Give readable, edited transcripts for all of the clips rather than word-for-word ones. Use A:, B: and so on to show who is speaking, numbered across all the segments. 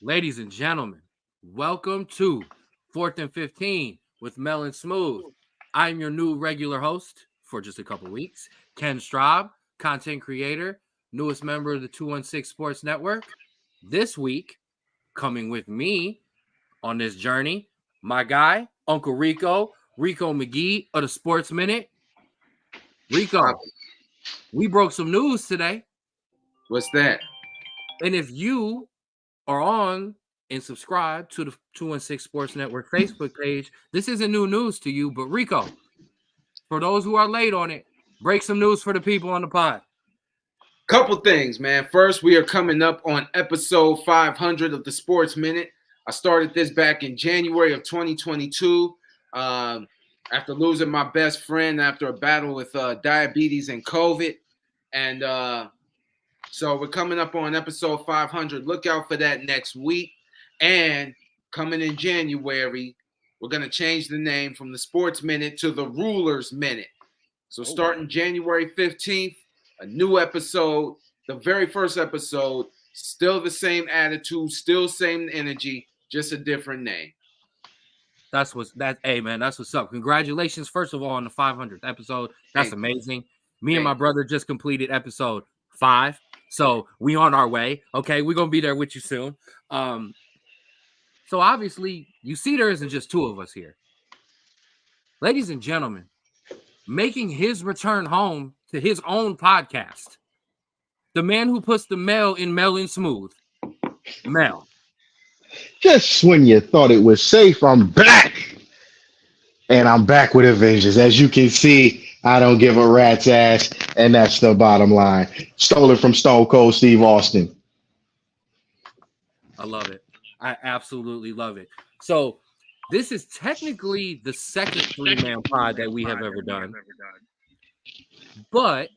A: Ladies and gentlemen, welcome to 4th and 15 with Mel and Smooth. I'm your new regular host for just a couple weeks, Ken Straub, content creator, newest member of the 216 Sports Network. This week, coming with me on this journey, my guy, Uncle Rico, Rico Mcgee of the Sports Minute. Rico, we broke some news today.
B: What's that?
A: And if you are on and subscribe to the 216 Sports Network Facebook page, this isn't new news to you, but Rico, for those who are late on it, break some news for the people on the pod.
B: Couple things, man. First, we are coming up on episode 500 of the Sports Minute. I started this back in January of 2022 after losing my best friend after a battle with diabetes and COVID. And so we're coming up on episode 500. Look out for that next week. And coming in January, we're going to change the name from the Sports Minute to the Ruler's Minute. So starting January 15th, a new episode, the very first episode, still the same attitude, still same energy, just a different name.
A: Hey man, that's what's up. Congratulations, first of all, on the 500th episode. That's amazing. Me and my brother just completed episode 5. So we on our way. Okay, we're gonna be there with you soon. So obviously, you see, there isn't just two of us here. Ladies and gentlemen, making his return home to his own podcast, the man who puts the Mel in Mel and Smooth, Mel.
C: Just when you thought it was safe, I'm back. And I'm back with a vengeance. As you can see, I don't give a rat's ass, and that's the bottom line. Stole it from Stone Cold Steve Austin.
A: I love it. I absolutely love it. So this is technically the second 3-man pod that we have ever done. But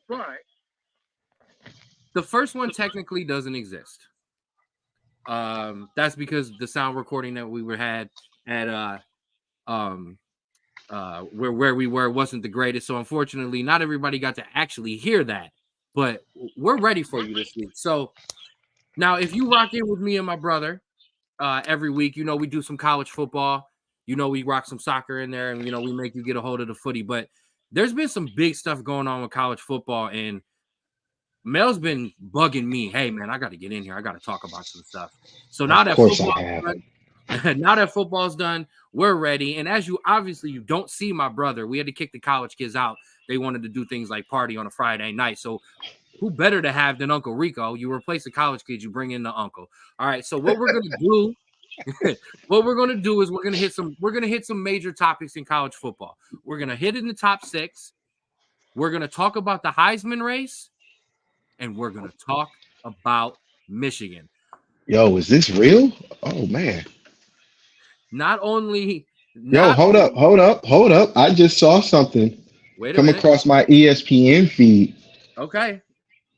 A: the first one technically doesn't exist. That's because the sound recording that we had at where we were wasn't the greatest. So unfortunately, not everybody got to actually hear that. But we're ready for you this week. So now, if you rock in with me and my brother every week, you know we do some college football. You know we rock some soccer in there, and you know we make you get a hold of the footy. But there's been some big stuff going on with college football, and Mel's been bugging me. Hey man, I got to get in here. I got to talk about some stuff. So now that football's done, we're ready. And as you don't see my brother. We had to kick the college kids out. They wanted to do things like party on a Friday night. So who better to have than Uncle Rico? You replace the college kids, you bring in the uncle. All right. So what we're gonna do, is we're gonna hit some major topics in college football. We're gonna hit in the top 6. We're gonna talk about the Heisman race. And we're going to talk about Michigan.
C: Yo, is this real? Oh, man. Hold up. I just saw something come across my ESPN feed.
A: Okay.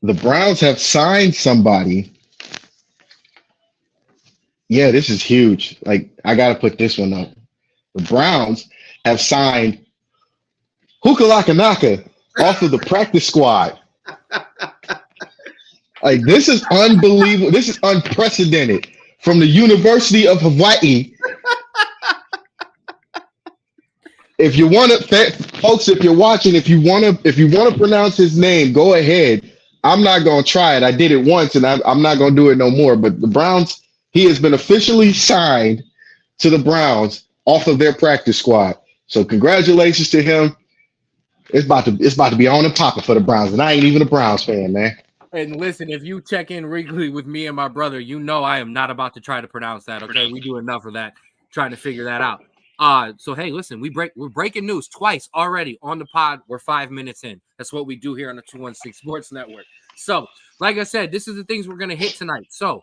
C: The Browns have signed somebody. Yeah, this is huge. Like, I got to put this one up. The Browns have signed Hukalakanaka off of the practice squad. Like, this is unbelievable. This is unprecedented. From the University of Hawaii. If you want to, folks, if you're watching, if you want to pronounce his name, go ahead. I'm not going to try it. I did it once, and I'm not going to do it no more. But the Browns, he has been officially signed to the Browns off of their practice squad. So congratulations to him. It's about to be on and popping for the Browns, and I ain't even a Browns fan, man.
A: And listen, if you check in regularly with me and my brother, you know I am not about to try to pronounce that. Okay, we do enough of that, trying to figure that out. So hey, listen, we're breaking news twice already on the pod. We're 5 minutes in. That's what we do here on the 216 Sports Network. So, like I said, this is the things we're gonna hit tonight. So,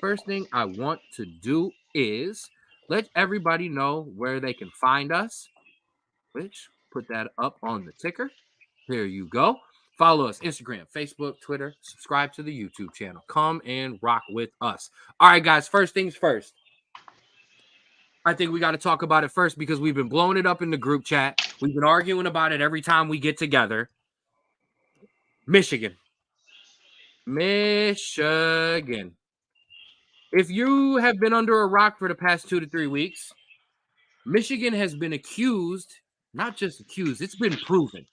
A: first thing I want to do is let everybody know where they can find us. Which put that up on the ticker. There you go. Follow us, Instagram, Facebook, Twitter. Subscribe to the YouTube channel. Come and rock with us. All right, guys, first things first. I think we got to talk about it first because we've been blowing it up in the group chat. We've been arguing about it every time we get together. Michigan. It's If you have been under a rock for the past 2 to 3 weeks, Michigan has been accused, not just accused, it's been proven.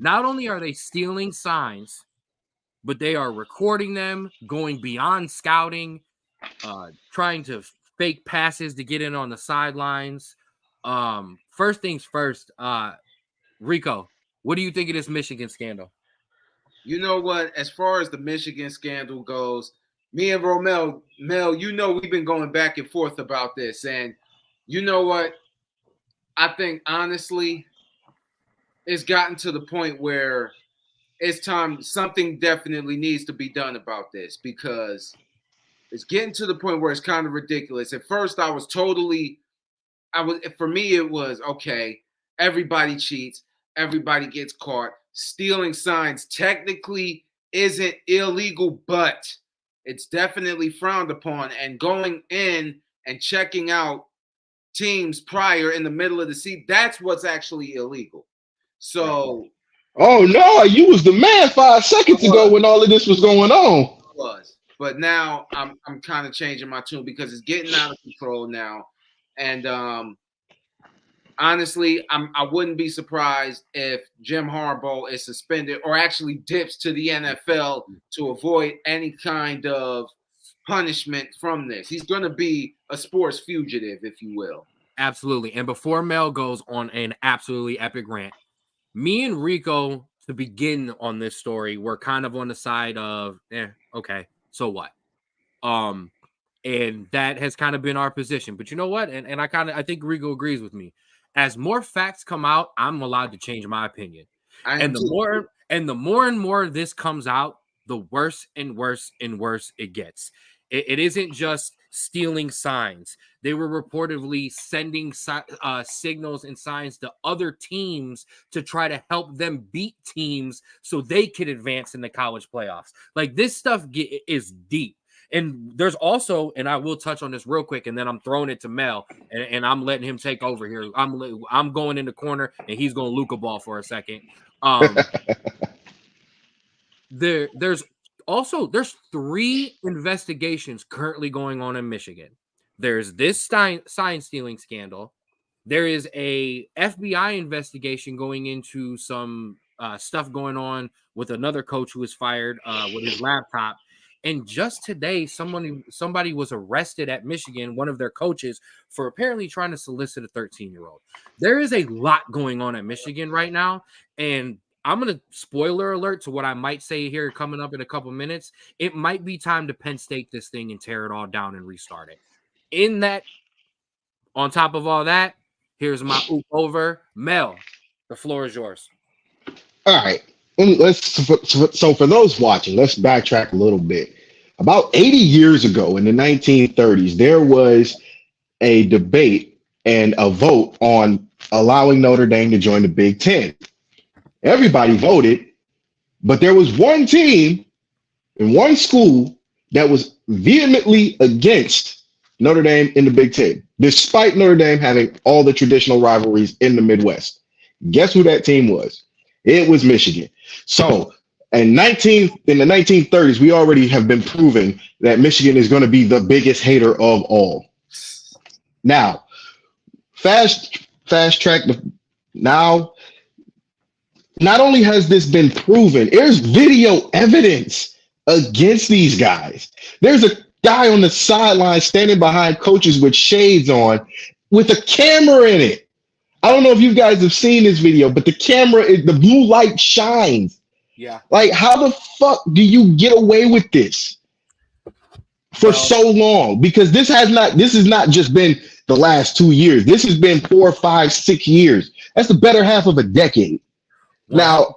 A: Not only are they stealing signs, but they are recording them, going beyond scouting, trying to fake passes to get in on the sidelines. First things first, Rico, what do you think of this Michigan scandal?
B: You know what? As far as the Michigan scandal goes, me and Mel, you know we've been going back and forth about this. And you know what? I think, honestly, it's gotten to the point where it's time. Something definitely needs to be done about this because it's getting to the point where it's kind of ridiculous. At first, for me, it was, okay, everybody cheats. Everybody gets caught. Stealing signs technically isn't illegal, but it's definitely frowned upon. And going in and checking out teams prior in the middle of the season, that's what's actually illegal. So,
C: oh no, you was the man 5 seconds ago when all of this was going on.
B: But now I'm kind of changing my tune because it's getting out of control now. And honestly, I wouldn't be surprised if Jim Harbaugh is suspended or actually dips to the NFL to avoid any kind of punishment from this. He's going to be a sports fugitive, if you will.
A: Absolutely. And before Mel goes on an absolutely epic rant, me and Rico, to begin on this story, we're kind of on the side of, okay, so what? And that has kind of been our position. But you know what? And I think Rico agrees with me. As more facts come out, I'm allowed to change my opinion. And the more this comes out, the worse and worse and worse it gets. It isn't just stealing signs. They were reportedly sending signals and signs to other teams to try to help them beat teams so they could advance in the college playoffs. Like, this stuff is deep. And there's also, and I will touch on this real quick, and then I'm throwing it to Mel, and I'm letting him take over here. I'm going in the corner, and he's going Luka ball for a second. There's 3 investigations currently going on in Michigan. There's this sign stealing scandal. There is a FBI investigation going into some stuff going on with another coach who was fired with his laptop. And just today, somebody was arrested at Michigan, one of their coaches, for apparently trying to solicit a 13-year-old. There is a lot going on at Michigan right now, and I'm going to spoiler alert to what I might say here coming up in a couple minutes. It might be time to Penn State this thing and tear it all down and restart it. On top of all that, here's my oop over. Mel, the floor is yours.
C: All right. So for those watching, let's backtrack a little bit. About 80 years ago in the 1930s, there was a debate and a vote on allowing Notre Dame to join the Big Ten. Everybody voted, but there was one team and one school that was vehemently against Notre Dame in the Big Ten, despite Notre Dame having all the traditional rivalries in the Midwest. Guess who that team was? It was Michigan. So in the 1930s, we already have been proving that Michigan is going to be the biggest hater of all. Now, fast track now. Not only has this been proven, there's video evidence against these guys. There's a guy on the sideline standing behind coaches with shades on with a camera in it. I don't know if you guys have seen this video, but the blue light shines.
A: Yeah.
C: Like, how the fuck do you get away with this for so long? Because this has not just been the last 2 years. This has been 4, 5, 6 years. That's the better half of a decade. Now,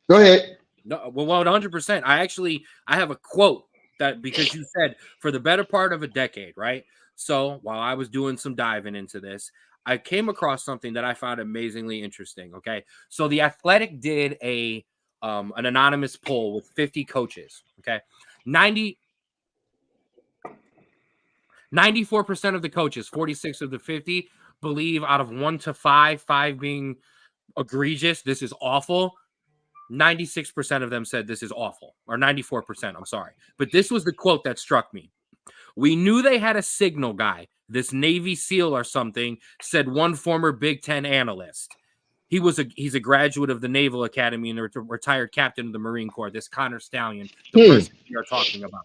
C: go ahead.
A: No, well, 100%. I have a quote that, because you said for the better part of a decade, right? So while I was doing some diving into this, I came across something that I found amazingly interesting. Okay. So The Athletic did an anonymous poll with 50 coaches. Okay. 94% of the coaches, 46 of the 50, believe out of 1 to 5 being egregious, this is awful. 96% of them said this is awful, or 94%, I'm sorry. But this was the quote that struck me. We knew they had a signal guy, this Navy SEAL or something, said one former Big Ten analyst. He's a graduate of the Naval Academy and a retired captain of the Marine Corps, this Connor Stallion, the person we are talking about.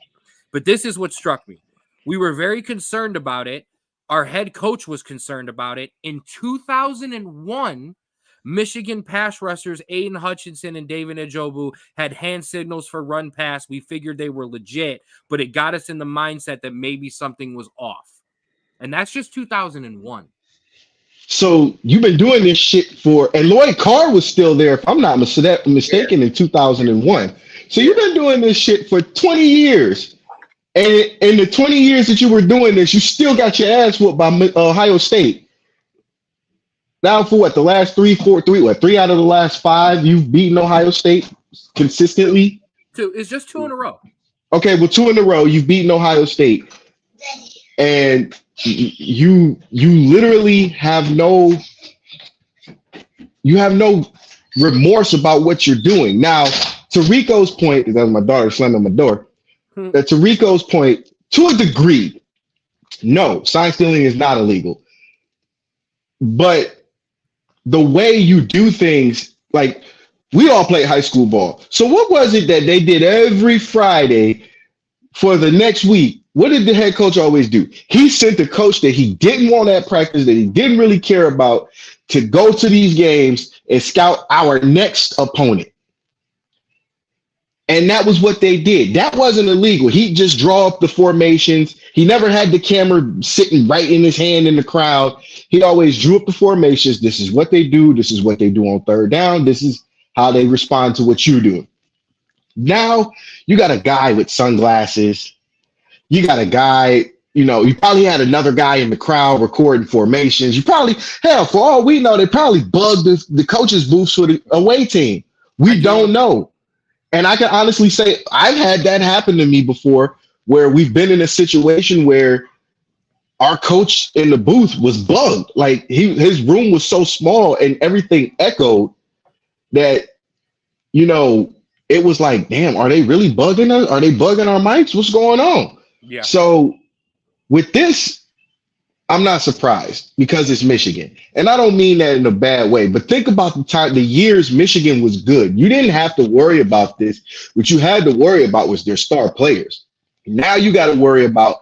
A: But this is what struck me. We were very concerned about it. Our head coach was concerned about it. In 2001, Michigan pass rushers Aiden Hutchinson and David Njoku had hand signals for run pass. We figured they were legit, but it got us in the mindset that maybe something was off. And that's just 2001.
C: So you've been doing this shit and Lloyd Carr was still there, if I'm not mistaken, in 2001. So you've been doing this shit for 20 years. And in the 20 years that you were doing this, you still got your ass whooped by Ohio State. Now for what, the last three out of the last 5, you've beaten Ohio State consistently?
A: 2. It's just 2 in a row.
C: Okay, well, 2 in a row, you've beaten Ohio State. And you literally have no remorse about what you're doing. Now, to Rico's point, because that was my daughter slamming on my door. To Rico's point, to a degree, no, sign stealing is not illegal. But the way you do things, like we all play high school ball. So what was it that they did every Friday for the next week? What did the head coach always do? He sent the coach that he didn't want at practice, that he didn't really care about, to go to these games and scout our next opponent. And that was what they did. That wasn't illegal. He just draw up the formations. He never had the camera sitting right in his hand in the crowd. He always drew up the formations. This is what they do. This is what they do on third down. This is how they respond to what you do. Now you got a guy with sunglasses. You got a guy, you probably had another guy in the crowd recording formations. You probably, hell, for all we know, they probably bugged the coaches' booths for the away team. We don't know. And I can honestly say I've had that happen to me before, where we've been in a situation where our coach in the booth was bugged. Like his room was so small and everything echoed that, it was like, damn, are they really bugging us? Are they bugging our mics? What's going on?
A: Yeah.
C: So with this, I'm not surprised because it's Michigan. And I don't mean that in a bad way, but think about the years Michigan was good. You didn't have to worry about this. What you had to worry about was their star players. Now you got to worry about,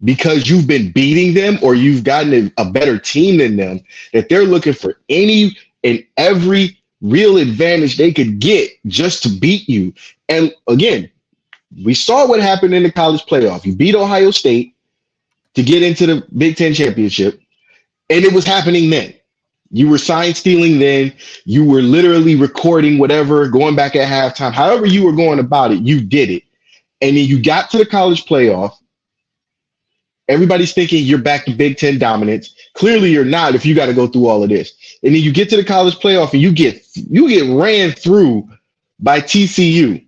C: because you've been beating them or you've gotten a better team than them, that they're looking for any and every real advantage they could get just to beat you. And again, we saw what happened in the college playoff. You beat Ohio State to get into the Big Ten championship, and it was happening then. You were sign stealing then. You were literally recording whatever, going back at halftime. However you were going about it, you did it. And then you got to the college playoff. Everybody's thinking you're back to Big Ten dominance. Clearly you're not if you got to go through all of this. And then you get to the college playoff and you get ran through by TCU.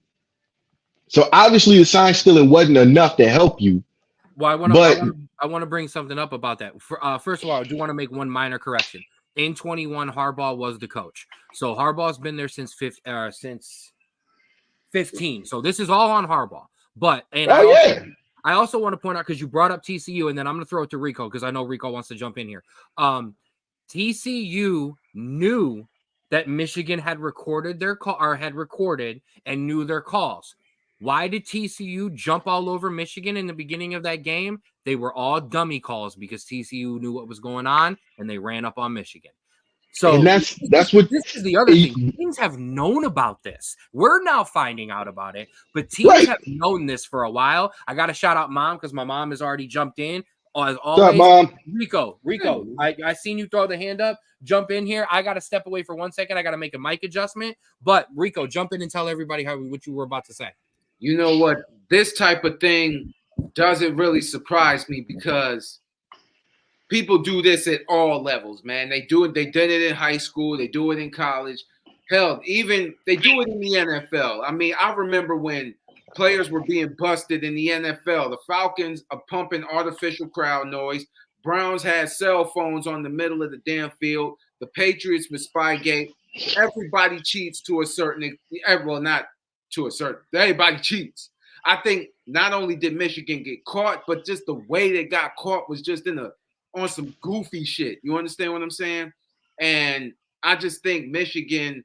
C: So obviously the sign stealing wasn't enough to help you.
A: Well, I want to bring something up about that. First of all, I do want to make one minor correction. In 21, Harbaugh was the coach. So Harbaugh's been there since 15. So this is all on Harbaugh. But I also want to point out, because you brought up TCU, and then I'm going to throw it to Rico because I know Rico wants to jump in here. TCU knew that Michigan had recorded their call, or had recorded and knew their calls. Why did TCU jump all over Michigan in the beginning of that game? They were all dummy calls because TCU knew what was going on and they ran up on Michigan. So
C: and that's what
A: this is the other thing. Teams have known about this. We're now finding out about it, but teams have known this for a while. I got to shout out Mom because my mom has already jumped in. As always,
C: What's up,
A: Mom? Rico, I seen you throw the hand up. Jump in here. I got to step away for 1 second. I got to make a mic adjustment. But Rico, jump in and tell everybody what you were about to say.
B: You know what? This type of thing doesn't really surprise me because people do this at all levels, man. They do it. They did it in high school. They do it in college. Hell, even they do it in the NFL. I mean, I remember when players were being busted in the NFL. The Falcons are pumping artificial crowd noise. Browns had cell phones on the middle of the damn field. The Patriots with Spygate. Everybody cheats to a certain – well, not to a certain – everybody cheats. I think not only did Michigan get caught, but just the way they got caught was just on some goofy shit. You understand what I'm saying? And I just think Michigan,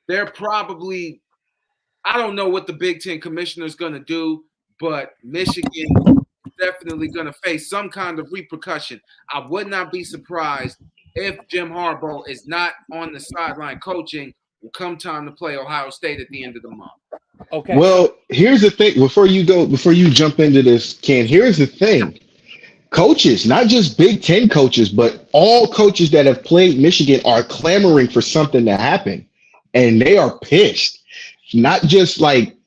B: they're probably, I don't know what the Big Ten commissioner is going to do, but Michigan is definitely going to face some kind of repercussion. I would not be surprised if Jim Harbaugh is not on the sideline coaching come time to play Ohio State at the end of the month.
A: Okay.
C: Well, here's the thing. Before you jump into this, Ken, here's the thing. Coaches, not just Big Ten coaches, but all coaches that have played Michigan are clamoring for something to happen. And they are pissed. Not just like,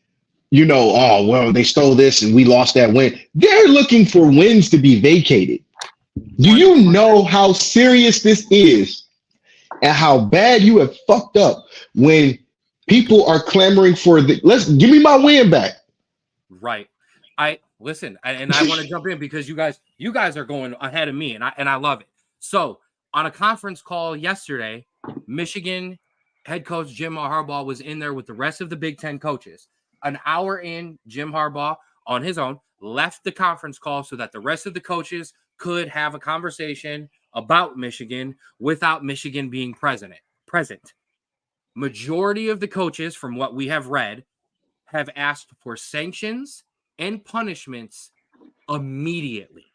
C: oh, well, they stole this and we lost that win. They're looking for wins to be vacated. Do you know how serious this is and how bad you have fucked up when people are clamoring for let's give me my win back?
A: Right. I want to jump in because you guys are going ahead of me and I love it. So on a conference call yesterday, Michigan head coach Jim Harbaugh was in there with the rest of the Big Ten coaches. An hour in, Jim Harbaugh on his own left the conference call so that the rest of the coaches could have a conversation about Michigan without Michigan being present. Majority of the coaches, from what we have read, have asked for sanctions and punishments immediately.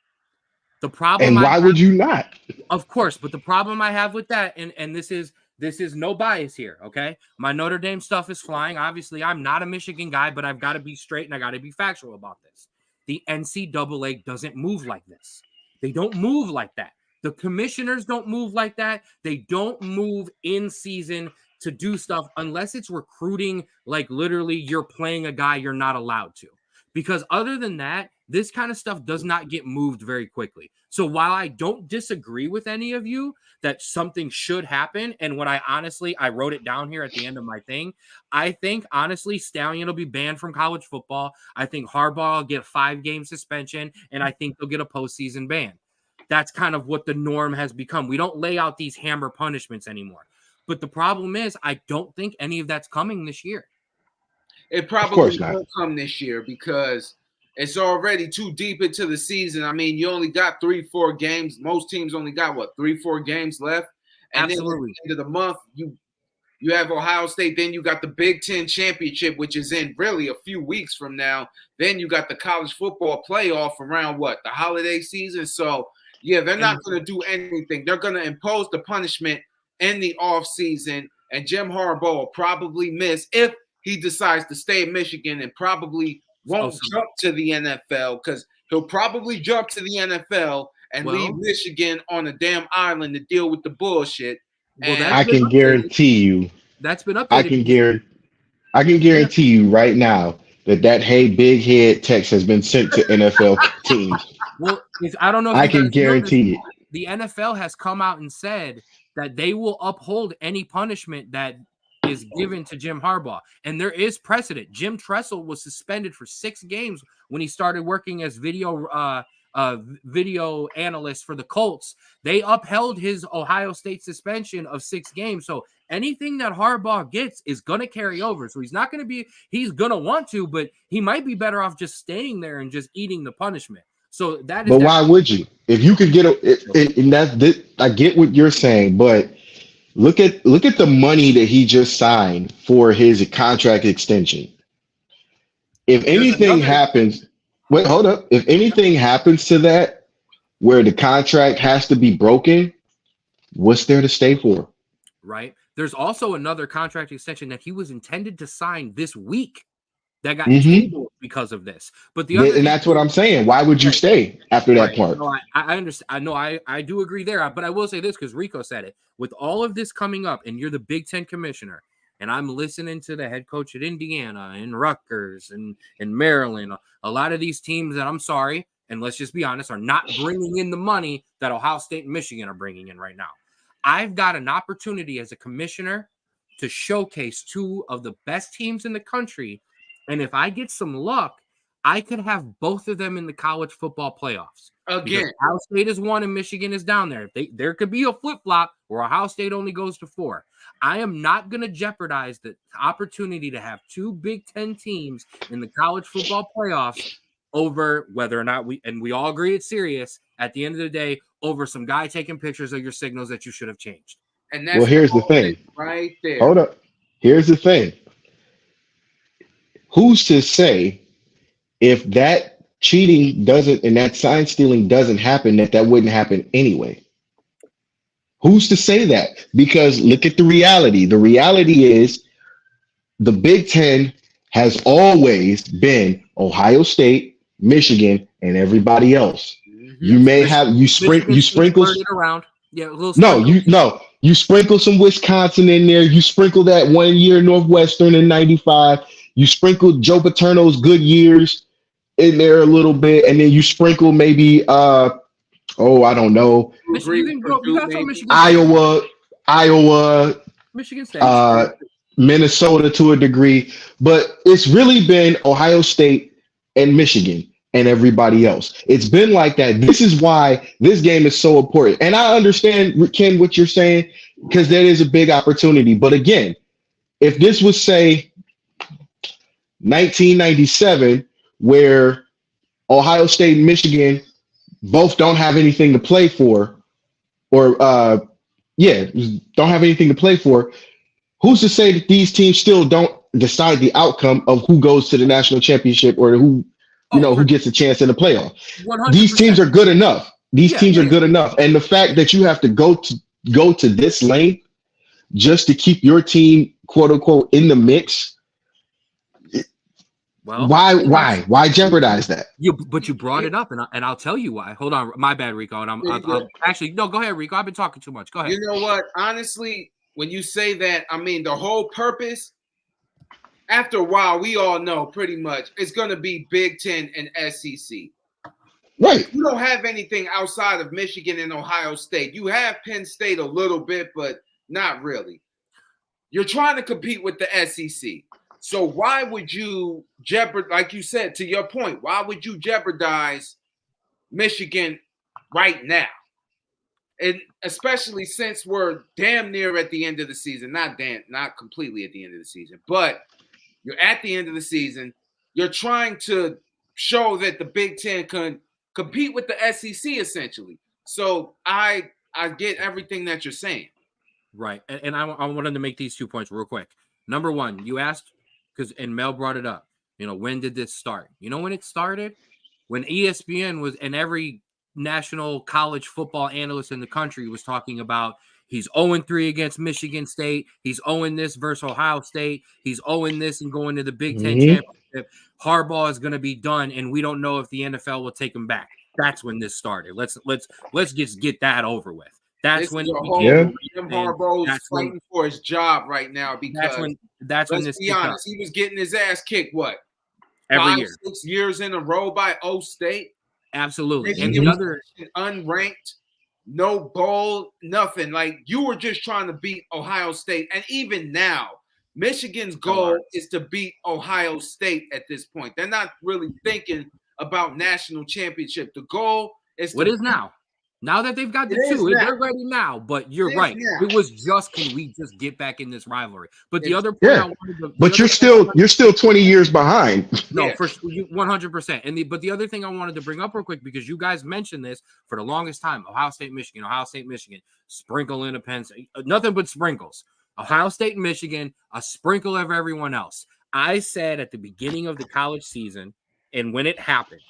A: The problem,
C: and why would you not?
A: Of course, but the problem I have with that, and this is no bias here, okay? My Notre Dame stuff is flying. Obviously, I'm not a Michigan guy, but I've got to be straight and I got to be factual about this. The NCAA doesn't move like this. They don't move like that. The commissioners don't move like that. They don't move in season to do stuff unless it's recruiting, like literally you're playing a guy you're not allowed to. Because other than that, this kind of stuff does not get moved very quickly. So while I don't disagree with any of you that something should happen, and when I wrote it down here at the end of my thing, I think, honestly, Stallion will be banned from college football. I think Harbaugh will get a 5-game suspension, and I think they'll get a postseason ban. That's kind of what the norm has become. We don't lay out these hammer punishments anymore. But the problem is, I don't think any of that's coming this year.
B: It probably won't come this year because it's already too deep into the season. I mean, you only got 3-4 games. Most teams only got 3-4 games left. And
A: Absolutely.
B: then at the end of the month, you have Ohio State. Then you got the Big Ten championship, which is in really a few weeks from now. Then you got the college football playoff around the holiday season. So yeah, they're not going to do anything. They're going to impose the punishment in the off season, and Jim Harbaugh will probably miss if he decides to stay in Michigan and probably won't jump to the NFL because he'll probably jump to the NFL and leave Michigan on a damn island to deal with the bullshit.
C: I can guarantee you.
A: That's been updated.
C: I can guarantee you right now that hey big head text has been sent to NFL teams.
A: Well, I don't know. If
C: I can guarantee it.
A: The NFL has come out and said that they will uphold any punishment that is given to Jim Harbaugh. And there is precedent. Jim Tressel was suspended for 6 games when he started working as video analyst for the Colts. They upheld his Ohio State suspension of 6 games. So anything that Harbaugh gets is going to carry over. So he's going to want to, but he might be better off just staying there and just eating the punishment. So that is.
C: But why would you? If you could get I get what you're saying, but look at the money that he just signed for his contract extension. If anything happens, hold up. If anything happens to that, where the contract has to be broken, what's there to stay for?
A: Right. There's also another contract extension that he was intended to sign this week that got tabled because of this. But
C: that's what I'm saying. Why would you stay after that part?
A: No, I understand. I do agree there. But I will say this because Rico said it. With all of this coming up, and you're the Big Ten commissioner, and I'm listening to the head coach at Indiana and Rutgers and Maryland, a lot of these teams that I'm sorry, and let's just be honest, are not bringing in the money that Ohio State and Michigan are bringing in right now. I've got an opportunity as a commissioner to showcase 2 of the best teams in the country. And if I get some luck, I could have both of them in the college football playoffs.
B: Again,
A: Ohio State is 1 and Michigan is down there. There could be a flip-flop where Ohio State only goes to 4. I am not going to jeopardize the opportunity to have 2 Big Ten teams in the college football playoffs over whether or not we all agree it's serious at the end of the day over some guy taking pictures of your signals that you should have changed.
B: And that's
C: here's the thing
B: right there.
C: Hold up. Here's the thing. Who's to say if that cheating doesn't and that sign stealing doesn't happen, that wouldn't happen anyway? Who's to say that? Because look at the reality. The reality is the Big Ten has always been Ohio State, Michigan, and everybody else. You may have you sprinkle
A: it around. Yeah,
C: you sprinkle some Wisconsin in there. You sprinkle that 1 year Northwestern in '95. You sprinkle Joe Paterno's good years in there a little bit, and then you sprinkle maybe I don't know, Iowa,
A: Michigan State,
C: Minnesota to a degree, but it's really been Ohio State and Michigan and everybody else. It's been like that. This is why this game is so important. And I understand, Ken, what you're saying, because there is a big opportunity. But again, if this was, say, 1997, where Ohio State and Michigan both don't have anything to play for, or don't have anything to play for, who's to say that these teams still don't decide the outcome of who goes to the national championship or who gets a chance in the playoff?
A: 100%.
C: These teams are good enough. Teams are good enough. And the fact that you have to go to this lane just to keep your team, quote unquote, in the mix.
A: Well,
C: why jeopardize that?
A: But you brought it up, and I'll tell you why. Hold on, my bad, Rico. And I'll actually no. Go ahead, Rico. I've been talking too much. Go ahead.
B: You know what? Honestly, when you say that, I mean the whole purpose. After a while, we all know pretty much it's going to be Big Ten and SEC.
C: Right.
B: You don't have anything outside of Michigan and Ohio State. You have Penn State a little bit, but not really. You're trying to compete with the SEC. So why would you like you said, to your point, why would you jeopardize Michigan right now? And especially since we're damn near at the end of the season, not completely at the end of the season, but you're at the end of the season. You're trying to show that the Big Ten can compete with the SEC essentially. So I get everything that you're saying.
A: Right. And I wanted to make these 2 points real quick. Number one, you asked, and Mel brought it up, when did this start? You know when it started? When ESPN was, and every national college football analyst in the country was talking about he's 0-3 against Michigan State. He's 0-this versus Ohio State. He's 0-this and going to the Big Ten championship. Harbaugh is going to be done, and we don't know if the NFL will take him back. That's when this started. Let's just get that over with. That's when
B: Harbaugh's fighting for his job right now because
A: that's when
B: let's be honest, he was getting his ass kicked
A: every year,
B: 6 years in a row by O State.
A: Absolutely,
B: and the other unranked. No bowl, nothing. Like you were just trying to beat Ohio State. And even now, Michigan's goal is to beat Ohio State at this point. They're not really thinking about national championship. The goal is
A: what is now? Now that they've got the 2, they're ready now. But you're right. It was just, can we just get back in this rivalry? But the other point I wanted to,
C: but you're still 20 years behind.
A: No, for 100%. But the other thing I wanted to bring up real quick, because you guys mentioned this for the longest time: Ohio State, Michigan, sprinkle in a Penn State, nothing but sprinkles. Ohio State and Michigan, a sprinkle of everyone else. I said at the beginning of the college season, and when it happened,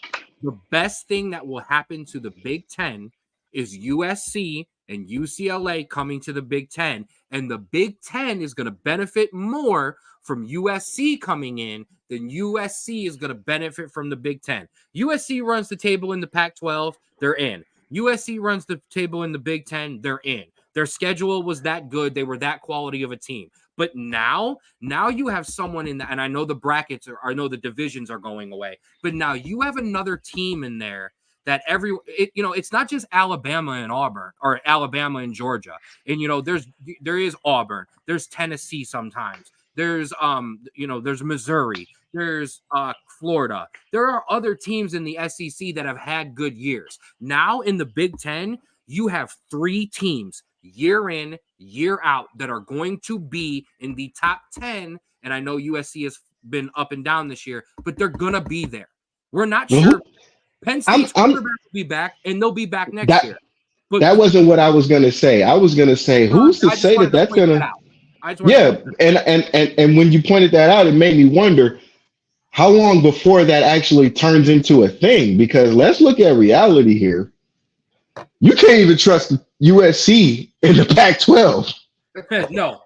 A: the best thing that will happen to the Big Ten is USC and UCLA coming to the Big Ten. And the Big Ten is going to benefit more from USC coming in than USC is going to benefit from the Big Ten. USC runs the table in the Pac-12, they're in. USC runs the table in the Big Ten, they're in. Their schedule was that good. They were that quality of a team. But now you have someone in that, and I know the brackets I know the divisions are going away, but now you have another team in there that it's not just Alabama and Auburn or Alabama and Georgia. And, there is Auburn, there's Tennessee sometimes. There's, there's Missouri. There's Florida. There are other teams in the SEC that have had good years. Now in the Big Ten, you have 3 teams year in, year out that are going to be in the top 10. And I know USC has been up and down this year, but they're going to be there. We're not sure. Penn State's quarterback will be back, and they'll be back next year. But
C: that wasn't what I was going to say. I was going to say, who's to say that that's going to – yeah, and when you pointed that out, it made me wonder how long before that actually turns into a thing, because let's look at reality here. You can't even trust USC in the Pac-12.
A: No.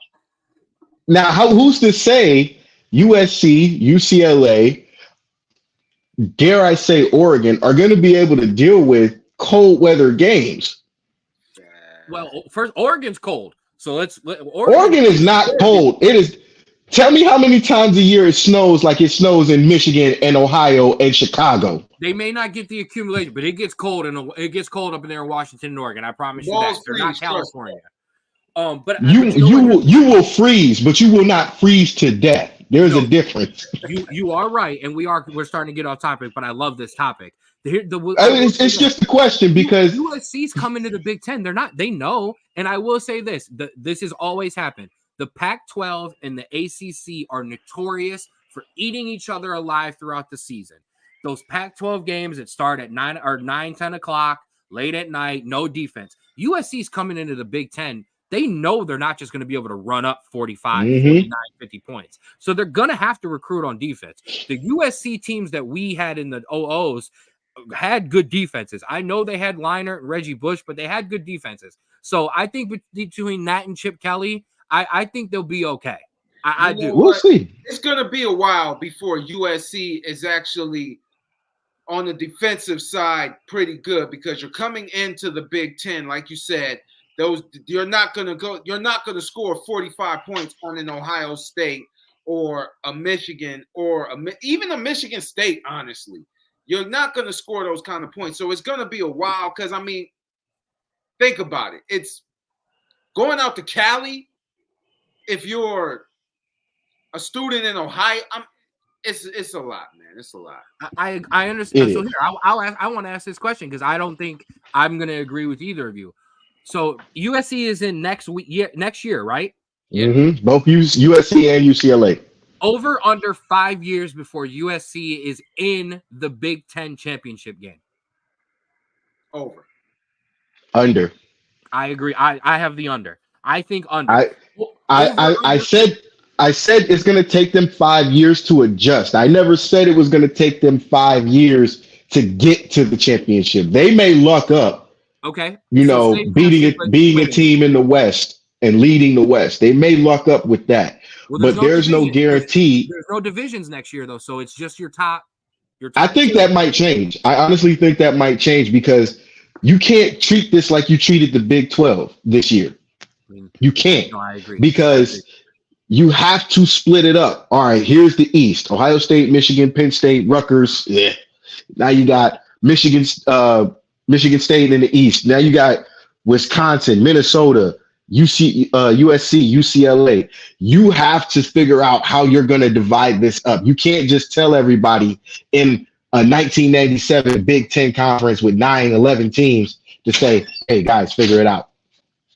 C: Now, who's to say USC, UCLA, dare I say Oregon, are going to be able to deal with cold weather games?
A: Well, first, Oregon's cold. So
C: Oregon is not cold. It is. Tell me how many times a year it snows like it snows in Michigan and Ohio and Chicago.
A: They may not get the accumulation, but it gets cold, and it gets cold up in there in Washington and Oregon. I promise you that. They're not California. But
C: you will freeze, but you will not freeze to death. There's a difference.
A: You are right, and we're starting to get off topic, but I love this topic.
C: It's just a question because
A: USC's coming to the Big Ten. They know, and I will say this: this has always happened. The Pac-12 and the ACC are notorious for eating each other alive throughout the season. Those Pac-12 games that start at 10 o'clock, late at night, no defense. USC's coming into the Big Ten. They know they're not just going to be able to run up 45, 49, 50 points. So they're going to have to recruit on defense. The USC teams that we had in the OOs had good defenses. I know they had Leinart and Reggie Bush, but they had good defenses. So I think between that and Chip Kelly, I think they'll be okay. I do.
C: We'll see.
B: It's going to be a while before USC is actually on the defensive side pretty good, because you're coming into the Big Ten, like you said. You're not going to score 45 points on an Ohio State or a Michigan or even a Michigan State, honestly. You're not going to score those kind of points. So it's going to be a while, because, I mean, think about it. It's going out to Cali. If you're a student in Ohio, it's a lot, man. It's a lot.
A: I understand. So here, I want to ask this question, because I don't think I'm going to agree with either of you. So USC is in next year, right?
C: Yeah. Mm-hmm. Both USC and UCLA.
A: Over under 5 years before USC is in the Big Ten championship game.
B: Over.
C: Under.
A: I agree. I have the under. I think under.
C: I said it's going to take them 5 years to adjust. I never said it was going to take them 5 years to get to the championship. They may luck up.
A: Okay.
C: Beating a team in the West and leading the West. They may luck up with that. Well, there's no guarantee.
A: There's no divisions next year, though, so it's just your top.
C: I think that might change. I honestly think that might change, because you can't treat this like you treated the Big 12 this year. You can't.
A: No, I agree.
C: Because you have to split it up. All right, here's the East: Ohio State, Michigan, Penn State, Rutgers. Yeah. Now you got Michigan State in the East. Now you got Wisconsin, Minnesota, USC, UCLA. You have to figure out how you're going to divide this up. You can't just tell everybody in a 1997 Big Ten conference with 9-11 teams to say, "Hey guys, figure it out."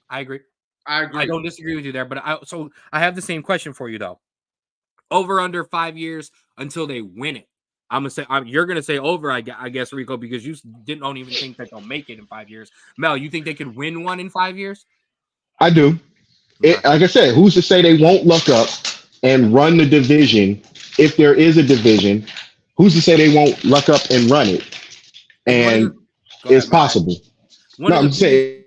A: I agree. I don't disagree with you there, but I have the same question for you though. Over under 5 years until they win it. You're gonna say over, I guess, Rico, because you don't even think that they'll make it in 5 years. Mel, you think they could win one in 5 years?
C: I do. Like I said, who's to say they won't luck up and run the division? If there is a division, who's to say they won't luck up and run it? And it's possible. I'm saying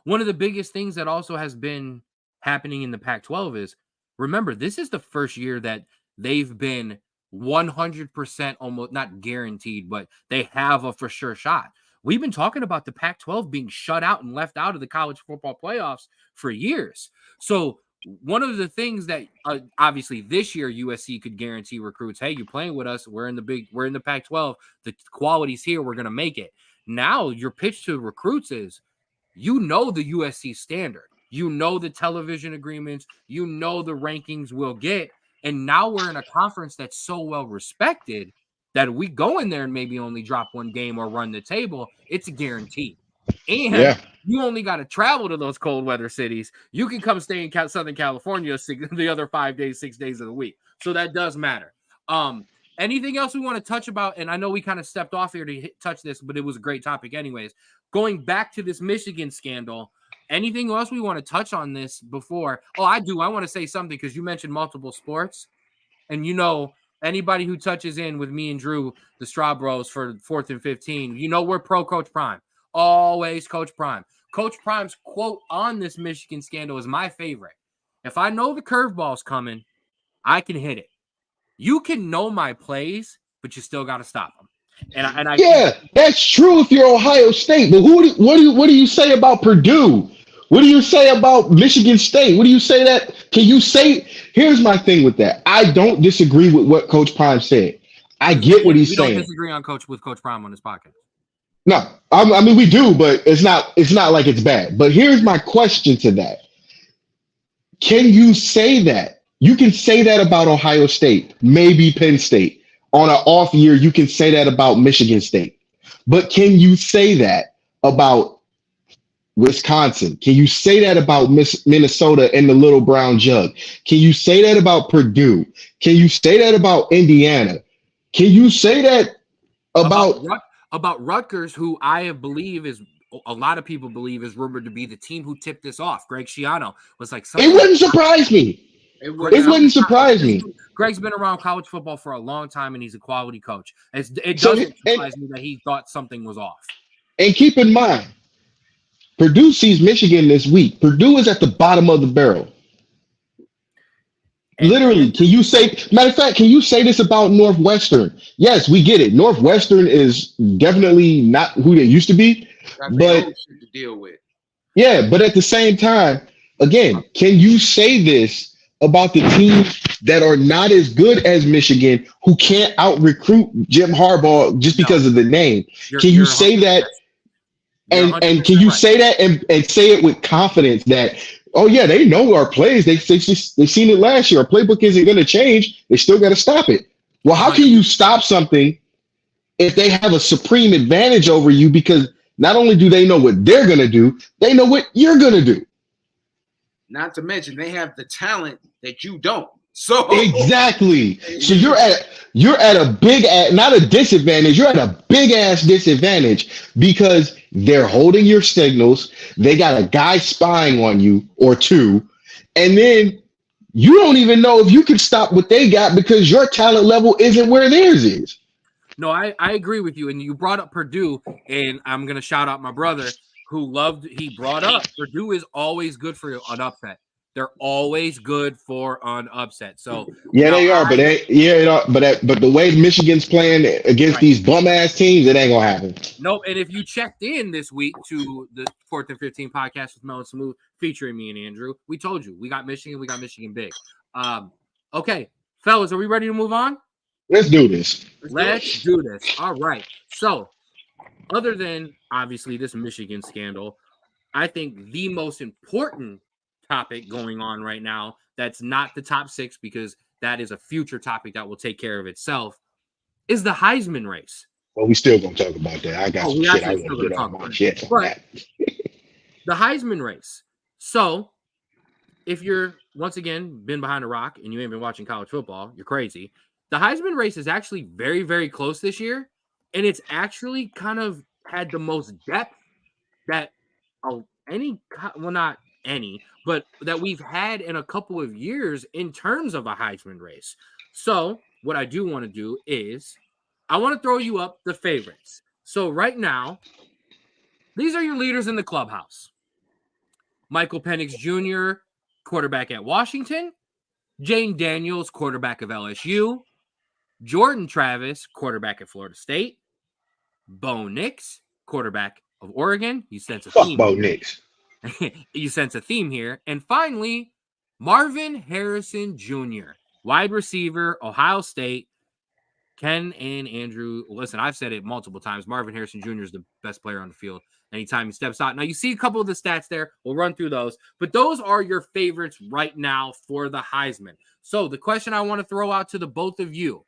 A: one of the biggest things that also has been happening in the Pac-12 is, remember, this is the first year that they've been 100% almost not guaranteed, but they have a for sure shot. We've been talking about the Pac-12 being shut out and left out of the college football playoffs for years. So one of the things that obviously this year USC could guarantee recruits, hey, you're playing with us. We're in the Pac-12. The quality's here. We're going to make it. Now your pitch to recruits is, the USC standard. The television agreements. The rankings we'll get. And now we're in a conference that's so well respected that we go in there and maybe only drop one game or run the table. It's a guarantee. And you only got to travel to those cold weather cities. You can come stay in Southern California the other 5 days, 6 days of the week. So that does matter. Anything else we want to touch about? And I know we kind of stepped off here to touch this, but it was a great topic anyways. Going back to this Michigan scandal, anything else we want to touch on this before? Oh, I do. I want to say something because you mentioned multiple sports. And anybody who touches in with me and Drew, the Straub Bros for 4th and 15, we're pro Coach Prime. Always Coach Prime. Coach Prime's quote on this Michigan scandal is my favorite. If I know the curveball's coming, I can hit it. You can know my plays, but you still got to stop them.
C: Yeah, that's true if you're Ohio State. But what do you say about Purdue? What do you say about Michigan State? What do you say that? Can you say? Here's my thing with that. I don't disagree with what Coach Prime said. I get what he's saying.
A: We don't disagree with Coach Prime on this podcast.
C: No, I mean we do, but it's not like it's bad. But here's my question to that. Can you say that? You can say that about Ohio State, maybe Penn State. On an off year, you can say that about Michigan State. But can you say that about Wisconsin? Can you say that about Minnesota and the little brown jug? Can you say that about Purdue? Can you say that about Indiana? Can you say that about
A: Rutgers, who a lot of people believe is rumored to be the team who tipped this off? Greg Schiano was like,
C: it wouldn't surprise me. It wouldn't surprise me.
A: Greg's been around college football for a long time, and he's a quality coach. It doesn't surprise me that he thought something was off. And
C: keep in mind, Purdue sees Michigan this week. Purdue is at the bottom of the barrel. Literally, can you say this about Northwestern? Yes, we get it. Northwestern is definitely not who they used to be, but
B: to deal with.
C: Yeah, but at the same time, again, can you say this about the teams that are not as good as Michigan, who can't out-recruit Jim Harbaugh just because of the name? Can you say that? And can you say that and say it with confidence that, oh yeah, they know our plays. They've seen it last year. Our playbook isn't going to change. They still got to stop it. Well, how can you stop something if they have a supreme advantage over you? Because not only do they know what they're going to do, they know what you're going to do.
B: Not to mention they have the talent that you don't. So
C: exactly. So you're at a big not a disadvantage. You're at a big ass disadvantage because they're holding your signals. They got a guy spying on you or two, and then you don't even know if you can stop what they got because your talent level isn't where theirs is.
A: No, I agree with you. And you brought up Purdue, and I'm gonna shout out my brother he brought up Purdue is always good for an upset. They're always good for an upset. So
C: yeah, they are. But the way Michigan's playing against these bum ass teams, it ain't gonna happen.
A: Nope. And if you checked in this week to the 4th and 15 podcast with Mel and Smooth featuring me and Andrew, we told you we got Michigan. We got Michigan big. Okay, fellas, are we ready to move on?
C: Let's do this.
A: Let's do this. All right. So, other than obviously this Michigan scandal, I think the most important topic going on right now that's not the top 6 because that is a future topic that will take care of itself is the Heisman race.
C: Well, we still gonna talk about that. I got some shit I want to get on my shit.
A: But the Heisman race. So if you're once again been behind a rock and you ain't been watching college football, you're crazy. The Heisman race is actually very, very close this year, and it's actually kind of had the most depth that not any, but that we've had in a couple of years in terms of a Heisman race. So what I do want to do is I want to throw you up the favorites. So right now, these are your leaders in the clubhouse. Michael Penix Jr., quarterback at Washington. Jane Daniels, quarterback of LSU. Jordan Travis, quarterback at Florida State. Bo Nix, quarterback of Oregon. You sense a theme.
C: Bo Nix.
A: You sense a theme here. And finally, Marvin Harrison Jr., wide receiver, Ohio State. Ken and Andrew, listen, I've said it multiple times. Marvin Harrison Jr. is the best player on the field anytime he steps out. Now, you see a couple of the stats there. We'll run through those. But those are your favorites right now for the Heisman. So the question I want to throw out to the both of you,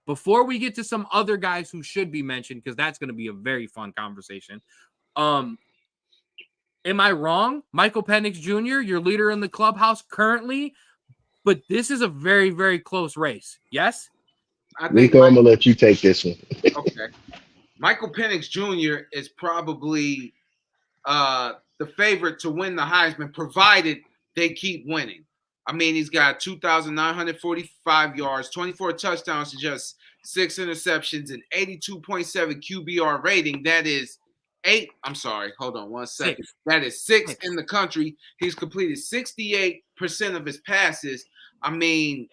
A: before we get to some other guys who should be mentioned, because that's going to be a very fun conversation. Am I wrong? Michael Penix Jr., your leader in the clubhouse currently, but this is a very, very close race. Yes?
C: Rico, I'm going to let you take this one.
B: Okay. Michael Penix Jr. is probably the favorite to win the Heisman, provided they keep winning. I mean, he's got 2,945 yards, 24 touchdowns to just 6 interceptions, and 82.7 QBR rating. That is 8. I'm sorry. Hold on 1 second.
A: 6.
B: That is 6 in the country. He's completed 68% of his passes. I mean,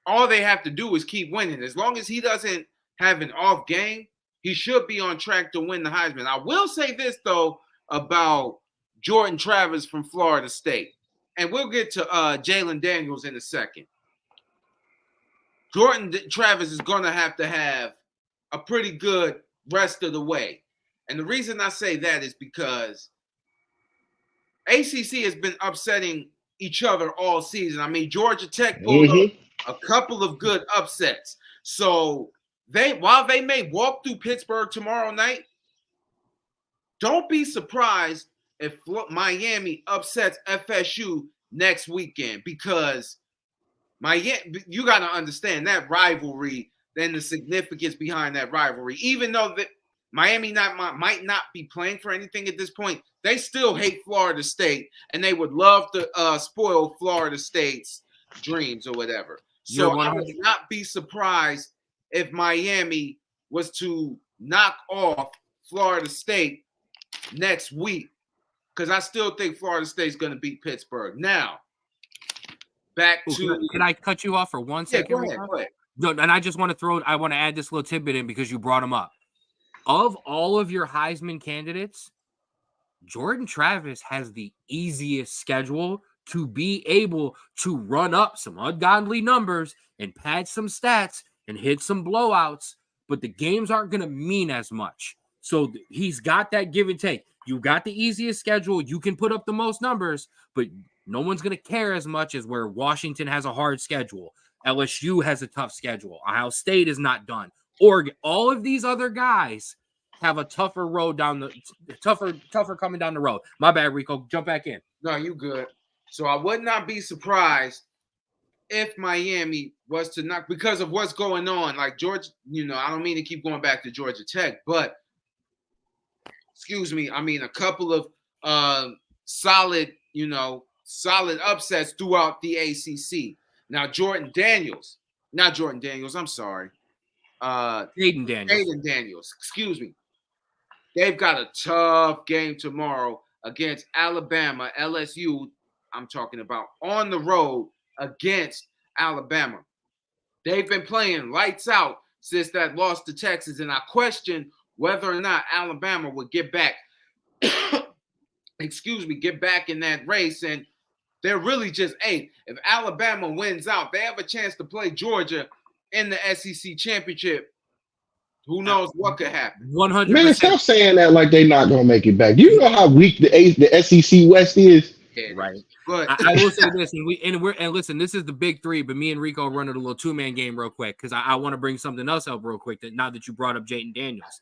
B: all they have to do is keep winning. As long as he doesn't have an off game, he should be on track to win the Heisman. I will say this, though, about Jordan Travis from Florida State. And we'll get to Jalen Daniels in a second. Jordan Travis is going to have a pretty good rest of the way. And the reason I say that is because ACC has been upsetting each other all season. I mean, Georgia Tech pulled up a couple of good upsets. So while they may walk through Pittsburgh tomorrow night, don't be surprised if Miami upsets FSU next weekend, because you got to understand that rivalry and the significance behind that rivalry. Even though that Miami might not be playing for anything at this point, they still hate Florida State, and they would love to spoil Florida State's dreams or whatever. So I would not be surprised if Miami was to knock off Florida State next week, because I still think Florida State's going to beat Pittsburgh. Now, back to...
A: Can I cut you off for 1 second?
B: Yeah, go ahead.
A: No, and I just want to I want to add this little tidbit in because you brought him up. Of all of your Heisman candidates, Jordan Travis has the easiest schedule to be able to run up some ungodly numbers and pad some stats and hit some blowouts, but the games aren't going to mean as much. So he's got that give and take. You got the easiest schedule. You can put up the most numbers, but no one's going to care as much as where Washington has a hard schedule. LSU has a tough schedule. Ohio State is not done. Oregon, all of these other guys have a tougher road tougher coming down the road. My bad, Rico. Jump back in.
B: No, you good. So I would not be surprised if Miami was to knock, because of what's going on. Like Georgia, I don't mean to keep going back to Georgia Tech, but a couple of solid upsets throughout the ACC. Now, Jaden Daniels, excuse me. They've got a tough game tomorrow against Alabama, LSU. I'm talking about on the road against Alabama. They've been playing lights out since that loss to Texas, and I question whether or not Alabama would get back, get back in that race. And they're really just, if Alabama wins out, they have a chance to play Georgia in the SEC championship. Who knows what could happen?
A: 100%.
C: Man, stop saying that like they're not going to make it back. You know how weak the SEC West is?
B: Yeah,
A: right.
B: But
A: I will say this, and listen, this is the big three, but me and Rico are running a little two-man game real quick because I want to bring something else up real quick, now that you brought up Jaden Daniels.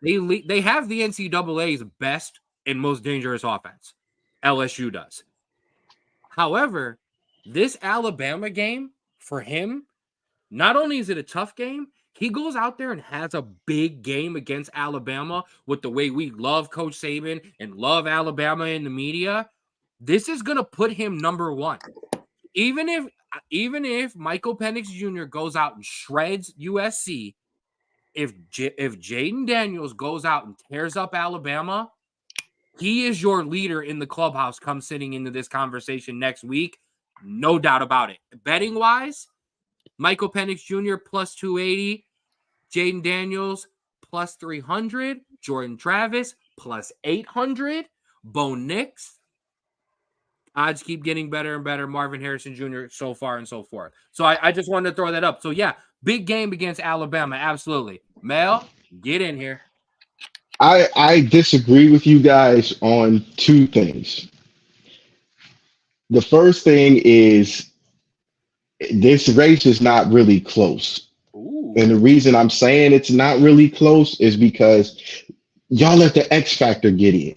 A: They have the NCAA's best and most dangerous offense. LSU does. However, this Alabama game, for him, not only is it a tough game, he goes out there and has a big game against Alabama with the way we love Coach Saban and love Alabama in the media. This is going to put him number one. Even if Michael Penix Jr. goes out and shreds USC, if Jaden Daniels goes out and tears up Alabama, he is your leader in the clubhouse come sitting into this conversation next week. No doubt about it. Betting wise, Michael Penix Jr. plus 280, Jaden Daniels plus 300, Jordan Travis plus 800, Bo Nix Odds keep getting better and better. Marvin Harrison Jr. so far and so forth. So I just wanted to throw that up. So yeah, big game against Alabama. Absolutely. Mel, get in here.
C: I disagree with you guys on two things. The first thing is this race is not really close.
A: Ooh.
C: And the reason I'm saying it's not really close is because y'all let the X factor get in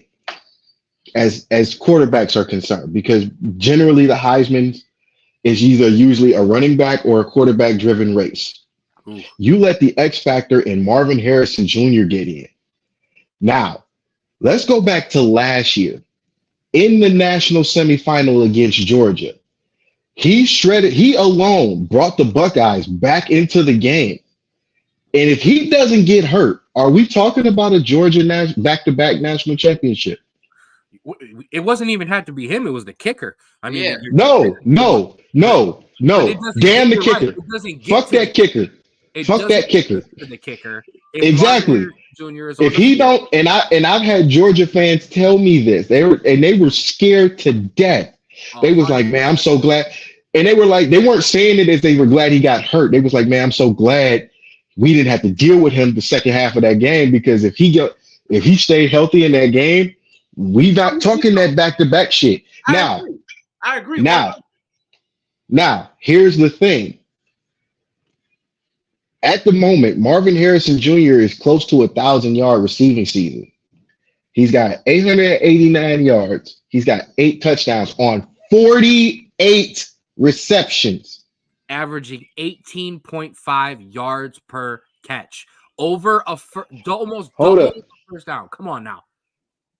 C: as quarterbacks are concerned, because generally the Heisman is either usually a running back or a quarterback driven race.
A: Ooh.
C: You let the X factor and Marvin Harrison Jr. get in. Now, let's go back to last year in the national semifinal against Georgia. He alone brought the Buckeyes back into the game. And if he doesn't get hurt, are we talking about a Georgia back-to-back national championship?
A: It wasn't even had to be him. It was the kicker. I mean,
C: yeah. No. Damn the kicker. Fuck that kicker. Fuck that kicker.
A: The kicker.
C: Exactly. If he don't, and I've had Georgia fans tell me this. They were scared to death. They was like, man, I'm so glad. And they were like, they weren't saying it as they were glad he got hurt. They was like, man, I'm so glad we didn't have to deal with him the second half of that game, because if he stayed healthy in that game, we not talking that back-to-back shit. I agree. Now, here's the thing. At the moment, Marvin Harrison Jr. is close to 1,000-yard receiving season. He's got 889 yards. He's got 8 touchdowns on 48 receptions,
A: averaging 18.5 yards per catch. Over almost double first down. Come on now.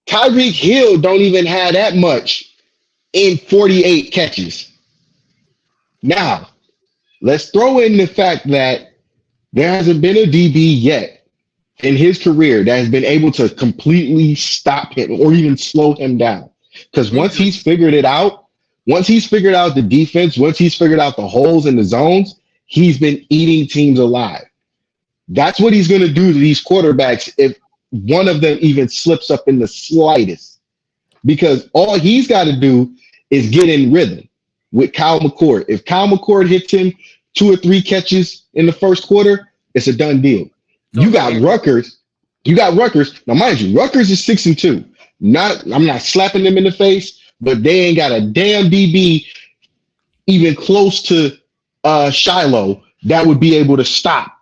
C: Tyreek Hill don't even have that much in 48 catches. Now, let's throw in the fact that there hasn't been a DB yet in his career that has been able to completely stop him or even slow him down. Because once he's figured out the defense, once he's figured out the holes in the zones, he's been eating teams alive. That's what he's going to do to these quarterbacks if one of them even slips up in the slightest. Because all he's got to do is get in rhythm with Kyle McCord. If Kyle McCord hits him 2 or 3 catches in the first quarter, it's a done deal. You got Rutgers. Now, mind you, Rutgers is 6-2. I'm not slapping them in the face, but they ain't got a damn DB even close to Shiloh that would be able to stop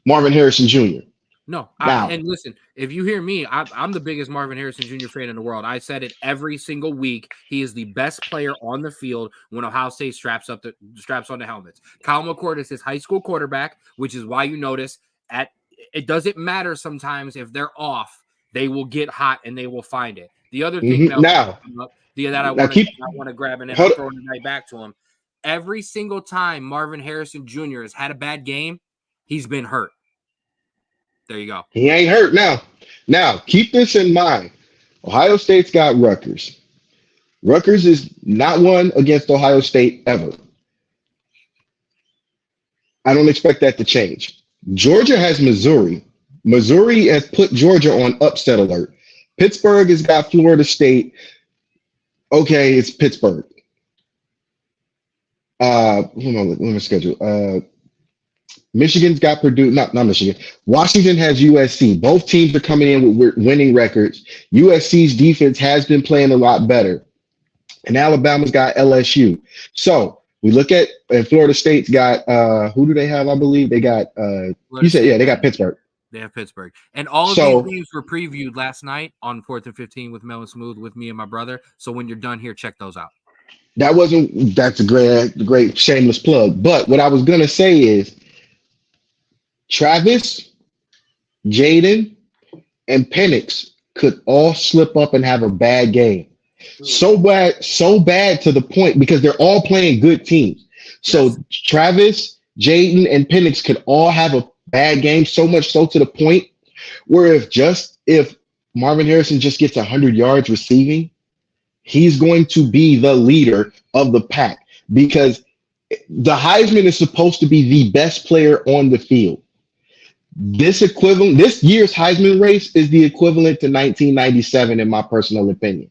C: Marvin Harrison Jr.
A: No, and listen, if you hear me, I'm the biggest Marvin Harrison Jr. fan in the world. I said it every single week. He is the best player on the field when Ohio State straps on the helmets. Kyle McCord is his high school quarterback, which is why you notice it doesn't matter sometimes if they're off, they will get hot and they will find it. The other thing I want to grab and then throw it right back to him. Every single time Marvin Harrison Jr. has had a bad game, he's been hurt. There you go.
C: He ain't hurt now. Now, keep this in mind. Ohio State's got Rutgers. Rutgers is not won against Ohio State ever. I don't expect that to change. Georgia has Missouri. Missouri has put Georgia on upset alert. Pittsburgh has got Florida State. Okay, it's Pittsburgh. Hold on, let me schedule. Michigan's got Purdue. Not Michigan. Washington has USC. Both teams are coming in with winning records. USC's defense has been playing a lot better. And Alabama's got LSU. So we look at Florida State's got who do they have? I believe they got they got Pittsburgh.
A: They have Pittsburgh. And all of these games were previewed last night on 4th and 15 with Mel and Smooth with me and my brother. So when you're done here, check those out. That's a great shameless plug. But what I was gonna say is Travis, Jaden, and Penix could all slip up and have a bad game. So bad to the point because they're all playing good teams. So Travis, Jaden, and Penix could all have a bad game, so much so to the point where if Marvin Harrison just gets 100 yards receiving, he's going to be the leader of the pack because the Heisman is supposed to be the best player on the field. This year's Heisman race is the equivalent to 1997, in my personal opinion.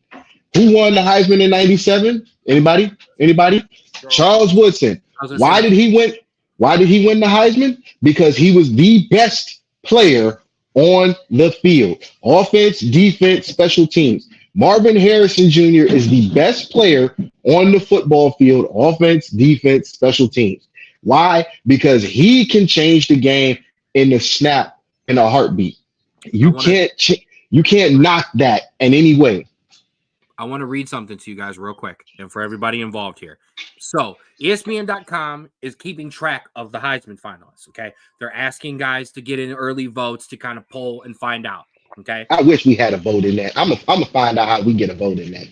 C: Who won the Heisman in 97? Anybody? Anybody? Charles Woodson. Why did he win? Why did he win the Heisman? Because he was the best player on the field. Offense, defense, special teams. Marvin Harrison Jr. is the best player on the football field. Offense, defense, special teams. Why? Because he can change the game in the snap in a heartbeat. You can't knock that in any way.
A: I want to read something to you guys real quick and for everybody involved here. So ESPN.com is keeping track of the Heisman finalists, okay? They're asking guys to get in early votes to kind of poll and find out, okay?
C: I wish we had a vote in that. I'm gonna find out how we get a vote in that.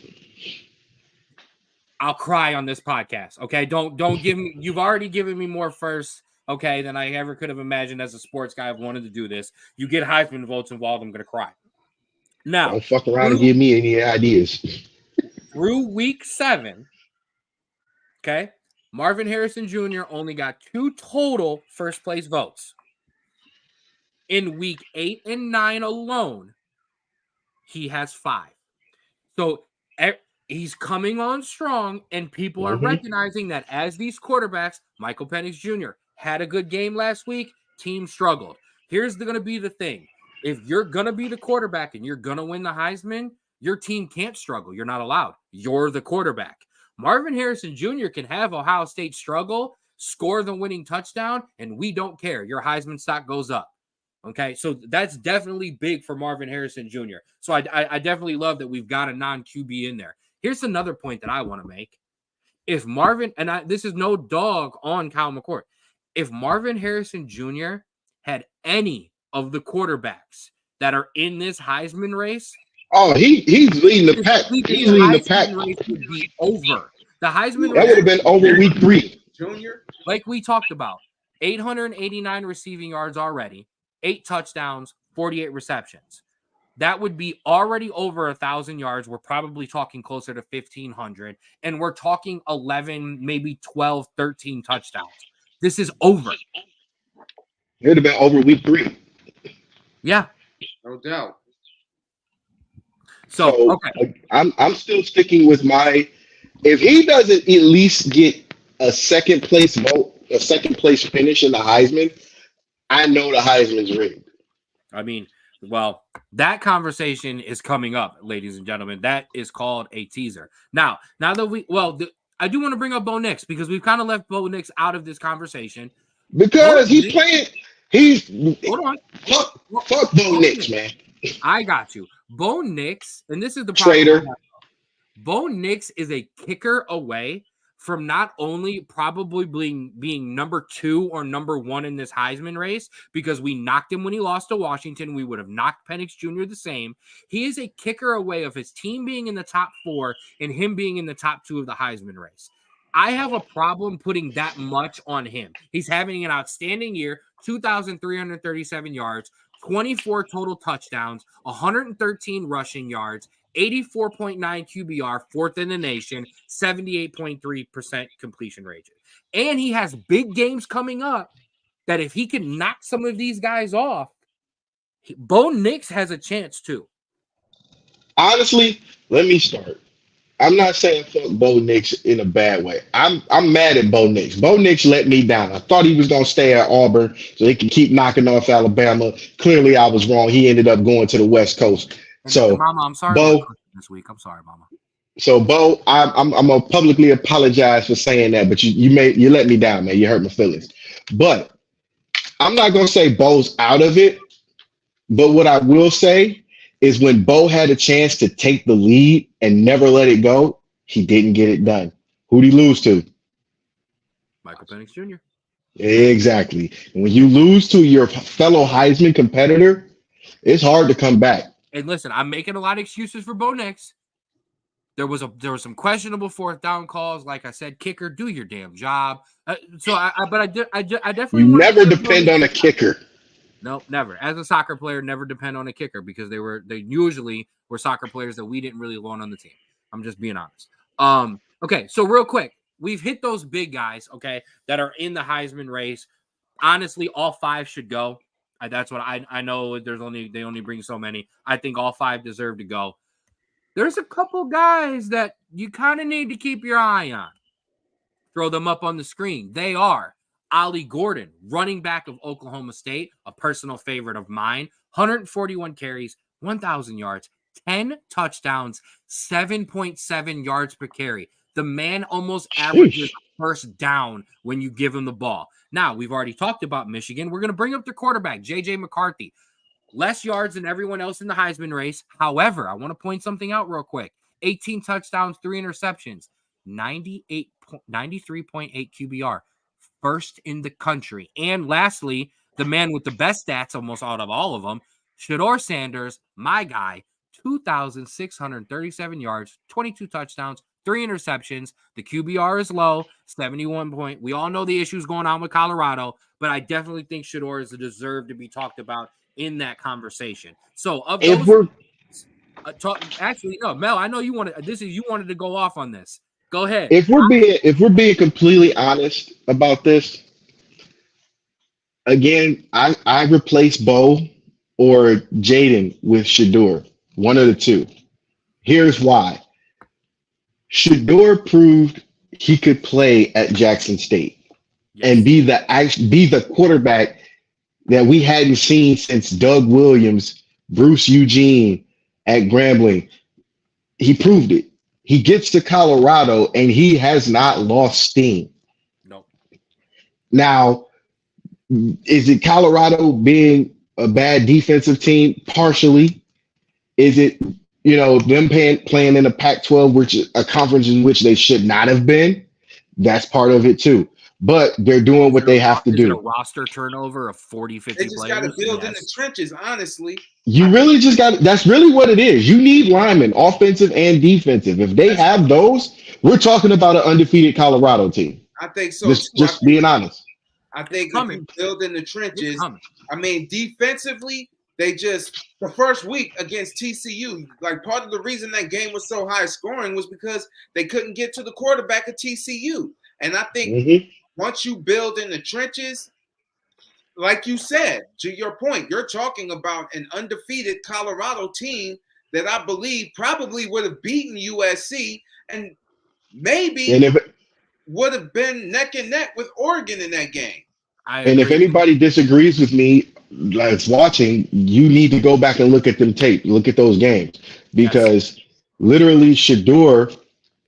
A: I'll cry on this podcast, okay? Don't give me – you've already given me more first, okay, than I ever could have imagined as a sports guy. I've wanted to do this. You get Heisman votes involved, I'm going to cry. Now,
C: don't fuck around and give me any ideas.
A: Through week 7, okay, Marvin Harrison Jr. only got 2 total first place votes. In week 8 and 9 alone, he has 5. So he's coming on strong, and people are recognizing that as these quarterbacks, Michael Penix Jr. had a good game last week, team struggled. Here's going to be the thing. If you're going to be the quarterback and you're going to win the Heisman, your team can't struggle. You're not allowed. You're the quarterback. Marvin Harrison Jr. can have Ohio State struggle, score the winning touchdown, and we don't care. Your Heisman stock goes up. Okay, so that's definitely big for Marvin Harrison Jr. So I definitely love that we've got a non-QB in there. Here's another point that I want to make. If Marvin, this is no dog on Kyle McCord, if Marvin Harrison Jr. had any of the quarterbacks that are in this Heisman race,
C: he's leading the pack. He's leading the pack.
A: Race would be over. The Heisman
C: that would have been over week 3.
B: Junior,
A: like we talked about, 889 receiving yards already, 8 touchdowns, 48 receptions. That would be already over 1,000 yards. We're probably talking closer to 1,500, and we're talking 11, maybe 12, 13 touchdowns. This is over.
C: It would have been over week 3.
A: Yeah,
B: no doubt.
A: So okay,
C: I'm still sticking with my. If he doesn't at least get a second place vote, a second place finish in the Heisman, I know the Heisman's rigged.
A: I mean, well, that conversation is coming up, ladies and gentlemen. That is called a teaser. Now that I do want to bring up Bo Nix because we've kind of left Bo Nix out of this conversation.
C: Because he's playing.
A: Hold on.
C: Fuck Bo Nix, man.
A: I got you. Bo Nix, and this is the
C: traitor.
A: Bo Nix is a kicker away from not only probably being number 2 or number 1 in this Heisman race because we knocked him when he lost to Washington. We would have knocked Penix Jr. the same. He is a kicker away of his team being in the top 4 and him being in the top 2 of the Heisman race. I have a problem putting that much on him. He's having an outstanding year, 2,337 yards, 24 total touchdowns, 113 rushing yards, 84.9 QBR, 4th in the nation, 78.3% completion rate. And he has big games coming up that if he can knock some of these guys off, Bo Nix has a chance too.
C: Honestly, let me start. I'm not saying fuck Bo Nix in a bad way. I'm mad at Bo Nix. Bo Nix let me down. I thought he was going to stay at Auburn so he could keep knocking off Alabama. Clearly, I was wrong. He ended up going to the West Coast. So,
A: Mama, I'm sorry.
C: Bo,
A: this week, I'm sorry, Mama.
C: So, Bo, I'm gonna publicly apologize for saying that, but you let me down, man. You hurt my feelings. But I'm not gonna say Bo's out of it. But what I will say is when Bo had a chance to take the lead and never let it go, he didn't get it done. Who'd he lose to?
A: Michael Penix Jr.
C: Exactly. And when you lose to your fellow Heisman competitor, it's hard to come back.
A: And listen, I'm making a lot of excuses for Bo Nix. There was some questionable 4th down calls. Like I said, kicker, do your damn job. I definitely
C: never depend on a kicker.
A: No, never. As a soccer player, never depend on a kicker because they usually were soccer players that we didn't really want on the team. I'm just being honest. Okay, so real quick, we've hit those big guys, okay, that are in the Heisman race. Honestly, all 5 should go. That's what I know. They only bring so many. I think all 5 deserve to go. There's a couple guys that you kind of need to keep your eye on. Throw them up on the screen. They are Ollie Gordon, running back of Oklahoma State, a personal favorite of mine. 141 carries, 1,000 yards, 10 touchdowns, 7.7 yards per carry. The man almost averages first down when you give him the ball. Now, we've already talked about Michigan. We're going to bring up their quarterback, J.J. McCarthy. Less yards than everyone else in the Heisman race. However, I want to point something out real quick. 18 touchdowns, 3 interceptions, 93.8 QBR. First in the country. And lastly, the man with the best stats almost out of all of them, Shedeur Sanders, my guy, 2,637 yards, 22 touchdowns, 3 interceptions. The QBR is low, 71 point. We all know the issues going on with Colorado, but I definitely think Shedeur is deserved to be talked about in that conversation. So of those, actually, no, Mel, I know you wanted you wanted to go off on this. Go ahead.
C: If we're being completely honest about this, again, I replace Bo or Jaden with Shedeur, one of the two. Here's why. Shedeur proved he could play at Jackson State and be the quarterback that we hadn't seen since Doug Williams, Bruce Eugene at Grambling. He proved it. He gets to Colorado and he has not lost steam.
A: No.
C: Now, is it Colorado being a bad defensive team? Partially. Is it, them playing in a Pac-12, which is a conference in which they should not have been? That's part of it too. But they're doing what they have to do.
A: A roster turnover of 40, 50
B: players. They just got to build in the trenches, honestly.
C: You really just got – that's really what it is. You need linemen, offensive and defensive. If they have those, we're talking about an undefeated Colorado team.
B: I think so.
C: Just being honest.
B: I think if you build in the trenches, I mean, defensively, they just – the first week against TCU, like part of the reason that game was so high scoring was because they couldn't get to the quarterback of TCU. And I think once you build in the trenches, like you said, to your point, you're talking about an undefeated Colorado team that I believe probably would have beaten USC and maybe would have been neck and neck with Oregon in that game.
C: And if anybody disagrees with me that's watching, you need to go back and look at them tape, look at those games, because literally Shedeur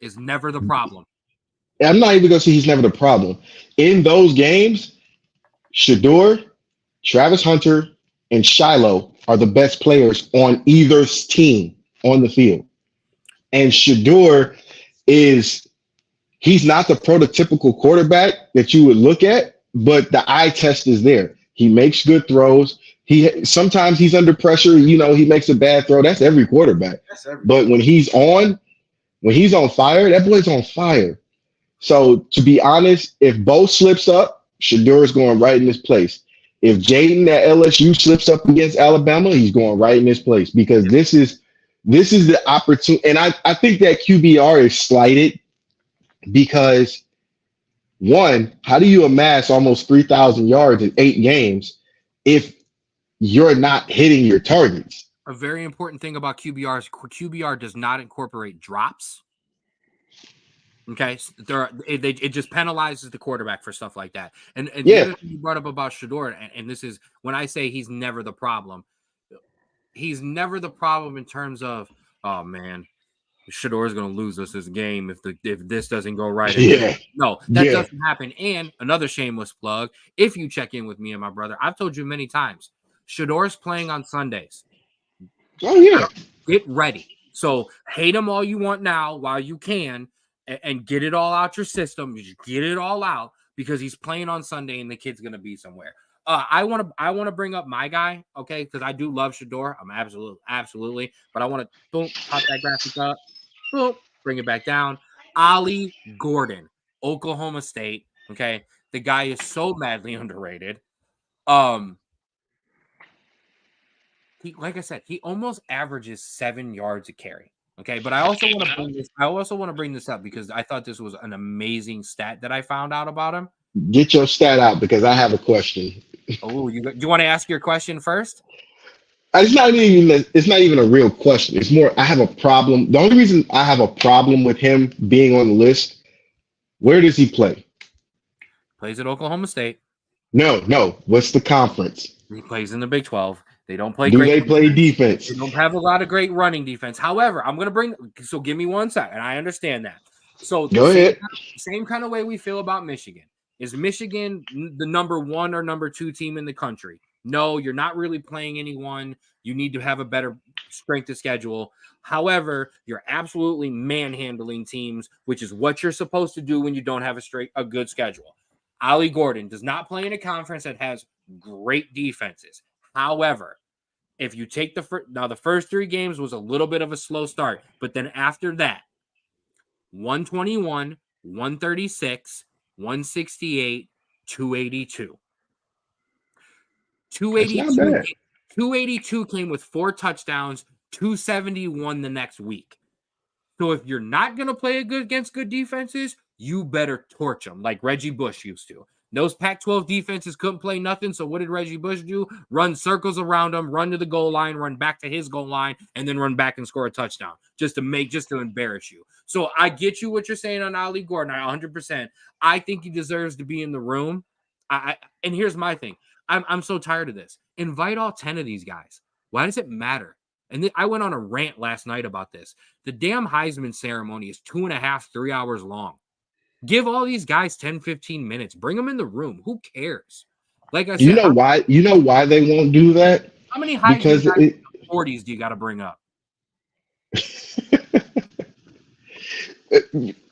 A: is never the problem.
C: I'm not even going to say he's never the problem. In those games, Shedeur, Travis Hunter, and Shiloh are the best players on either team on the field. And Shedeur he's not the prototypical quarterback that you would look at, but the eye test is there. He makes good throws. Sometimes he's under pressure. He makes a bad throw. That's every quarterback. But when he's on fire, that boy's on fire. So to be honest, if Bo slips up, Shedeur is going right in his place. If Jaden at LSU slips up against Alabama, he's going right in his place, because this is the opportunity. And I think that QBR is slighted because, one, how do you amass almost 3,000 yards in 8 games if you're not hitting your targets?
A: A very important thing about QBR is QBR does not incorporate drops. Okay, it just penalizes the quarterback for stuff like that. And the other thing you brought up about Shedeur, and this is when I say he's never the problem. He's never the problem in terms of, oh man, Shedeur is going to lose us this game if this doesn't go right. No, that doesn't happen. And another shameless plug: if you check in with me and my brother, I've told you many times, Shedeur's playing on Sundays.
C: Oh yeah,
A: get ready. So hate him all you want now while you can. And get it all out your system. You just get it all out because he's playing on Sunday and the kid's gonna be somewhere. I want to bring up my guy, okay? Because I do love Shedeur. I'm absolutely. But I want to pop that graphic up, boom, bring it back down. Ollie Gordon, Oklahoma State. Okay, the guy is so madly underrated. Like I said, he almost averages 7 yards a carry. Okay, but I also want to bring this up because I thought this was an amazing stat that I found out about him.
C: Get your stat out because I have a question.
A: Oh, you want to ask your question first?
C: It's not even a real question. It's more I have a problem. The only reason I have a problem with him being on the list, where does he play?
A: Plays at Oklahoma State.
C: No. What's the conference?
A: He plays in the Big 12. They don't play
C: Do
A: great
C: they play defense?
A: They don't have a lot of great running defense. However, I'm going to bring – so give me 1 second. I understand that. So
C: Go ahead.
A: Same kind of way we feel about Michigan. Is Michigan the number 1 or number 2 team in the country? No, you're not really playing anyone. You need to have a better strength of schedule. However, you're absolutely manhandling teams, which is what you're supposed to do when you don't have a good schedule. Ollie Gordon does not play in a conference that has great defenses. However, if you take the first 3 games was a little bit of a slow start, but then after that, 121, 136, 168, 282. 282 came with 4 touchdowns, 271 the next week. So if you're not going to play against good defenses, you better torch them like Reggie Bush used to. Those Pac-12 defenses couldn't play nothing, so what did Reggie Bush do? Run circles around them, run to the goal line, run back to his goal line, and then run back and score a touchdown just to embarrass you. So I get you what you're saying on Ollie Gordon. 100%. I think he deserves to be in the room. And here's my thing. I'm so tired of this. Invite all 10 of these guys. Why does it matter? And I went on a rant last night about this. The damn Heisman ceremony is 2.5, 3 hours long. Give all these guys 10, 15 minutes. Bring them in the room. Who cares? Like I said,
C: You know why they won't do that?
A: How many Heisman guys in the 40s do you got to bring up?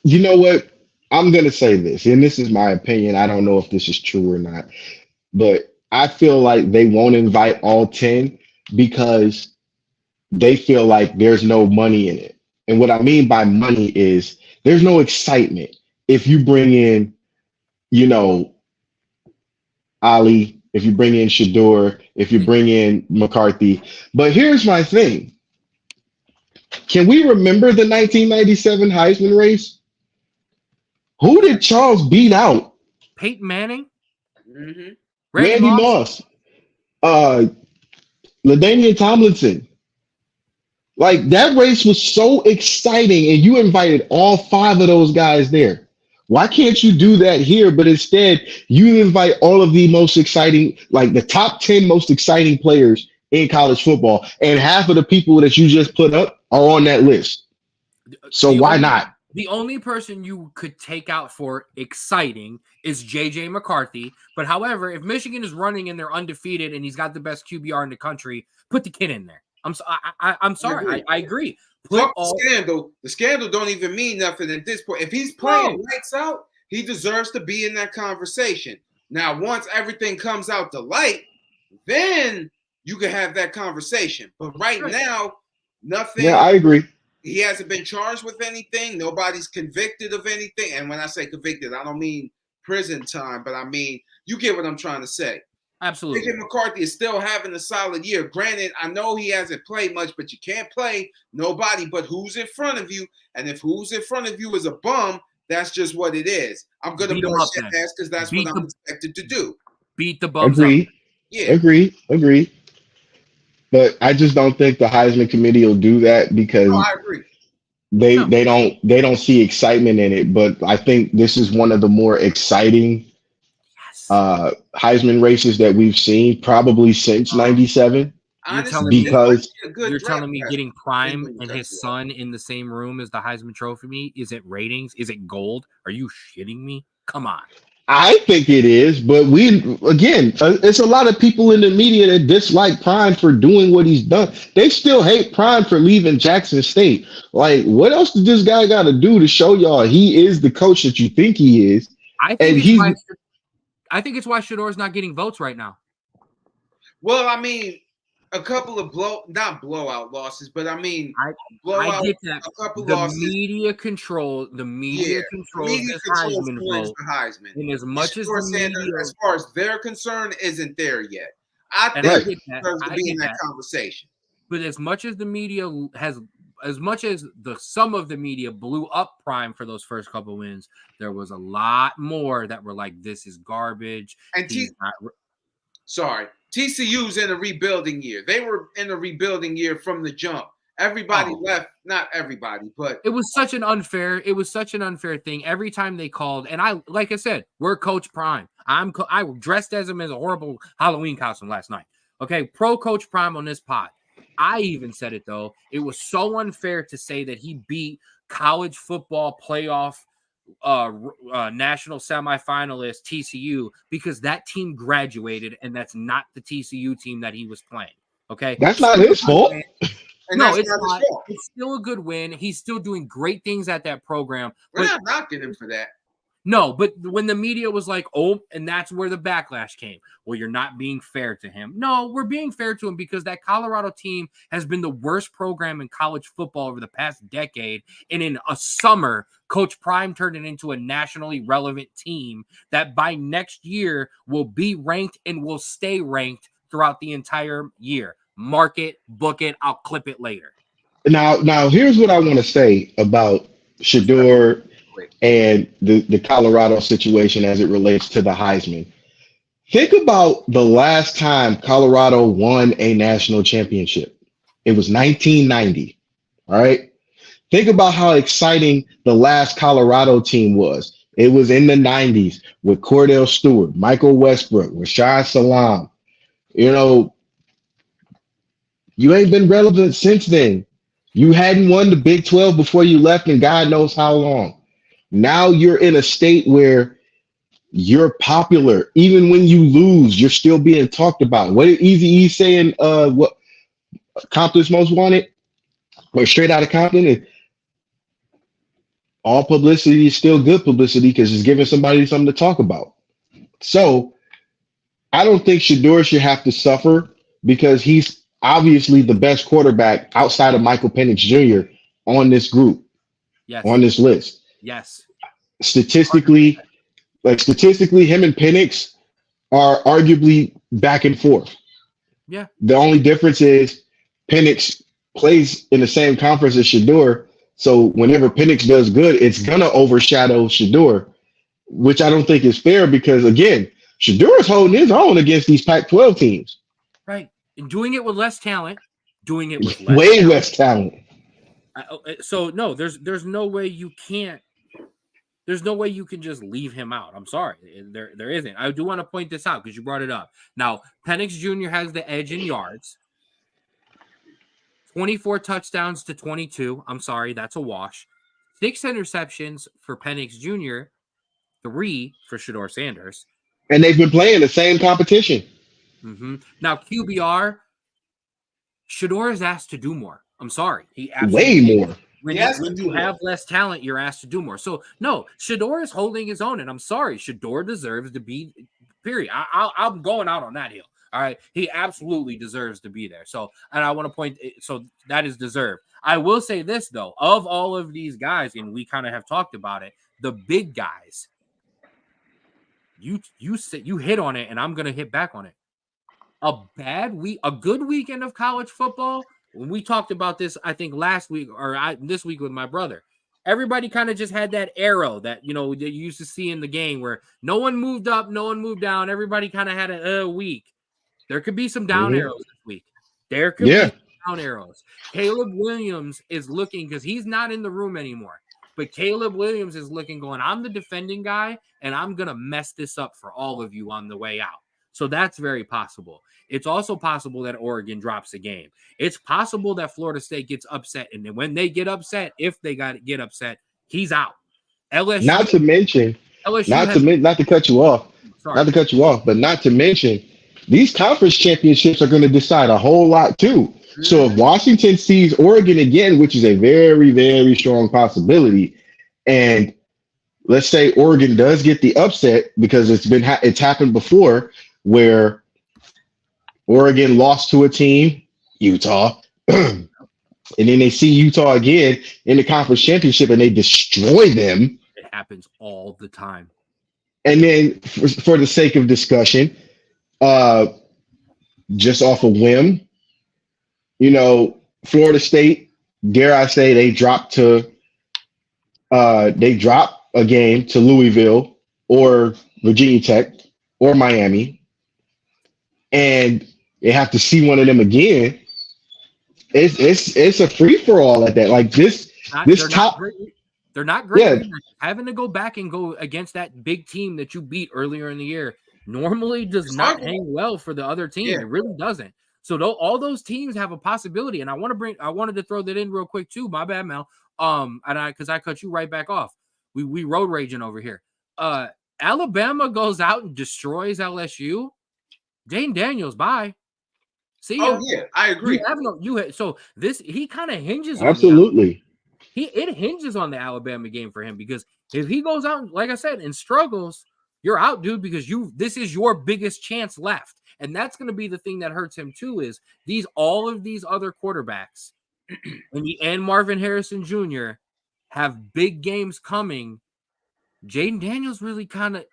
C: You know what? I'm going to say this, and this is my opinion. I don't know if this is true or not, but I feel like they won't invite all 10 because they feel like there's no money in it. And what I mean by money is there's no excitement. If you bring in, Ali, if you bring in Shador, if you bring in McCarthy. But here's my thing. Can we remember the 1997 Heisman race? Who did Charles beat out?
A: Peyton Manning?
B: Mm-hmm.
C: Randy Moss. LaDainian Tomlinson. Like, that race was so exciting, and you invited all 5 of those guys there. Why can't you do that here? But instead, you invite all of the most exciting, like the top 10 most exciting players in college football, and half of the people that you just put up are on that list. So why not?
A: The only person you could take out for exciting is J.J. McCarthy. But however, if Michigan is running and they're undefeated and he's got the best QBR in the country, put the kid in there. I'm sorry. I agree.
B: Scandal. The scandal don't even mean nothing at this point. If he's playing lights out, he deserves to be in that conversation. Now, once everything comes out the light, then you can have that conversation. But right now, nothing.
C: Yeah, I agree.
B: He hasn't been charged with anything. Nobody's convicted of anything. And when I say convicted, I don't mean prison time, but I mean, you get what I'm trying to say.
A: Absolutely.
B: J.J. McCarthy is still having a solid year. Granted, I know he hasn't played much, but you can't play nobody but who's in front of you. And if who's in front of you is a bum, that's just what it is. I'm going to bust your ass because that's what I'm expected to do.
A: Beat the bums
C: Agreed.
A: up.
B: Yeah.
C: Agreed. But I just don't think the Heisman committee will do that because
B: I agree.
C: They don't see excitement in it. But I think this is one of the more exciting Heisman races that we've seen probably since '97.
A: You're telling me getting Prime and his son in the same room as the Heisman Trophy is it ratings? Is it gold? Are you shitting me? Come on.
C: I think it is, but it's a lot of people in the media that dislike Prime for doing what he's done. They still hate Prime for leaving Jackson State. Like, what else does this guy got to do to show y'all he is the coach that you think he is?
A: I think it's why Shador's not getting votes right now.
B: Well, I mean, a couple of not blowout losses, but I mean,
A: I get that.
B: A couple
A: the
B: losses.
A: Media controls this Heisman vote.
B: The Heisman.
A: And as much as the media,
B: as far as they're concerned, isn't there yet. I think it deserves to be in that conversation.
A: But as much as the media some of the media blew up Prime for those first couple wins, there was a lot more that were like, "This is garbage."
B: And TCU's in a rebuilding year. They were in a rebuilding year from the jump. Everybody left, not everybody, but
A: it was such an unfair thing every time they called. And like I said, we're Coach Prime. I dressed as him as a horrible Halloween costume last night. Okay, pro Coach Prime on this pod. I even said it though. It was so unfair to say that he beat college football playoff national semifinalist TCU because that team graduated and that's not the TCU team that he was playing. Okay,
C: that's not his fault.
B: And
A: no, it's not. It's still a good win. He's still doing great things at that program.
B: We're not knocking him for that.
A: No, but when the media was like, oh, and that's where the backlash came. Well, you're not being fair to him. No, we're being fair to him because that Colorado team has been the worst program in college football over the past decade. And in a summer, Coach Prime turned it into a nationally relevant team that by next year will be ranked and will stay ranked throughout the entire year. Mark it, book it. I'll clip it later.
C: Now, here's what I want to say about Shedeur and the Colorado situation as it relates to the Heisman. Think about the last time Colorado won a national championship. It was 1990. All right. Think about how exciting the last Colorado team was. It was in the 90s with Cordell Stewart, Michael Westbrook, Rashad Salam. You know, you ain't been relevant since then. You hadn't won the Big 12 before you left, and God knows how long. Now you're in a state where you're popular. Even when you lose, you're still being talked about. What did Eazy-E saying? What Compton's most wanted? Or straight out of Compton? All publicity is still good publicity because it's giving somebody something to talk about. So I don't think Shedeur should have to suffer because he's obviously the best quarterback outside of Michael Penix Jr. on this group, on this list.
A: Yes.
C: Statistically, him and Penix are arguably back and forth.
A: Yeah.
C: The only difference is Penix plays in the same conference as Shedeur. So whenever Penix does good, it's gonna overshadow Shedeur, which I don't think is fair because again, Shedeur is holding his own against these Pac-12 teams.
A: Right. And doing it with less talent, doing it with
C: less talent.
A: So no, there's no way you can't. There's no way you can just leave him out. I'm sorry. There isn't. I do want to point this out because you brought it up. Now, Penix Jr. has the edge in yards. 24 touchdowns to 22. I'm sorry. That's a wash. 6 interceptions for Penix Jr. 3 for Shedeur Sanders.
C: And they've been playing the same competition.
A: Mm-hmm. Now, QBR, Shedeur is asked to do more. I'm sorry.
C: Way more.
A: When you have less talent, you're asked to do more. So, no, Shedeur is holding his own, and I'm sorry. Shedeur deserves to be, period. I'm going out on that hill. All right? He absolutely deserves to be there. So, and I want to point, so that is deserved. I will say this, though. Of all of these guys, and we kind of have talked about it, the big guys, you hit on it, and I'm going to hit back on it. A good weekend of college football. When we talked about this, I think last week or this week with my brother, everybody kind of just had that arrow that, you know, that you used to see in the game where no one moved up, no one moved down. Everybody kind of had a week. There could be some down arrows this week. There could be some down arrows. Caleb Williams is looking because he's not in the room anymore. But Caleb Williams is looking going, I'm the defending guy, and I'm going to mess this up for all of you on the way out. So that's very possible. It's also possible that Oregon drops a game. It's possible that Florida State gets upset. And then when they get upset, if they get upset, he's out. LSU.
C: Not to mention, not to cut you off, but not to mention, these conference championships are going to decide a whole lot too. So if Washington sees Oregon again, which is a very, very strong possibility, and let's say Oregon does get the upset because it's happened before where Oregon lost to a team, Utah, and then they see Utah again in the conference championship and they destroy them.
A: It happens all the time.
C: And then for the sake of discussion, just off a whim, you know, Florida State, dare I say, they drop a game to Louisville or Virginia Tech or Miami. and they have to see one of them again, it's a free for all at that. Like this top.
A: They're not great.
C: Yeah.
A: Having to go back and go against that big team that you beat earlier in the year normally does not hang well for the other team. Yeah. It really doesn't. So all those teams have a possibility, and I wanted to throw that in real quick too. My bad, Mel. Because I cut you right back off. We road raging over here. Alabama goes out and destroys LSU. Jane Daniels, bye. See ya.
B: Oh yeah, I agree.
A: So he kind of hinges
C: absolutely.
A: It hinges on the Alabama game for him, because if he goes out, like I said, and struggles, you're out, dude, because this is your biggest chance left. And that's going to be the thing that hurts him too, is all of these other quarterbacks and Marvin Harrison Jr. have big games coming. Jaden Daniels really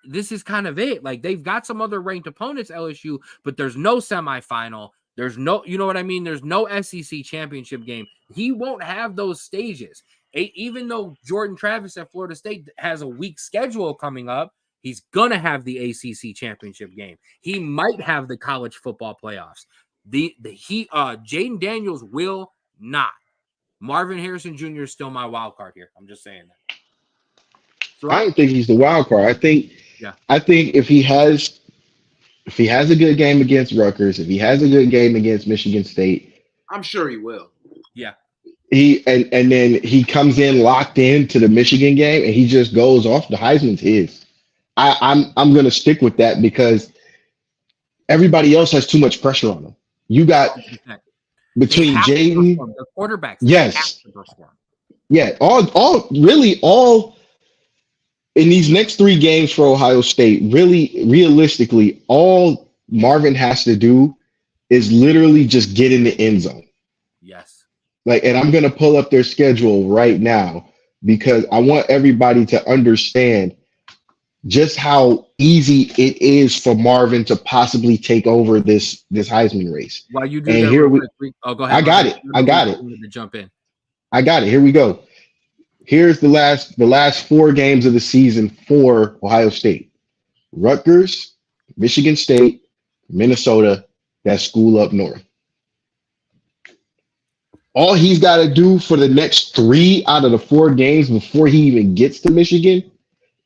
A: this is kind of it. Like, they've got some other ranked opponents, LSU, but there's no semifinal. There's no, you know what I mean? There's no SEC championship game. He won't have those stages. Even though Jordan Travis at Florida State has a weak schedule coming up, he's going to have the ACC championship game. He might have the college football playoffs. Jaden Daniels will not. Marvin Harrison Jr. is still my wild card here. I'm just saying that. So,
C: I don't think he's the wild card. I think if he has a good game against Rutgers, if he has a good game against Michigan State,
B: I'm sure he will.
A: Yeah.
C: And then he comes in locked into the Michigan game and he just goes off, the Heisman's his. I'm gonna stick with that because everybody else has too much pressure on them. You got between Jaden,
A: the quarterbacks.
C: Yes. Yeah, all in these next 3 games for Ohio State, really realistically, all Marvin has to do is literally just get in the end zone.
A: Yes.
C: And I'm going to pull up their schedule right now because I want everybody to understand just how easy it is for Marvin to possibly take over this Heisman race.
A: While you do
C: and
A: that,
C: here
A: go ahead.
C: I got it.
A: To jump in.
C: I got it. Here we go. Here's the last 4 games of the season for Ohio State. Rutgers, Michigan State, Minnesota, that school up north. All he's got to do for the next 3 out of the 4 games before he even gets to Michigan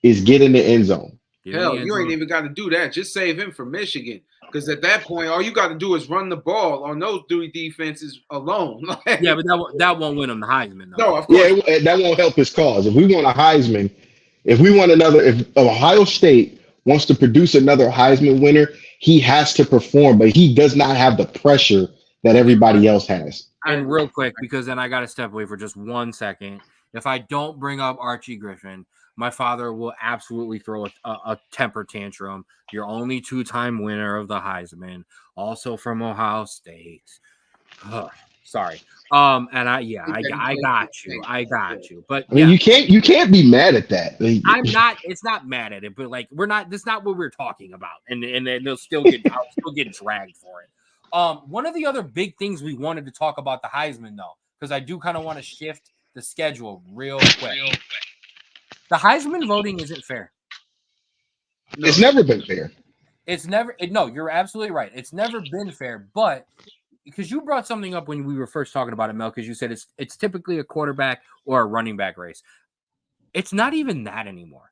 C: is get in the end zone.
B: Hell, you ain't even got to do that. Just save him for Michigan. Because at that point, all you got to do is run the ball on those 3 defenses alone.
A: Yeah, but that won't win him the Heisman, though.
B: No, of course.
C: Yeah, that won't help his cause. If we want a Heisman, if Ohio State wants to produce another Heisman winner, he has to perform, but he does not have the pressure that everybody else has.
A: And real quick, because then I got to step away for just 1 second. If I don't bring up Archie Griffin, my father will absolutely throw a temper tantrum. You're only 2-time winner of the Heisman, also from Ohio State. Sorry. And I got you. But
C: I mean, you can't be mad at that.
A: I'm not. It's not mad at it, but like that's not what we're talking about. And they'll still get I'll still get dragged for it. One of the other big things we wanted to talk about the Heisman, though, because I do kind of want to shift the schedule real quick. The Heisman voting isn't fair.
C: No. It's never been fair.
A: No, you're absolutely right. It's never been fair, but because you brought something up when we were first talking about it, Mel, because you said it's typically a quarterback or a running back race. It's not even that anymore.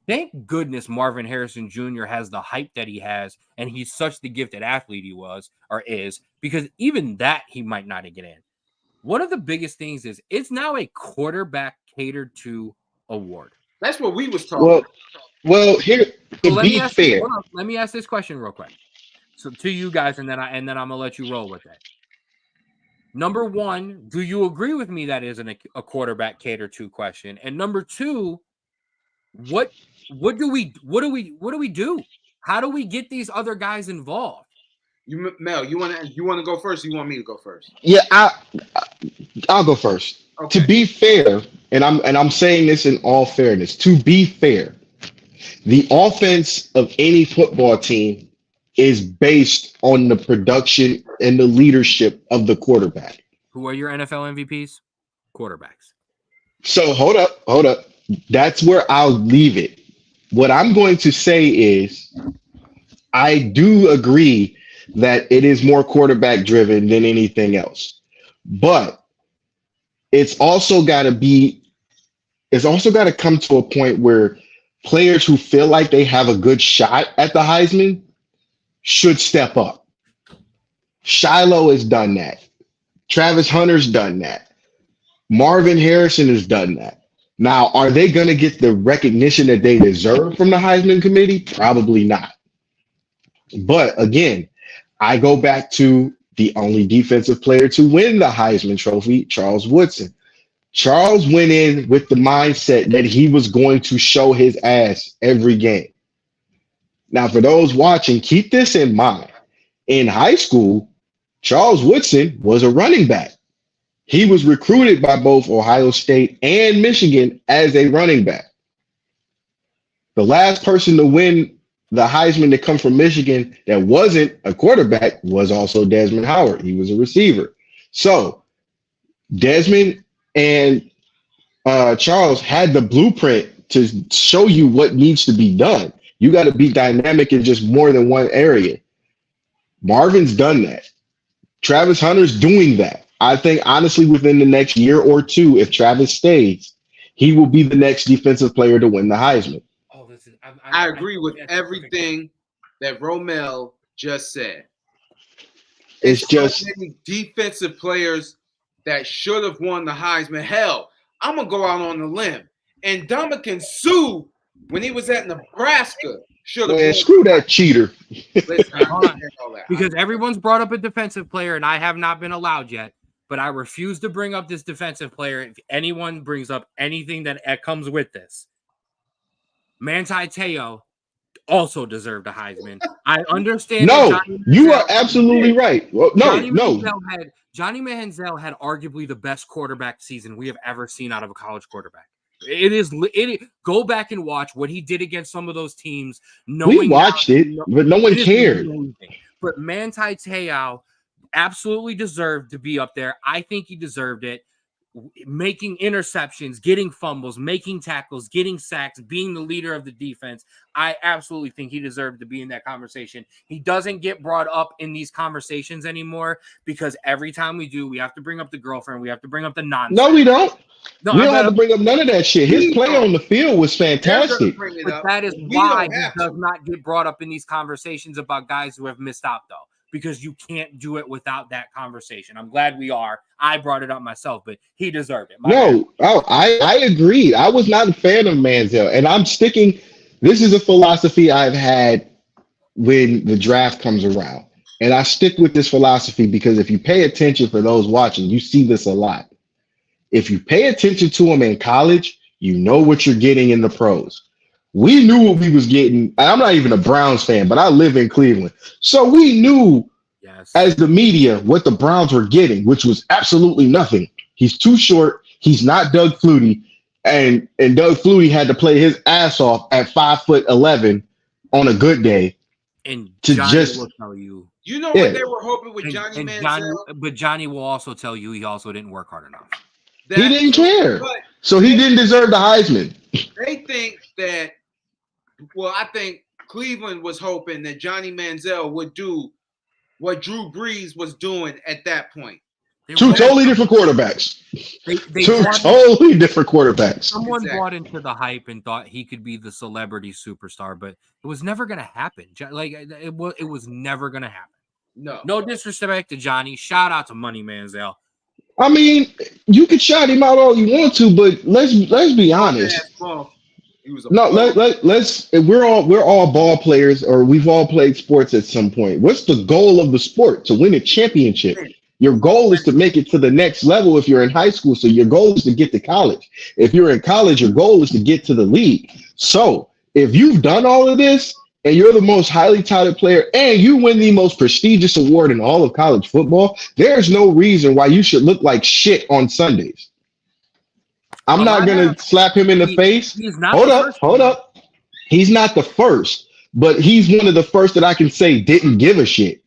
A: Thank goodness Marvin Harrison Jr. has the hype that he has, and he's such the gifted athlete he was or is, because even that he might not get in. One of the biggest things is it's now a quarterback catered to award.
B: That's what we was talking.
C: Well, here to be fair.
A: Let me ask this question real quick. So to you guys, and then I'm gonna let you roll with it. Number 1, do you agree with me that isn't a quarterback cater to question? And number 2, what do we do? How do we get these other guys involved?
B: Mel, you want to go first? Or you want me to go first?
C: Yeah, I'll go first. Okay. To be fair, and I'm saying this in all fairness, to be fair, the offense of any football team is based on the production and the leadership of the quarterback.
A: Who are your NFL MVPs? Quarterbacks.
C: So hold up. That's where I'll leave it. What I'm going to say is I do agree that it is more quarterback driven than anything else. But it's also got to come to a point where players who feel like they have a good shot at the Heisman should step up. Shiloh has done that. Travis Hunter's done that. Marvin Harrison has done that. Now, are they going to get the recognition that they deserve from the Heisman Committee? Probably not. But again, I go back to the only defensive player to win the Heisman Trophy, Charles Woodson. Charles went in with the mindset that he was going to show his ass every game. Now, for those watching, keep this in mind. In high school, Charles Woodson was a running back. He was recruited by both Ohio State and Michigan as a running back. The last person to win the Heisman to come from Michigan that wasn't a quarterback was also Desmond Howard. He was a receiver. So Desmond and Charles had the blueprint to show you what needs to be done. You got to be dynamic in just more than one area. Marvin's done that. Travis Hunter's doing that. I think, honestly, within the next year or two, if Travis stays, he will be the next defensive player to win the Heisman.
B: Oh, listen, I agree with everything that Romel just said.
C: It's just
B: so many defensive players that should have won the Heisman. Hell, I'm going to go out on a limb. And Ndamukong Suh, when he was at Nebraska, should have.
C: Man, screw that cheater.
B: Listen,
A: because everyone's brought up a defensive player, and I have not been allowed yet. But I refuse to bring up this defensive player if anyone brings up anything that comes with this. Manti Te'o also deserved a Heisman. I understand.
C: No, you are absolutely right. Well, no.
A: Johnny Manziel had arguably the best quarterback season we have ever seen out of a college quarterback. Go back and watch what he did against some of those teams.
C: We watched it, but no one cared.
A: But Manti Te'o absolutely deserved to be up there. I think he deserved it. Making interceptions, getting fumbles, making tackles, getting sacks, being the leader of the defense. I absolutely think he deserved to be in that conversation. He doesn't get brought up in these conversations anymore because every time we do, we have to bring up the girlfriend. We have to bring up the nonsense.
C: No, we don't. No, we don't have to bring up none of that shit. His play on the field was fantastic.
A: But that is why he does not get brought up in these conversations about guys who have missed out, though. Because you can't do it without that conversation. I'm glad we are. I brought it up myself, but he deserved it.
C: I agreed. I was not a fan of Manziel, and I'm sticking. This is a philosophy I've had when the draft comes around, and I stick with this philosophy because if you pay attention, for those watching, you see this a lot. If you pay attention to him in college, you know what you're getting in the pros. We knew what we was getting. I'm not even a Browns fan, but I live in Cleveland. So we knew as the media what the Browns were getting, which was absolutely nothing. He's too short. He's not Doug Flutie. And Doug Flutie had to play his ass off at 5'11" on a good day.
A: And Johnny will tell you.
B: You know what they were hoping with Johnny Manziel?
A: But Johnny will also tell you he also didn't work hard enough.
C: He didn't care. So he didn't deserve the Heisman.
B: They think that. Well, I think Cleveland was hoping that Johnny Manziel would do what Drew Brees was doing at that point.
C: Two totally different quarterbacks. Totally different quarterbacks.
A: Someone bought into the hype and thought he could be the celebrity superstar, but it was never going to happen. Like it was never going to happen. No disrespect to Johnny. Shout out to Money Manziel.
C: I mean, you could shout him out all you want to, but let's be honest. We're all ball players, or we've all played sports at some point. What's the goal of the sport? To win a championship. Your goal is to make it to the next level if you're in high school. So your goal is to get to college. If you're in college, your goal is to get to the league. So if you've done all of this and you're the most highly touted player and you win the most prestigious award in all of college football, there's no reason why you should look like shit on Sundays. I'm not going to slap him in the face. Hold up. He's not the first, but he's one of the first that I can say didn't give a shit.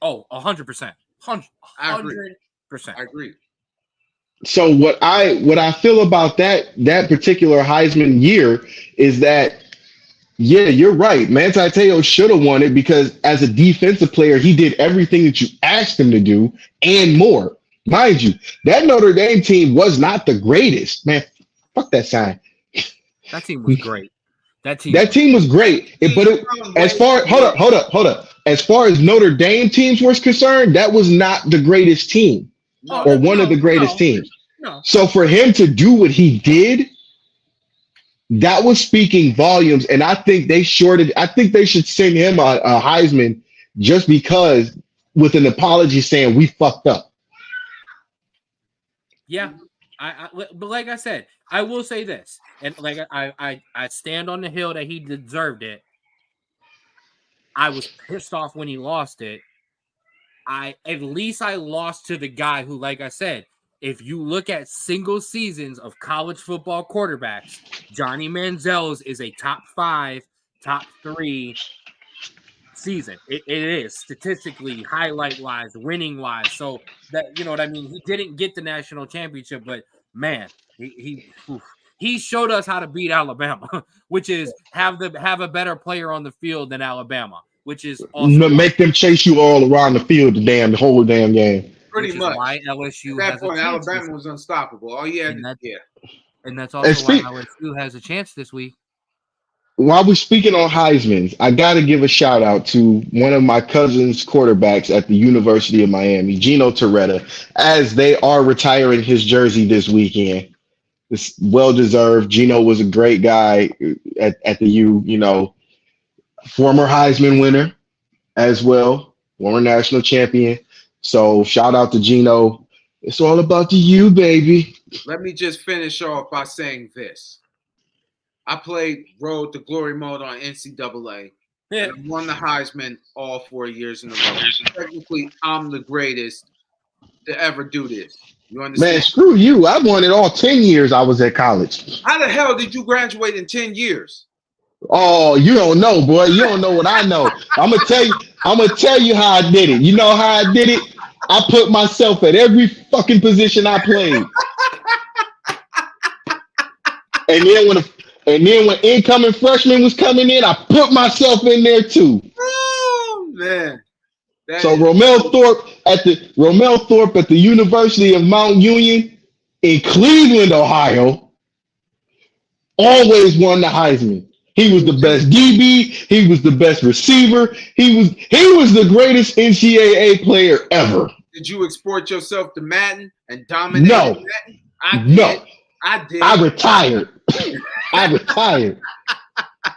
A: Oh, 100%. 100%.
B: I agree.
C: So what I feel about that particular Heisman year is that Yeah, you're right. Manti Te'o should have won it because as a defensive player, he did everything that you asked him to do and more. Mind you, that Notre Dame team was not the greatest. Man, fuck that sign.
A: That team was great. That team.
C: That team was great. As far hold up. As far as Notre Dame teams was concerned, that was not the greatest team or one of the greatest teams.
A: No.
C: So for him to do what he did, that was speaking volumes. And I think they should send him a Heisman just because with an apology saying we fucked up.
A: Yeah. But like I said, I will say this, and like I stand on the hill that he deserved it. I was pissed off when he lost it. At least I lost to the guy who, like I said, if you look at single seasons of college football quarterbacks, Johnny Manziel's is a top 5, top 3 season. It is statistically, highlight wise, winning wise. So that, you know what I mean? He didn't get the national championship, but man, he showed us how to beat Alabama, which is have a better player on the field than Alabama, which is also
C: make them chase you all around the field the whole damn game.
B: Pretty much.
A: Why LSU
B: at that point, Alabama was unstoppable. All you had
A: and that's also why LSU has a chance this week.
C: While we're speaking on Heisman's, I got to give a shout out to one of my cousin's quarterbacks at the University of Miami, Gino Torretta, as they are retiring his jersey this weekend. It's well deserved. Gino was a great guy at the U, former Heisman winner as well, former national champion. So shout out to Gino. It's all about the U, baby.
B: Let me just finish off by saying this. I played Road to Glory mode on NCAA. Yeah. And I won the Heisman all 4 years in a row. Technically, I'm the greatest to ever do this. You understand?
C: Man, screw you. I won it all 10 years I was at college.
B: How the hell did you graduate in 10 years?
C: Oh, you don't know, boy. You don't know what I know. I'm gonna tell you how I did it. You know how I did it? I put myself at every fucking position I played. And then when incoming freshmen was coming in, I put myself in there too.
B: Oh man.
C: So Romel Thorpe at the University of Mount Union in Cleveland, Ohio, always won the Heisman. He was the best DB. He was the best receiver. He was the greatest NCAA player ever.
B: Did you export yourself to Madden and dominate?
C: No.
B: Madden? I did.
C: I retired.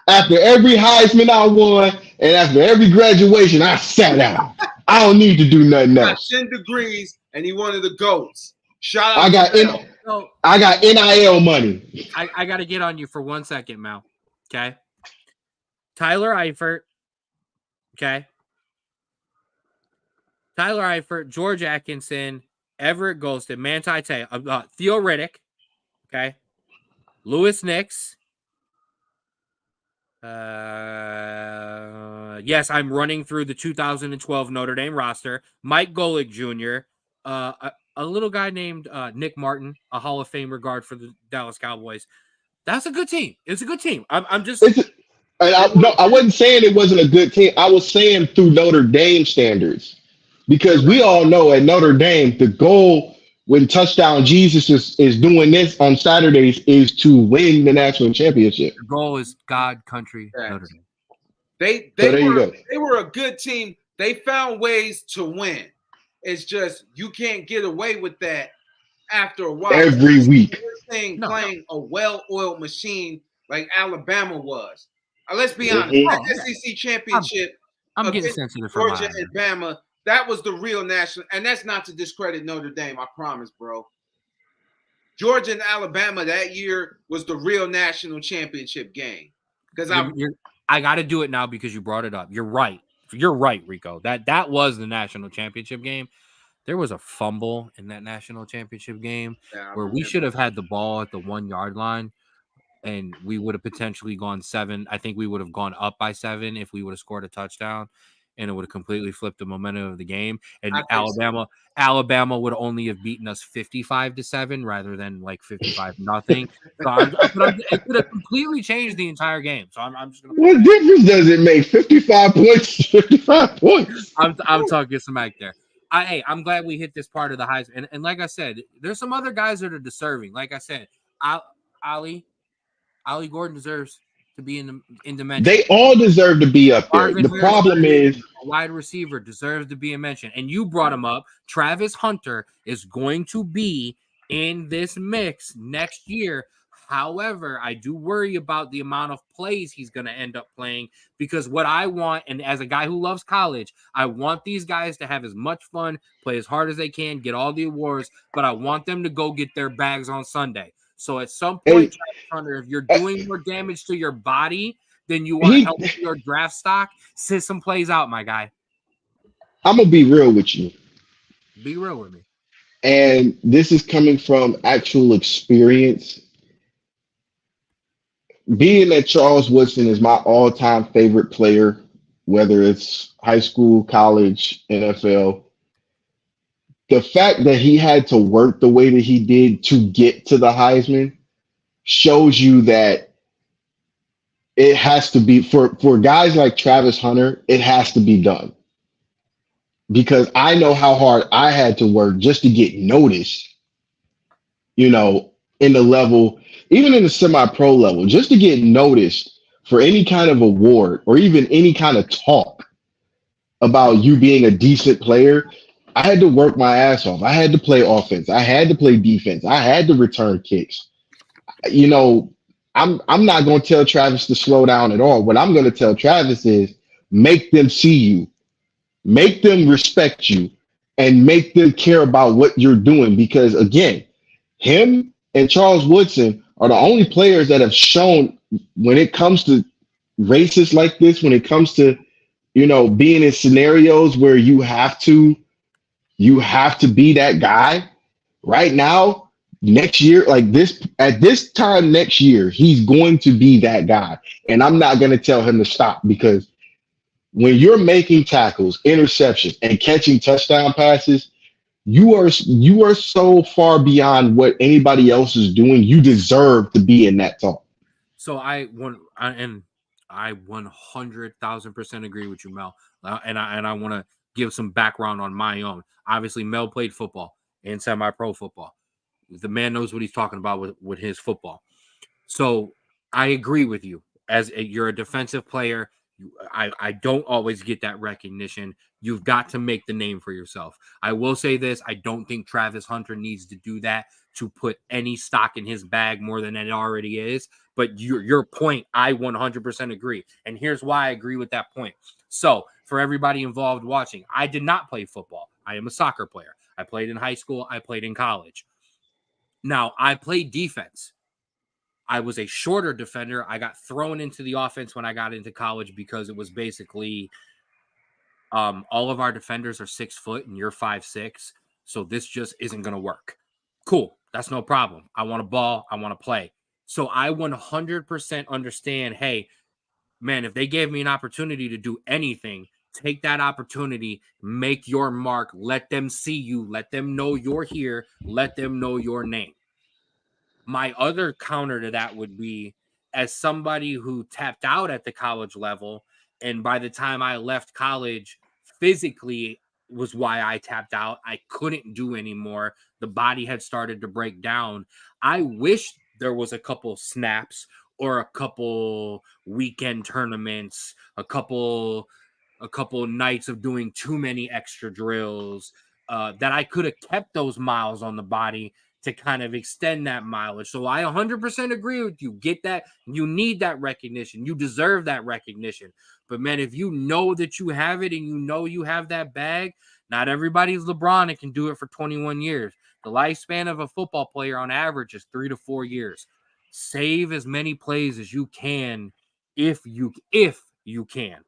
C: After every Heisman I won and after every graduation, I sat out. I don't need to do nothing else.
B: 10 degrees and he one of the GOATs. Shout out
C: I got NIL money.
A: I got to get on you for 1 second, Mel. Okay. Tyler Eifert. Okay. Tyler Eifert, George Atkinson, Everett Golston, Manti Te'o, Theo Riddick. Okay. Lewis Nix. Yes, I'm running through the 2012 Notre Dame roster. Mike Golick Jr., a little guy named Nick Martin, a Hall of Fame guard for the Dallas Cowboys. That's a good team. It's a good team. I'm just.
C: I wasn't saying it wasn't a good team. I was saying through Notre Dame standards, because we all know at Notre Dame the goal when Touchdown Jesus is doing this on Saturdays is to win the national championship.
A: The goal is God, country, Notre Dame.
B: They were a good team. They found ways to win. It's just you can't get away with that after a while.
C: Every week.
B: Playing a well-oiled machine like Alabama was. Let's be honest. That SEC championship.
A: I'm getting sensitive for
B: Georgia and Bama. That was the real national, and that's not to discredit Notre Dame. I promise, bro. Georgia and Alabama that year was the real national championship game. Because
A: I got to do it now because you brought it up. You're right. You're right, Rico. That was the national championship game. There was a fumble in that national championship game where we should have had the ball at the 1 yard line, and we would have potentially gone 7. I think we would have gone up by 7 if we would have scored a touchdown. and it would have completely flipped the momentum of the game. And
B: I think so.
A: Alabama would only have beaten us 55-7 rather than like 55-0. So it could have completely changed the entire game. So I'm just gonna.
C: What difference does it make? 55 points, 55 points.
A: I'm talking smack there. I'm glad we hit this part of the Heisman. And like I said, there's some other guys that are deserving. Like I said, Ali Gordon deserves to be in dimension.
C: They all deserve to be up there.
A: Marvin
C: The
A: Harrison,
C: problem is
A: a wide receiver, deserves to be a mention. And you brought him up. Travis Hunter is going to be in this mix next year. However, I do worry about the amount of plays he's going to end up playing, because what I want, and as a guy who loves college, I want these guys to have as much fun, play as hard as they can, get all the awards, but I want them to go get their bags on Sunday. So at some point, Travis Hunter, if you're doing more damage to your body than you are helping your draft stock, sit some plays out, my guy.
C: I'm gonna be real with you.
A: Be real with me.
C: And this is coming from actual experience. Being that Charles Woodson is my all-time favorite player, whether it's high school, college, NFL, the fact that he had to work the way that he did to get to the Heisman shows you that it has to be for guys like Travis Hunter, it has to be done. Because I know how hard I had to work just to get noticed, in the level, even in the semi-pro level, just to get noticed for any kind of award or even any kind of talk about you being a decent player. I had to work my ass off. I had to play offense. I had to play defense. I had to return kicks. I'm not going to tell Travis to slow down at all. What I'm going to tell Travis is make them see you, make them respect you, and make them care about what you're doing. Because again, him and Charles Woodson are the only players that have shown, when it comes to races like this, when it comes to, being in scenarios where you have to be that guy. Right now, next year, like this, at this time next year, he's going to be that guy. And I'm not going to tell him to stop, because when you're making tackles, interceptions, and catching touchdown passes, you are so far beyond what anybody else is doing. You deserve to be in that talk.
A: So I 100,000% agree with you, Mel. And I want to give some background on my own. Obviously, Mel played football and semi-pro football. The man knows what he's talking about with his football. So I agree with you. You're a defensive player, I don't always get that recognition. You've got to make the name for yourself. I will say this. I don't think Travis Hunter needs to do that to put any stock in his bag more than it already is. But your point, I 100% agree. And here's why I agree with that point. So for everybody involved watching, I did not play football. I am a soccer player. I played in high school. I played in college. Now, I played defense. I was a shorter defender. I got thrown into the offense when I got into college because it was basically all of our defenders are 6 foot and you're 5'6". So this just isn't going to work. Cool. That's no problem. I want a ball. I want to play. So I 100% understand, hey, man, if they gave me an opportunity to do anything, take that opportunity, make your mark, let them see you, let them know you're here, let them know your name. My other counter to that would be, as somebody who tapped out at the college level, and by the time I left college, physically was why I tapped out. I couldn't do anymore. The body had started to break down. I wish there was a couple snaps or a couple weekend tournaments, a couple nights of doing too many extra drills, that I could have kept those miles on the body to kind of extend that mileage. So I 100% agree with you. Get that. You need that recognition. You deserve that recognition. But man, if you know that you have it and you know you have that bag, not everybody's LeBron and can do it for 21 years. The lifespan of a football player on average is 3 to 4 years. Save as many plays as you can if you can.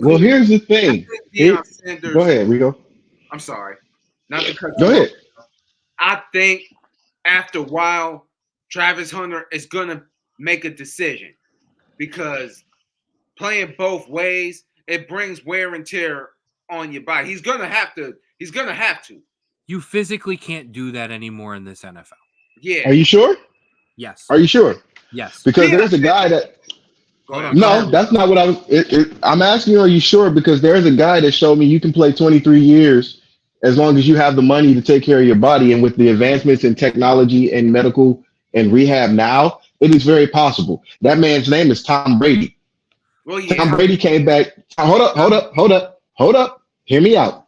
C: Well, here's the thing.
B: Sanders,
C: go ahead, Rico.
B: I'm sorry. Not to cut you
C: Go ahead.
B: I think after a while, Travis Hunter is going to make a decision, because playing both ways it brings wear and tear on your body. He's gonna have to.
A: You physically can't do that anymore in this NFL.
B: Yeah.
C: Are you sure?
A: Yes.
C: Are you sure?
A: Yes.
C: Because there's a guy that. No, that's not what I was. I'm asking you, are you sure? Because there's a guy that showed me you can play 23 years as long as you have the money to take care of your body. And with the advancements in technology and medical and rehab now, it is very possible. That man's name is Tom Brady.
B: Well, yeah.
C: Tom Brady came back. Hold up. Hear me out.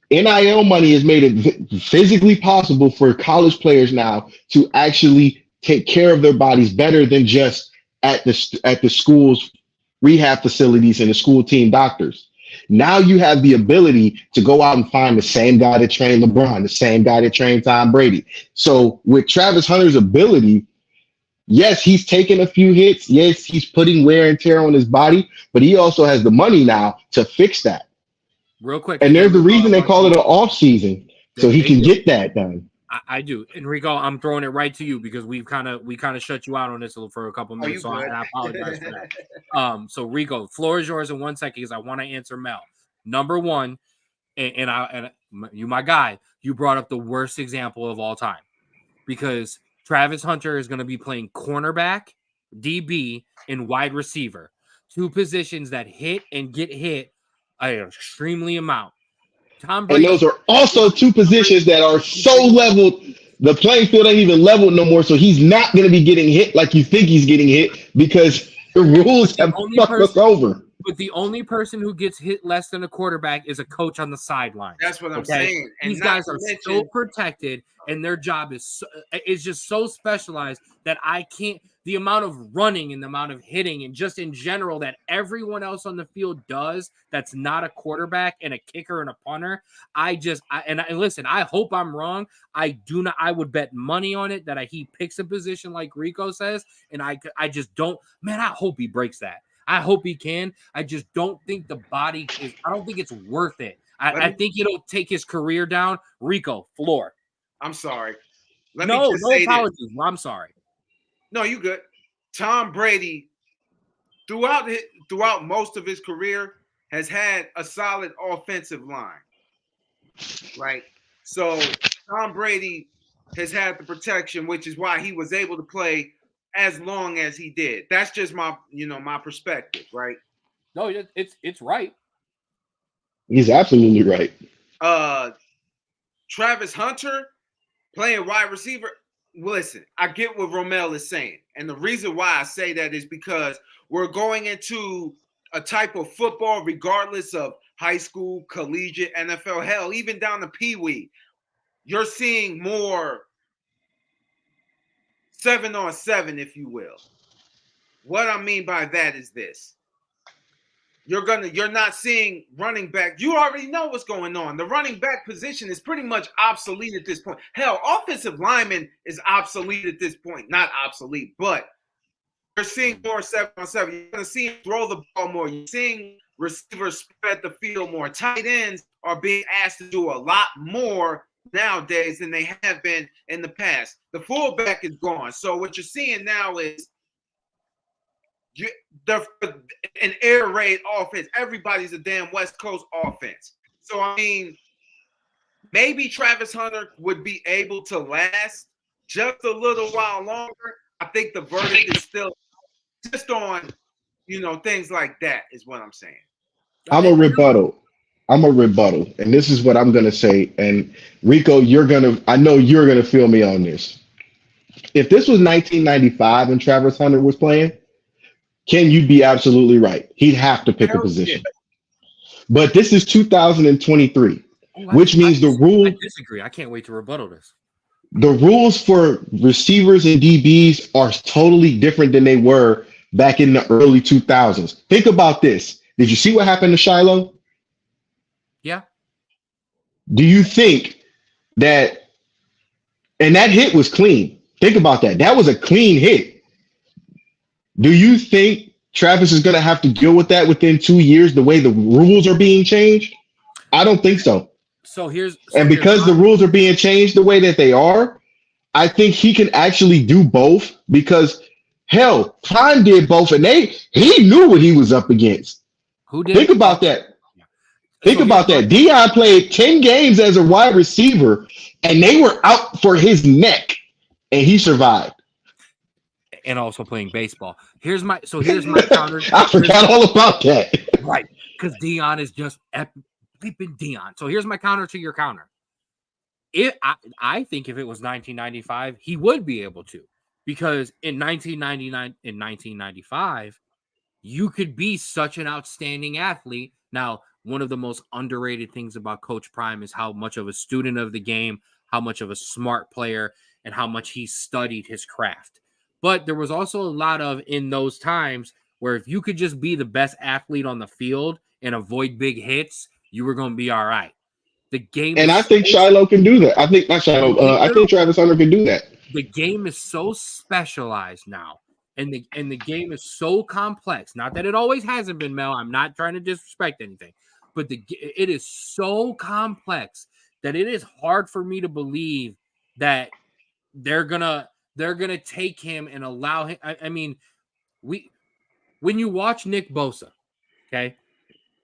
C: NIL money has made it physically possible for college players now to actually take care of their bodies better than just at the school's rehab facilities and the school team doctors. Now you have the ability to go out and find the same guy that trained LeBron, the same guy that trained Tom Brady. So with Travis Hunter's ability, yes, he's taking a few hits. Yes, he's putting wear and tear on his body, but he also has the money now to fix that.
A: Real quick.
C: And there's the reason they call it an off season, so he can get that done.
A: I do. Enrico, I'm throwing it right to you because we kind of shut you out on this for a couple minutes, so I apologize for that. So Rico, floor is yours in 1 second because I want to answer Mel. Number one, and you, my guy, you brought up the worst example of all time because Travis Hunter is going to be playing cornerback, DB, and wide receiver, two positions that hit and get hit an extremely amount. Tom Brady,
C: and those are also two positions that are so leveled. The playing field ain't even leveled no more, so he's not going to be getting hit like you think he's getting hit because the rules have fucked us over.
A: But the only person who gets hit less than a quarterback is a coach on the sideline.
B: That's what I'm saying.
A: And these guys are so protected, and their job is just so specialized that I can't. The amount of running and the amount of hitting and just in general that everyone else on the field does that's not a quarterback and a kicker and a punter. Listen, I hope I'm wrong. I would bet money on it that he picks a position like Rico says, and I just don't. Man, I hope he breaks that. I hope he can. I just don't think the body is. I don't think it's worth it. I think it'll take his career down. Rico, floor.
B: I'm sorry.
A: No apologies. Well, I'm sorry.
B: No, you good. Tom Brady, throughout most of his career, has had a solid offensive line. Right? So Tom Brady has had the protection, which is why he was able to play as long as he did. That's just my perspective, right?
A: No, it's right.
C: He's absolutely right.
B: Travis Hunter playing wide receiver. Listen, I get what Romel is saying. And the reason why I say that is because we're going into a type of football, regardless of high school, collegiate, NFL, hell, even down to Pee Wee. You're seeing more 7-on-7, if you will. What I mean by that is this. You're not seeing running back. You already know what's going on. The running back position is pretty much obsolete at this point. Hell, offensive lineman is obsolete at this point. Not obsolete, but you're seeing more 7-on-7. You're going to see him throw the ball more. You're seeing receivers spread the field more. Tight ends are being asked to do a lot more nowadays than they have been in the past. The fullback is gone. So what you're seeing now is an air raid offense. Everybody's a damn West Coast offense. So, I mean, maybe Travis Hunter would be able to last just a little while longer. I think the verdict is still just on, things like that is what I'm saying.
C: I'm a rebuttal. And this is what I'm going to say. And Rico, I know you're going to feel me on this. If this was 1995 and Travis Hunter was playing, Ken, you'd be absolutely right. He'd have to pick a position. But this is 2023, which means the rule.
A: I disagree. I can't wait to rebuttal this.
C: The rules for receivers and DBs are totally different than they were back in the early 2000s. Think about this. Did you see what happened to Shiloh?
A: Yeah.
C: Do you think that, and that hit was clean. Think about that. That was a clean hit. Do you think Travis is going to have to deal with that within 2 years, the way the rules are being changed? I don't think so. Because the rules are being changed the way that they are, I think he can actually do both because, hell, Prime did both, and he knew what he was up against.
A: Who did?
C: Think about that.
A: Yeah.
C: Think
A: So
C: about that. Dion played 10 games as a wide receiver, and they were out for his neck, and he survived.
A: and also playing baseball. Here's my counter.
C: I forgot all about that.
A: Right, because Dion is just flipping Dion. So here's my counter to your counter. I think if it was 1995, he would be able to, because in 1995, you could be such an outstanding athlete. Now, one of the most underrated things about Coach Prime is how much of a student of the game, how much of a smart player, and how much he studied his craft. But there was also a lot of, in those times, where if you could just be the best athlete on the field and avoid big hits, you were going to be all right. The game
C: And
A: is
C: I think Shiloh can do that. I think not Shiloh. I think Travis Hunter can do that.
A: the game is so specialized now, and the game is so complex. Not that it always hasn't been, Mel. I'm not trying to disrespect anything, but it is so complex that it is hard for me to believe that they're gonna take him and allow him. I mean, when you watch Nick Bosa, okay,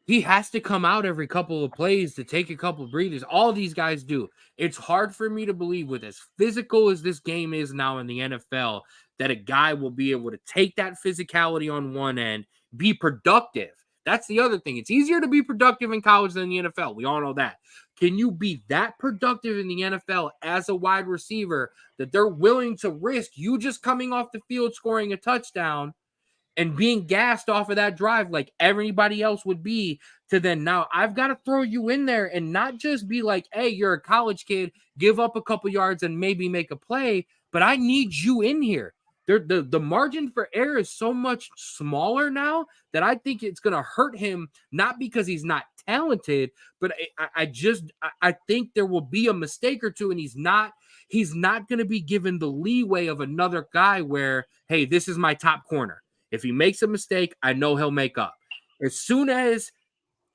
A: he has to come out every couple of plays to take a couple of breathers. All these guys do. It's hard for me to believe, with as physical as this game is now in the NFL, that a guy will be able to take that physicality on one end, be productive. That's the other thing. It's easier to be productive in college than the NFL. We all know that. Can you be that productive in the NFL as a wide receiver that they're willing to risk you just coming off the field, scoring a touchdown, and being gassed off of that drive like everybody else would be, to then now I've got to throw you in there and not just be like, hey, you're a college kid, give up a couple yards and maybe make a play, but I need you in here. The margin for error is so much smaller now that I think it's going to hurt him, not because he's not talented, but I think there will be a mistake or two, and he's not going to be given the leeway of another guy where, hey, this is my top corner. If he makes a mistake, I know he'll make up. As soon as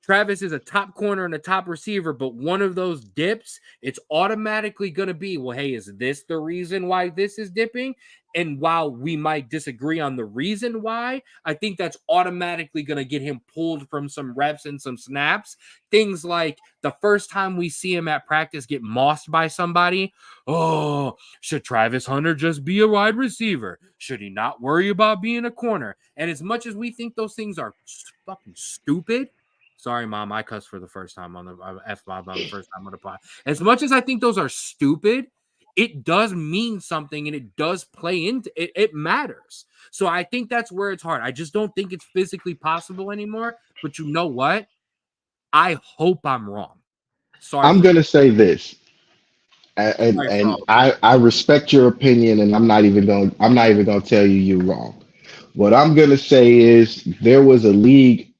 A: Travis is a top corner and a top receiver, but one of those dips, it's automatically going to be, well, hey, is this the reason why this is dipping? And while we might disagree on the reason why, I think that's automatically going to get him pulled from some reps and some snaps. Things like the first time we see him at practice get mossed by somebody. Oh, should Travis Hunter just be a wide receiver? Should he not worry about being a corner? And as much as we think those things are fucking stupid, sorry, Mom, I cussed for the first time on the F-bomb on the first time on the pod. As much as I think those are stupid, it does mean something, and it does play into it. It matters. So I think that's where it's hard. I just don't think it's physically possible anymore. But you know what? I hope I'm wrong. Sorry.
C: I'm going to say this. And I respect your opinion, and I'm not even going to tell you you're wrong. What I'm going to say is there was a league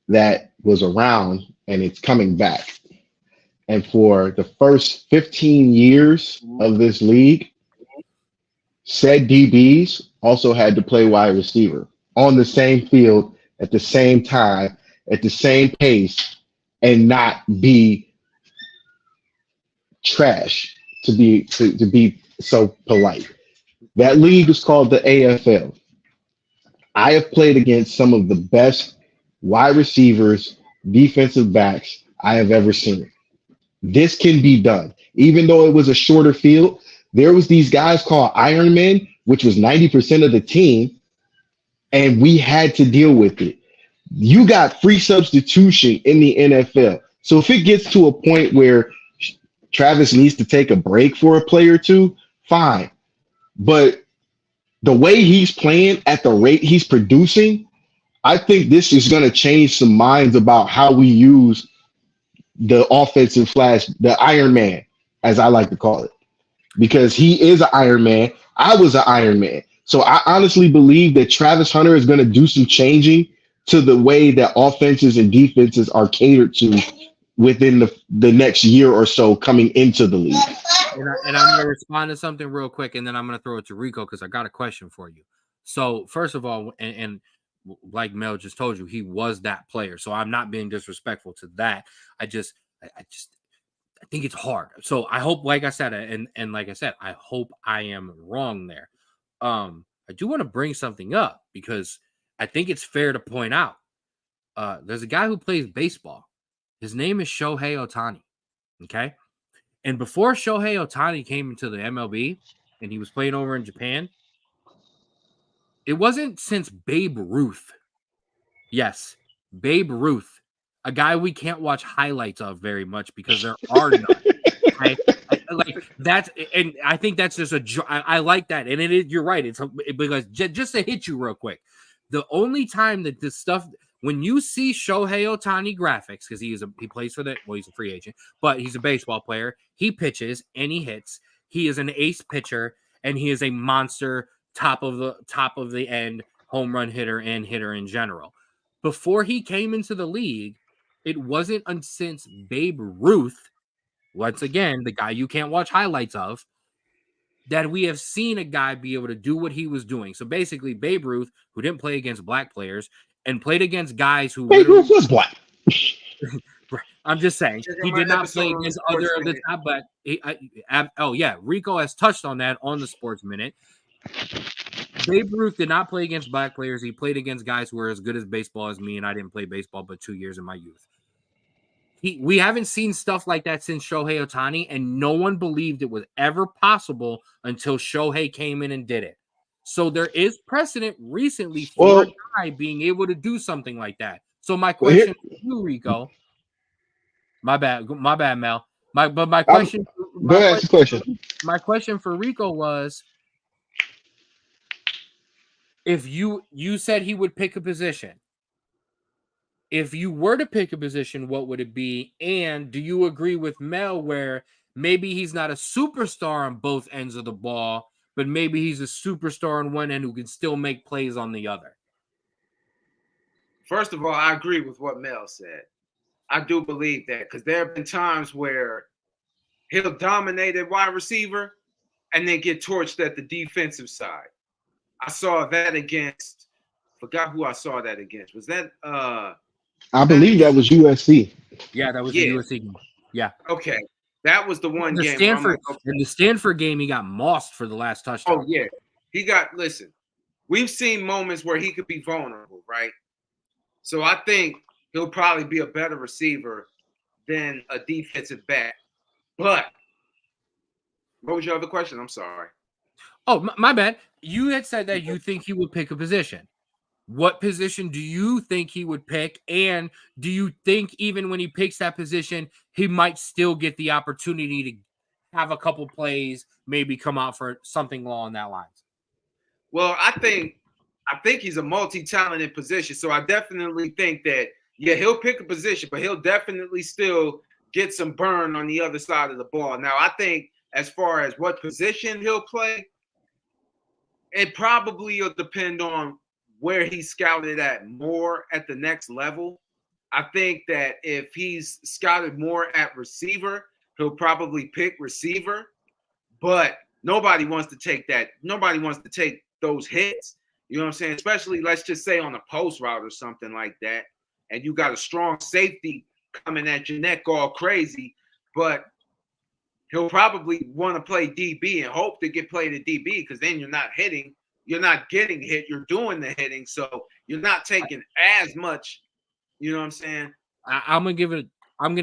C: that was around, and it's coming back. And for the first 15 years of this league, said DBs also had to play wide receiver on the same field at the same time, at the same pace, and not be trash, to be so polite. That league is called the AFL. I have played against some of the best wide receivers, defensive backs I have ever seen. This can be done. Even though it was a shorter field, there was these guys called Iron Men, which was 90% of the team, and we had to deal with it. You got free substitution in the NFL. So if it gets to a point where Travis needs to take a break for a play or two, fine. But the way he's playing at the rate he's producing, I think this is going to change some minds about how we use the offensive flash, the Iron Man, as I like to call it, because he is an Iron Man. I was an Iron Man. So I honestly believe that Travis Hunter is going to do some changing to the way that offenses and defenses are catered to within the next year or so coming into the league.
A: And I'm going to respond to something real quick, and then I'm going to throw it to Rico because I got a question for you. So first of all, and like Mel just told you, he was that player. So I'm not being disrespectful to that. I think it's hard. So I hope, like I said, and like I said, I hope I am wrong there. I do want to bring something up because I think it's fair to point out There's a guy who plays baseball. His name is Shohei Ohtani. Okay. And before Shohei Ohtani came into the MLB and he was playing over in Japan, it wasn't since Babe Ruth. Yes, Babe Ruth, a guy we can't watch highlights of very much because there are none. Right? Like that's, and I think that's just I like that, and it is. You're right. It's because just to hit you real quick, the only time that this stuff, when you see Shohei Ohtani graphics, because he plays for he's a free agent, but he's a baseball player. He pitches and he hits. He is an ace pitcher and he is a monster top of the end home run hitter and hitter in general. Before he came into the league, it wasn't since Babe Ruth, once again, the guy you can't watch highlights of, that we have seen a guy be able to do what he was doing. So basically, Babe Ruth, who didn't play against black players and played against guys who
C: Babe Ruth was black.
A: I'm just saying he did not play against other of the top, but Rico has touched on that on the Sports Minute. Babe Ruth did not play against black players. He played against guys who were as good as baseball as me, and I didn't play baseball but 2 years in my youth. We haven't seen stuff like that since Shohei Ohtani, and no one believed it was ever possible until Shohei came in and did it. So there is precedent recently for a guy being able to do something like that. So my question to you, Rico, my bad, Mel. My question for Rico was, if you said he would pick a position. If you were to pick a position, what would it be? And do you agree with Mel where maybe he's not a superstar on both ends of the ball, but maybe he's a superstar on one end who can still make plays on the other?
B: First of all, I agree with what Mel said. I do believe that because there have been times where he'll dominate at wide receiver and then get torched at the defensive side. I saw that against, forgot who I saw that against. Was that
C: I believe that was USC.
A: Yeah, that was the USC. Yeah.
B: Okay. That was the one game.
A: In the Stanford game, he got mossed for the last touchdown.
B: Oh, yeah. Listen, we've seen moments where he could be vulnerable, right? So I think he'll probably be a better receiver than a defensive back. But what was your other question? I'm sorry.
A: Oh, my bad. You had said that you think he would pick a position. What position do you think he would pick? And do you think even when he picks that position, he might still get the opportunity to have a couple plays, maybe come out for something along that lines?
B: Well, I think he's a multi-talented position. So I definitely think that, he'll pick a position, but he'll definitely still get some burn on the other side of the ball. Now, I think as far as what position he'll play, it probably will depend on where he's scouted at more at the next level. I think that if he's scouted more at receiver, he'll probably pick receiver, but nobody wants to take that. Nobody wants to take those hits. You know what I'm saying? Especially, let's just say on a post route or something like that, and you got a strong safety coming at your neck all crazy, but he'll probably want to play DB and hope to get played at DB because then you're not hitting. You're not getting hit. You're doing the hitting, so you're not taking as much. You know what I'm saying?
A: I'm gonna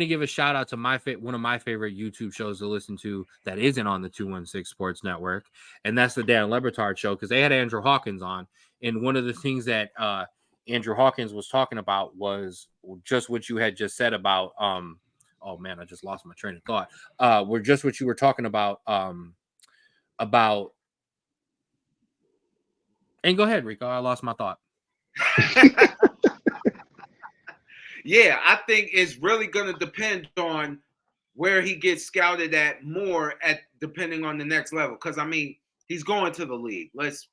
A: give a shout out to one of my favorite YouTube shows to listen to that isn't on the 216 Sports Network, and that's the Dan Le Batard Show because they had Andrew Hawkins on, and one of the things that Andrew Hawkins was talking about was just what you had just said about oh man, I just lost my train of thought. We're just what you were talking about. And go ahead, Rico. I lost my thought.
B: Yeah, I think it's really going to depend on where he gets scouted at more depending on the next level. Because I mean, he's going to the league. Let's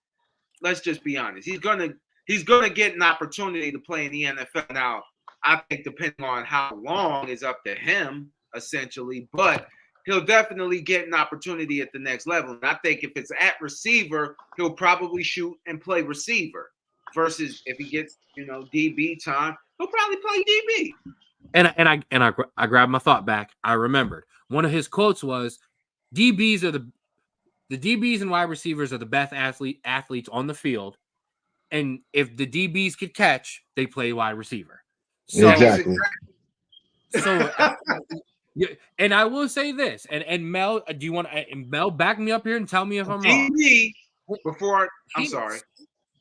B: just be honest. He's gonna get an opportunity to play in the NFL. Now, I think depending on how long is up to him, essentially, but he'll definitely get an opportunity at the next level. And I think if it's at receiver, he'll probably shoot and play receiver versus if he gets, DB time, he'll probably play DB.
A: And I grabbed my thought back. I remembered one of his quotes was, "DBs are the DBs and wide receivers are the best athletes on the field. And if the DBs could catch, they play wide receiver." So,
C: Exactly.
A: so yeah, and I will say this, and Mel, do you want Mel back me up here and tell me if I'm wrong?
B: DB, I'm sorry.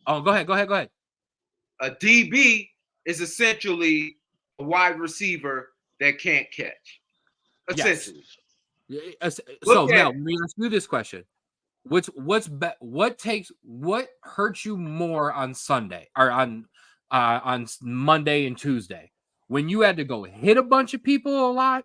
A: Oh, go ahead.
B: A DB is essentially a wide receiver that can't catch. Essentially.
A: Yes. So Mel, let me ask you this question: what hurts you more on Sunday or on Monday and Tuesday when you had to go hit a bunch of people a lot,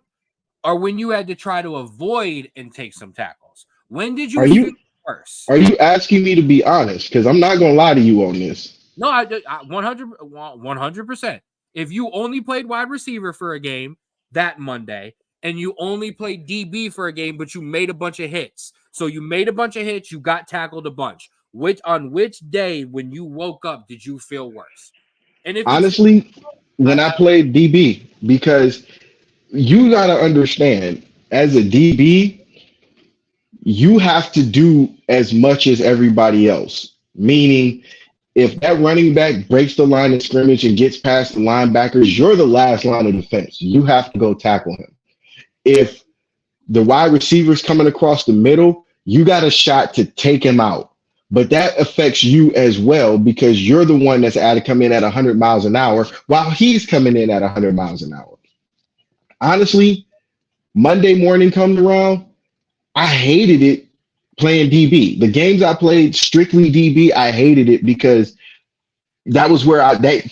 A: or when you had to try to avoid and take some tackles? When did you feel worse?
C: Are you asking me to be honest? Because I'm not gonna lie to you on this.
A: No, I 100%. If you only played wide receiver for a game that Monday, and you only played DB for a game, but you made a bunch of hits. So you made a bunch of hits, you got tackled a bunch. On which day when you woke up did you feel worse? And if
C: honestly, when I played DB, because you gotta understand, as a DB, you have to do as much as everybody else. Meaning, if that running back breaks the line of scrimmage and gets past the linebackers, you're the last line of defense. You have to go tackle him. If the wide receiver's coming across the middle, you got a shot to take him out. But that affects you as well because you're the one that's had to come in at 100 miles an hour while he's coming in at 100 miles an hour. Honestly, Monday morning comes around, I hated it playing DB. The games I played strictly DB, I hated it because that was where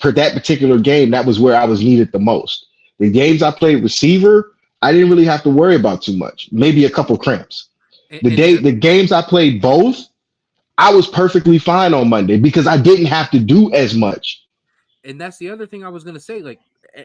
C: for that particular game, that was where I was needed the most. The games I played receiver, I didn't really have to worry about too much. Maybe a couple cramps. The games I played both, I was perfectly fine on Monday because I didn't have to do as much.
A: And that's the other thing I was going to say. Like,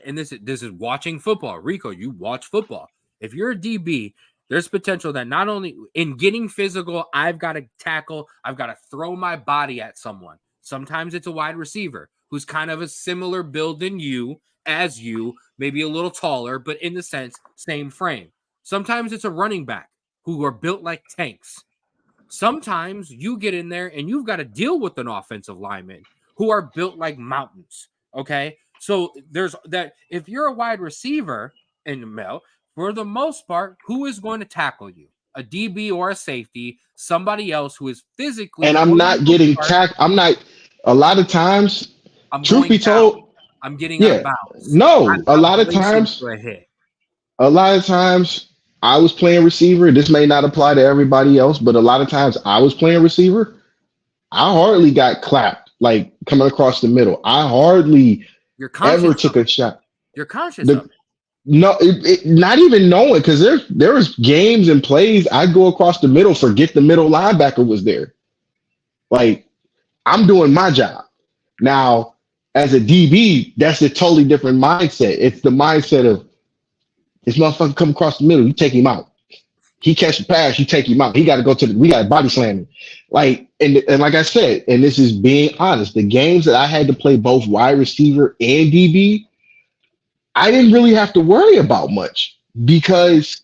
A: and this is watching football. Rico, you watch football. If you're a DB, there's potential that not only in getting physical, I've got to tackle, I've got to throw my body at someone. Sometimes it's a wide receiver who's kind of a similar build than you, maybe a little taller, but in the sense, same frame. Sometimes it's a running back who are built like tanks. Sometimes you get in there and you've got to deal with an offensive lineman who are built like mountains. Okay. So there's that. If you're a wide receiver in Mel, for the most part, who is going to tackle you? A DB or a safety, somebody else who is physically.
C: And I'm not getting tackled. I'm not, a lot of times, truth be told,
A: I'm getting out of bounds.
C: No, a lot of times, I was playing receiver. This may not apply to everybody else, but a lot of times I was playing receiver. I hardly got clapped, like coming across the middle. I hardly ever took a shot.
A: You're conscious of it.
C: No, not even knowing, because there was games and plays I'd go across the middle, forget the middle linebacker was there. Like, I'm doing my job. Now, as a DB, that's a totally different mindset. It's the mindset of, this motherfucker come across the middle, you take him out. He catch the pass, you take him out. He got to go we got to body slam him. Like, and like I said, and this is being honest, the games that I had to play both wide receiver and DB, I didn't really have to worry about much because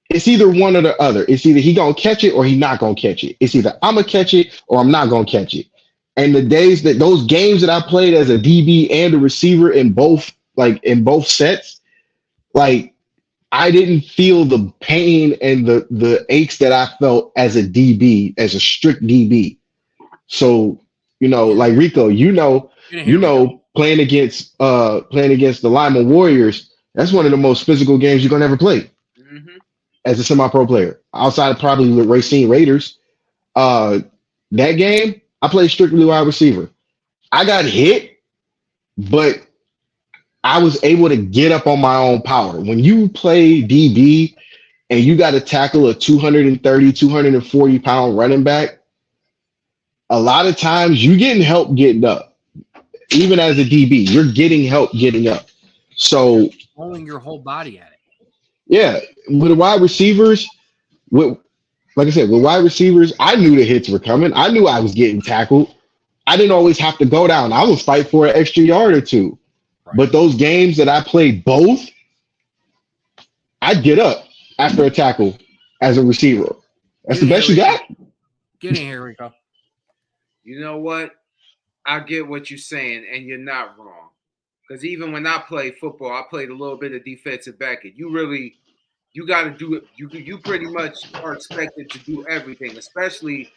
C: it's either one or the other. It's either he gonna catch it or he not gonna catch it. It's either I'm gonna catch it or I'm not gonna catch it. And those games that I played as a DB and a receiver in both sets, like, I didn't feel the pain and the aches that I felt as a DB, as a strict DB. So, like Rico, playing against the Lyman Warriors, that's one of the most physical games you're gonna ever play as a semi-pro player. Outside of probably the Racine Raiders, that game I played strictly wide receiver. I got hit, but I was able to get up on my own power. When you play DB and you got to tackle a 230, 240 pound running back, a lot of times you're getting help getting up. Even as a DB, you're getting help getting up. So
A: throwing your whole body at it.
C: Yeah, with the wide receivers, with wide receivers, I knew the hits were coming. I knew I was getting tackled. I didn't always have to go down. I would fight for an extra yard or two. Right. But those games that I played both, I'd get up after a tackle as a receiver. That's the best you got.
A: Get in here, Rico.
B: You know what? I get what you're saying, and you're not wrong. because even when I played football, I played a little bit of defensive back, and you got to do it. You pretty much are expected to do everything, especially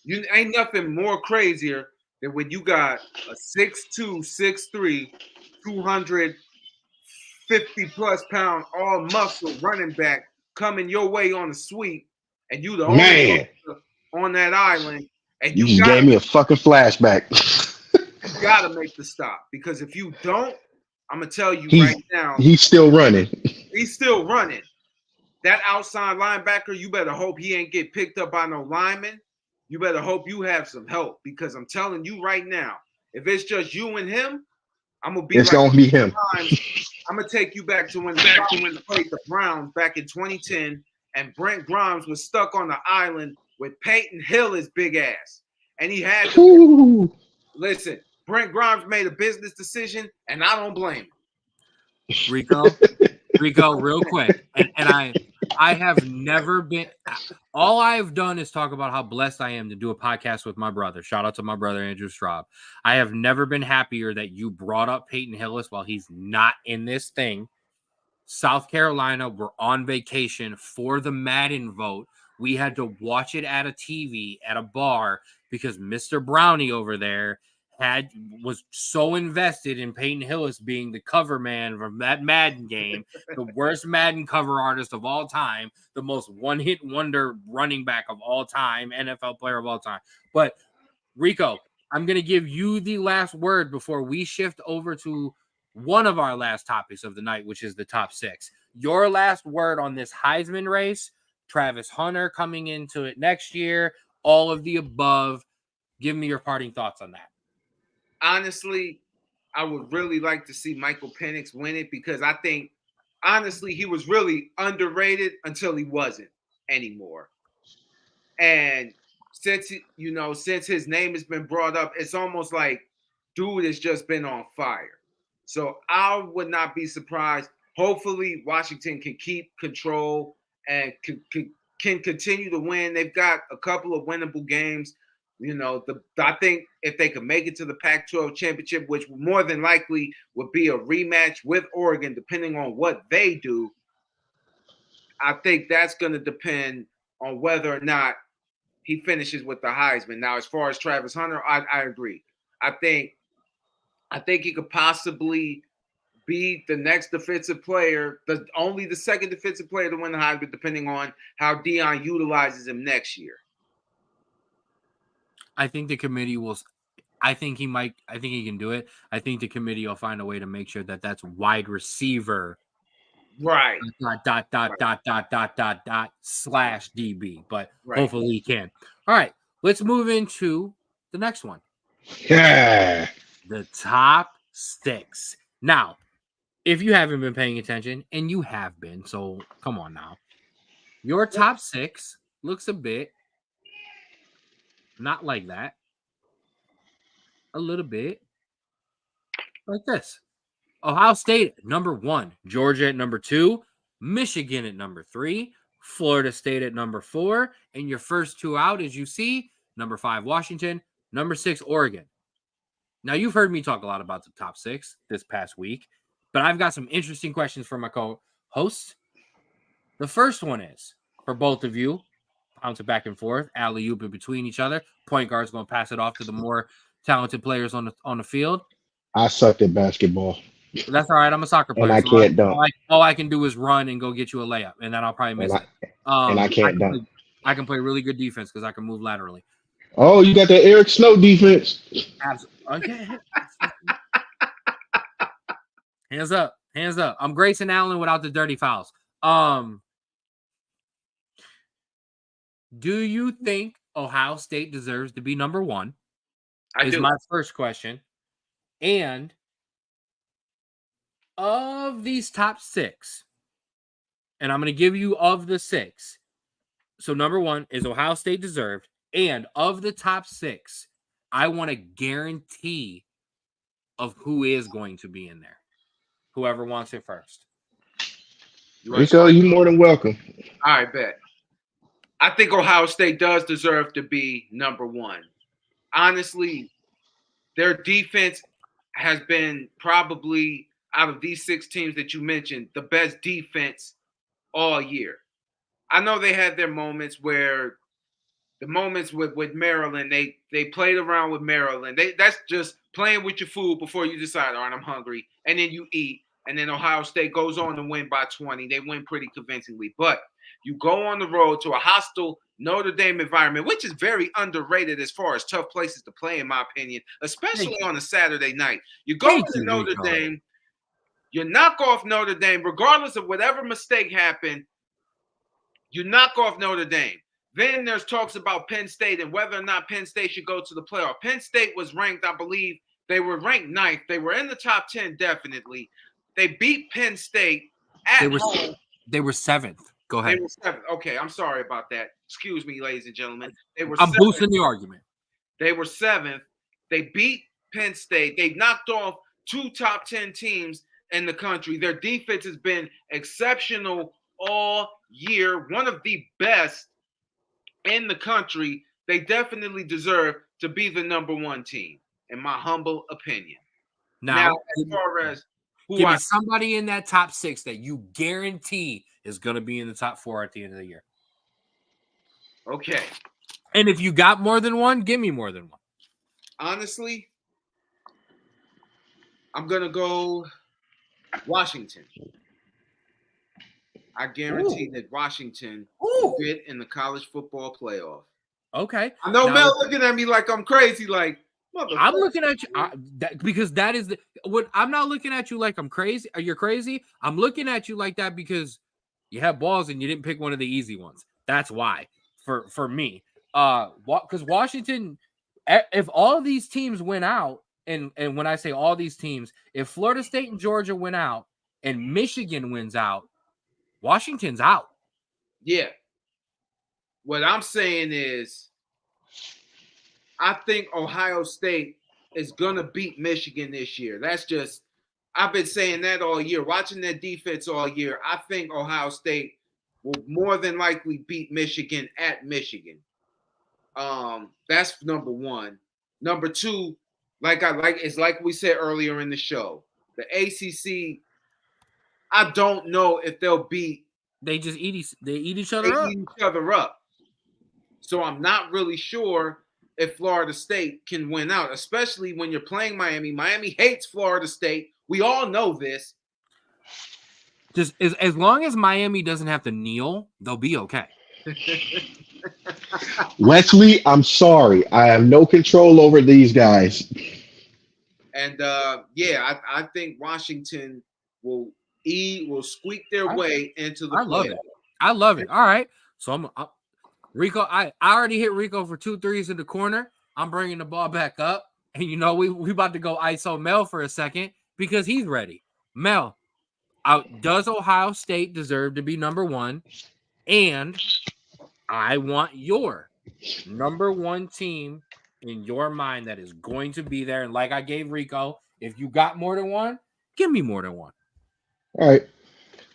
B: you ain't nothing more crazier than when you got a 6'2", 6'3", 250+ pound all muscle running back coming your way on a sweep, and you the only
C: Man,
B: on that island, and
C: you just gave me a fucking flashback.
B: you gotta make the stop, because if you don't, I'm gonna tell you right now,
C: he's still running.
B: He's still running. That outside linebacker, you better hope he ain't get picked up by no lineman. You better hope you have some help, because I'm telling you right now, if it's just you and him, I'm gonna be
C: It's gonna be him.
B: I'm gonna take you back to when the played the Browns back in 2010, and Brent Grimes was stuck on the island with Peyton Hill, his big ass, and he had to listen. Brent Grimes made a business decision, and I don't blame him.
A: Rico, real quick, and I have never been. All I've done is talk about how blessed I am to do a podcast with my brother. Shout out to my brother Andrew Straub. I have never been happier that you brought up Peyton Hillis while he's not in this thing. South Carolina were on vacation for the Madden vote. We had to watch it at a TV at a bar because Mr. Brownie over there was so invested in Peyton Hillis being the cover man from that Madden game, the worst Madden cover artist of all time, the most one-hit wonder running back of all time, NFL player of all time. But Rico, I'm going to give you the last word before we shift over to one of our last topics of the night, which is the top 6. Your last word on this Heisman race, Travis Hunter coming into it next year, all of the above. Give me your parting thoughts on that.
B: Honestly, I would really like to see Michael Penix win it, because I think, honestly, he was really underrated until he wasn't anymore. And since his name has been brought up, it's almost like dude has just been on fire. So I would not be surprised. Hopefully, Washington can keep control and can continue to win. They've got a couple of winnable games. I think if they could make it to the Pac-12 championship, which more than likely would be a rematch with Oregon, depending on what they do, I think that's going to depend on whether or not he finishes with the Heisman. Now, as far as Travis Hunter, I agree. I think he could possibly be the next defensive player, only the second defensive player to win the Heisman, depending on how Deion utilizes him next year.
A: I think the committee will. I think he can do it. I think the committee will find a way to make sure that that's wide receiver.
B: Right.
A: Dot /DB. But hopefully he can. All right. Let's move into the next one.
C: Yeah.
A: The top 6. Now, if you haven't been paying attention, and you have been, so come on now. Your top 6 looks a bit not like that. A little bit like this. Ohio State at number 1, Georgia at number 2, Michigan at number 3, Florida State at number 4, and your first 2 out, as you see, number 5, Washington, number 6, Oregon. Now, you've heard me talk a lot about the top 6 this past week, but I've got some interesting questions for my co-hosts. The first one is, for both of you, bounce it back and forth, alley-oop in between each other. Point guard's going to pass it off to the more talented players on the field.
C: I sucked at basketball.
A: That's all right. I'm a soccer player.
C: And I can't dunk.
A: All I can do is run and go get you a layup, and then I'll probably miss it.
C: And I can't dunk.
A: I can play really good defense because I can move laterally.
C: Oh, you got that Eric Snow defense.
A: Absolutely. Okay. Hands up. I'm Grayson Allen without the dirty fouls. Do you think Ohio State deserves to be number 1? Is my first question. And of these top 6, and I'm going to give you of the 6. So number 1 is Ohio State deserved. And of the top 6, I want a guarantee of who is going to be in there. Whoever wants it first.
C: Rico, you're more than welcome.
B: All right, bet. I think Ohio State does deserve to be number 1. Honestly, their defense has been probably, out of these 6 teams that you mentioned, the best defense all year. I know they had their moments where the moments with Maryland, they played around with Maryland. That's just playing with your food before you decide, all right, I'm hungry. And then you eat. And then Ohio State goes on to win by 20. They win pretty convincingly. But you go on the road to a hostile Notre Dame environment, which is very underrated as far as tough places to play, in my opinion, especially on a Saturday night. You go to Notre Dame, you knock off Notre Dame, regardless of whatever mistake happened, you knock off Notre Dame. Then there's talks about Penn State and whether or not Penn State should go to the playoff. Penn State was ranked, I believe, they were ranked 9th. They were in the top 10, definitely. They beat Penn State at home.
A: They were 7th. Go ahead.
B: They were 7th. Okay, I'm sorry about that. Excuse me, ladies and gentlemen.
A: I'm boosting the argument.
B: They were 7th. They beat Penn State. They knocked off 2 top 10 teams in the country. Their defense has been exceptional all year. One of the best in the country. They definitely deserve to be the number 1 team, in my humble opinion. Now as far as
A: give me somebody in that top 6 that you guarantee is going to be in the top 4 at the end of the year.
B: Okay.
A: And if you got more than one, give me more than one.
B: Honestly, I'm going to go Washington. I guarantee that Washington will get in the college football playoff.
A: Okay.
B: I know Mel looking at me like I'm crazy, like,
A: I'm looking at you because that is what I'm not looking at you like I'm crazy. Or you're crazy. I'm looking at you like that because you have balls and you didn't pick one of the easy ones. That's why for me. Because Washington, if all of these teams win out, and when I say all these teams, if Florida State and Georgia win out and Michigan wins out, Washington's out.
B: Yeah. What I'm saying is, I think Ohio State is going to beat Michigan this year. That's just, I've been saying that all year. Watching their defense all year, I think Ohio State will more than likely beat Michigan at Michigan. That's number 1. Number 2, it's like we said earlier in the show, the ACC, I don't know if they'll beat.
A: They just eat each other up.
B: So I'm not really sure if Florida State can win out, especially when you're playing Miami. Miami hates Florida State. We all know this.
A: Just as long as Miami doesn't have to kneel, they'll be okay.
C: Wesley, I'm sorry. I have no control over these guys.
B: And I think Washington will squeak their way into the playoffs.
A: I love it. All right. So Rico, I already hit Rico for 2 threes in the corner. I'm bringing the ball back up. And, we about to go ISO Mel for a second because he's ready. Mel, does Ohio State deserve to be number 1? And I want your number 1 team in your mind that is going to be there. And like I gave Rico, if you got more than one, give me more than one.
C: All right.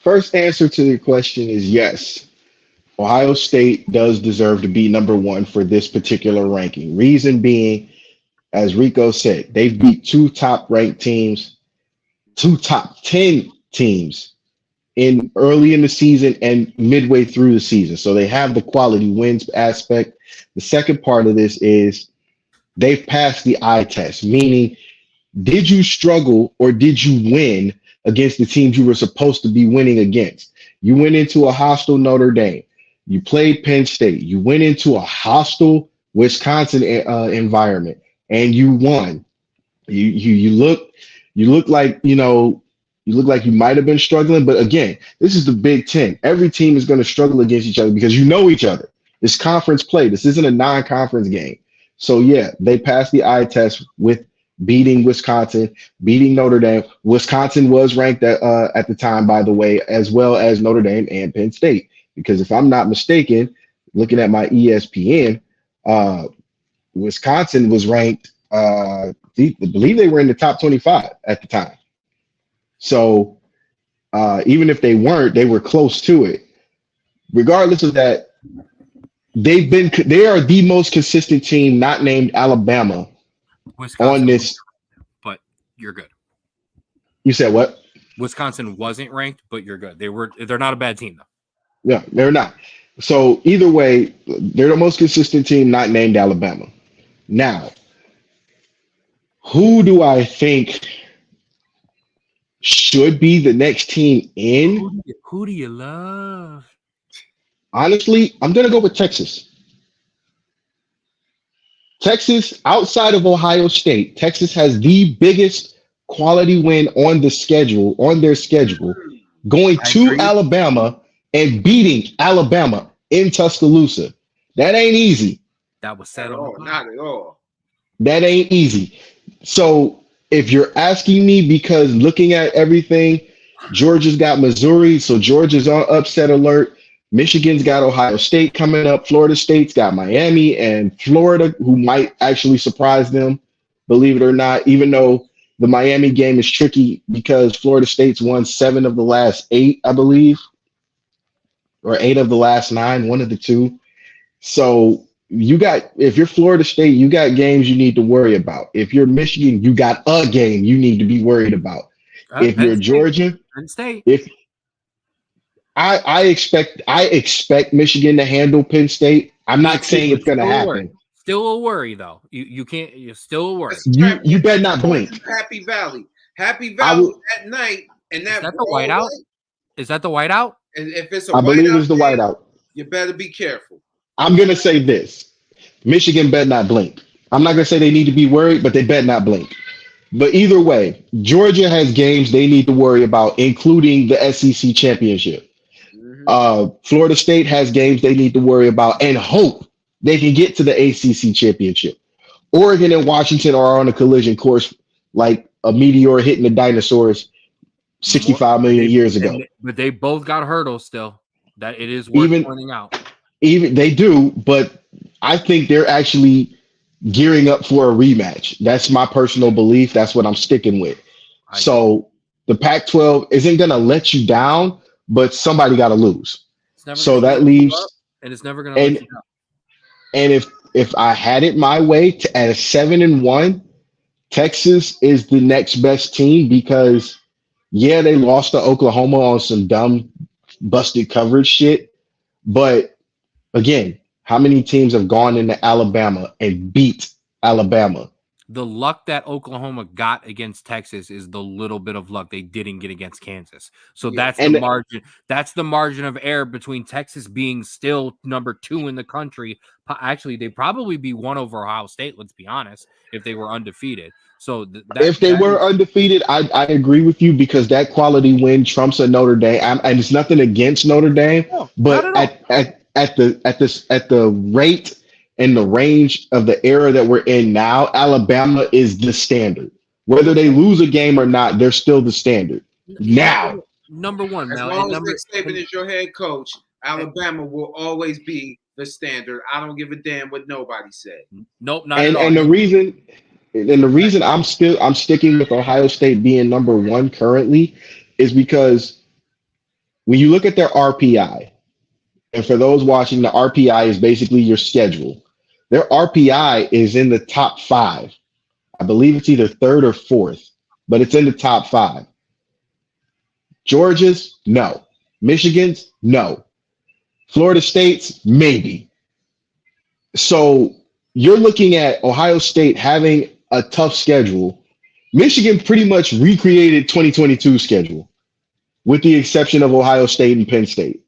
C: First answer to your question is yes. Ohio State does deserve to be number 1 for this particular ranking. Reason being, as Rico said, they've beat 2 top-ranked teams, 2 top 10 teams early in the season and midway through the season. So they have the quality wins aspect. The second part of this is they've passed the eye test, meaning did you struggle or did you win against the teams you were supposed to be winning against? You went into a hostile Notre Dame. You played Penn State. You went into a hostile Wisconsin environment and you won. You look like you might have been struggling, but again, this is the Big Ten. Every team is going to struggle against each other because you know each other. It's conference play. This isn't a non-conference game. So yeah, they passed the eye test with beating Wisconsin, beating Notre Dame. Wisconsin was ranked at the time, by the way, as well as Notre Dame and Penn State. Because if I'm not mistaken, looking at my ESPN, Wisconsin was ranked, I believe they were in the top 25 at the time. So even if they weren't, they were close to it. Regardless of that, they are the most consistent team not named Alabama
A: Wisconsin
C: on this.
A: But you're good.
C: You said what?
A: Wisconsin wasn't ranked, but you're good. They're not a bad team though.
C: Yeah, they're not. So either way, they're the most consistent team not named Alabama. Now, who do I think should be the next team in?
A: Who do you love?
C: Honestly, I'm going to go with Texas. Texas, outside of Ohio State, Texas has the biggest quality win on their schedule, going to Alabama and beating Alabama in Tuscaloosa. That ain't easy.
A: That was set
B: on. Not at all.
C: That ain't easy. So if you're asking me, because looking at everything, Georgia's got Missouri, so Georgia's on upset alert. Michigan's got Ohio State coming up. Florida State's got Miami and Florida, who might actually surprise them, believe it or not, even though the Miami game is tricky because Florida State's won 7 of the last 8, I believe, or 8 of the last 9, one of the two. So if you're Florida State, you got games you need to worry about. If you're Michigan, you got a game you need to be worried about. If you're Georgia,
A: Penn State.
C: If I expect Michigan to handle Penn State. I'm not saying it's going to happen.
A: Still a worry though. You can't. You're still a worry.
C: You better not blink.
B: Happy Valley at night, and
A: is that the whiteout? Is that the whiteout?
B: And if it's
C: I believe it's the whiteout.
B: You better be careful.
C: I'm going to say this: Michigan better not blink. I'm not going to say they need to be worried, but they better not blink. But either way, Georgia has games they need to worry about, including the SEC championship. Florida State has games they need to worry about and hope they can get to the ACC championship. Oregon and Washington are on a collision course like a meteor hitting the dinosaurs 65 million years ago.
A: But they both got hurdles still. That it is worth pointing out.
C: Even they do, but I think they're actually gearing up for a rematch. That's my personal belief. That's what I'm sticking with. So the Pac-12 isn't going to let you down, but somebody got to lose. So that leaves,
A: and it's never going to let you down.
C: And if I had it my way at a 7-1, Texas is the next best team because they lost to Oklahoma on some dumb busted coverage shit. But again, how many teams have gone into Alabama and beat Alabama?
A: The luck that Oklahoma got against Texas is the little bit of luck they didn't get against Kansas. So that's the margin. That's the margin of error between Texas being still number 2 in the country. Actually, they'd probably be 1 over Ohio State, let's be honest, if they were undefeated. So
C: if they were undefeated, I agree with you because that quality win trumps a Notre Dame. And it's nothing against Notre Dame, but at the rate and the range of the era that we're in now, Alabama is the standard. Whether they lose a game or not, they're still the standard. Now,
A: number 1,
B: as long as Nick Saban is your head coach, Alabama will always be the standard. I don't give a damn what nobody said.
A: Nope, not at all.
C: And the reason I'm sticking with Ohio State being number 1 currently is because when you look at their RPI, and for those watching, the RPI is basically your schedule. Their RPI is in the top 5. I believe it's either 3rd or 4th, but it's in the top 5. Georgia's, no. Michigan's, no. Florida State's, maybe. So you're looking at Ohio State having a tough schedule. Michigan pretty much recreated 2022 schedule, with the exception of Ohio State and Penn State.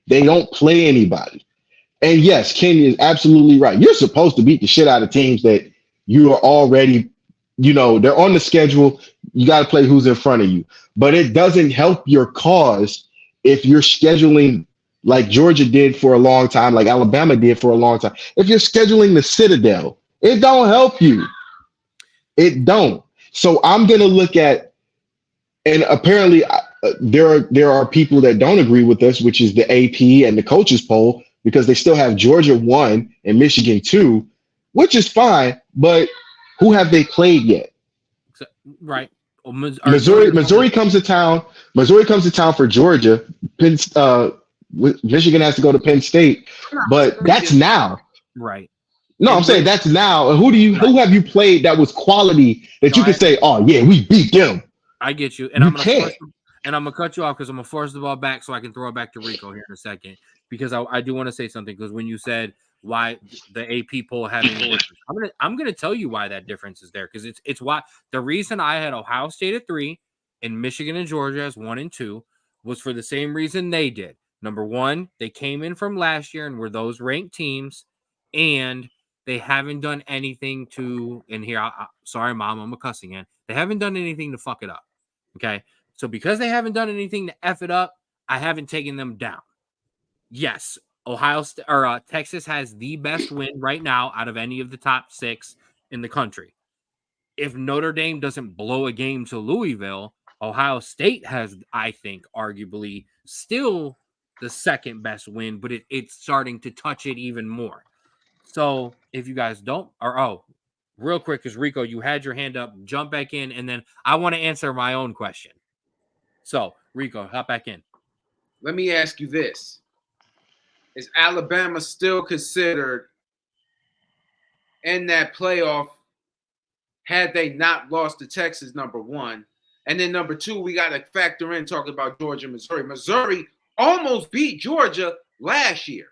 C: They don't play anybody. And yes, Ken is absolutely right. You're supposed to beat the shit out of teams that you are already, they're on the schedule. You got to play who's in front of you. But it doesn't help your cause if you're scheduling like Georgia did for a long time, like Alabama did for a long time. If you're scheduling the Citadel, it don't help you. It don't. So I'm going to look at, and apparently there are people that don't agree with us, which is the AP and the coaches poll, because they still have Georgia 1 and Michigan 2, which is fine. But who have they played yet?
A: Right.
C: Missouri comes to town. Missouri comes to town for Georgia. Michigan has to go to Penn State, but that's now.
A: Right.
C: No, I'm saying that's now. Who have you played that was quality that you could say, oh yeah, we beat them.
A: I get you, and
C: You
A: I'm gonna cut you off because I'm gonna force the ball back so I can throw it back to Rico here in a second because I do want to say something because when you said why the AP poll having a difference, I'm gonna tell you why that difference is there because it's why the reason I had Ohio State at 3 and Michigan and Georgia as 1 and 2 was for the same reason they did. Number one, they came in from last year and were those ranked teams, and they haven't done anything to. And here, sorry, Mom, I'm a cussing again. They haven't done anything to fuck it up. Okay. So because they haven't done anything to F it up, I haven't taken them down. Yes, Texas has the best win right now out of any of the top 6 in the country. If Notre Dame doesn't blow a game to Louisville, Ohio State has, I think, arguably still the second best win, but it's starting to touch it even more. So if you guys don't, real quick, because Rico, you had your hand up, jump back in, and then I want to answer my own question. So, Rico, hop back in.
B: Let me ask you this. Is Alabama still considered in that playoff had they not lost to Texas, number one? And then number two, we got to factor in talking about Georgia, Missouri. Missouri almost beat Georgia last year.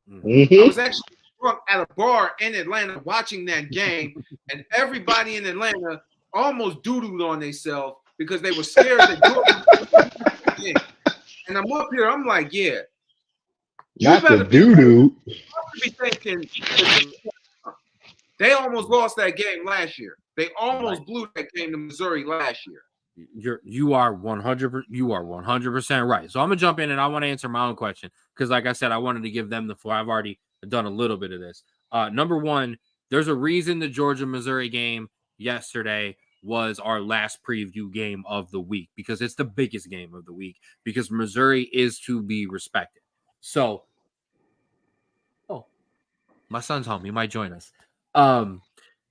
C: Mm-hmm.
B: I was actually drunk at a bar in Atlanta watching that game, and everybody in Atlanta almost doodled on themselves because they were scared that Georgia. And I'm up here, I'm like, yeah.
C: Not the doo-doo.
B: Be thinking, they almost lost that game last year. They almost blew that game to Missouri last year.
A: You are 100% right. So I'm gonna jump in and I want to answer my own question because, like I said, I wanted to give them the floor. I've already done a little bit of this. Number one, there's a reason the Georgia Missouri game yesterday was our last preview game of the week because it's the biggest game of the week because Missouri is to be respected. So, my son's home. He might join us.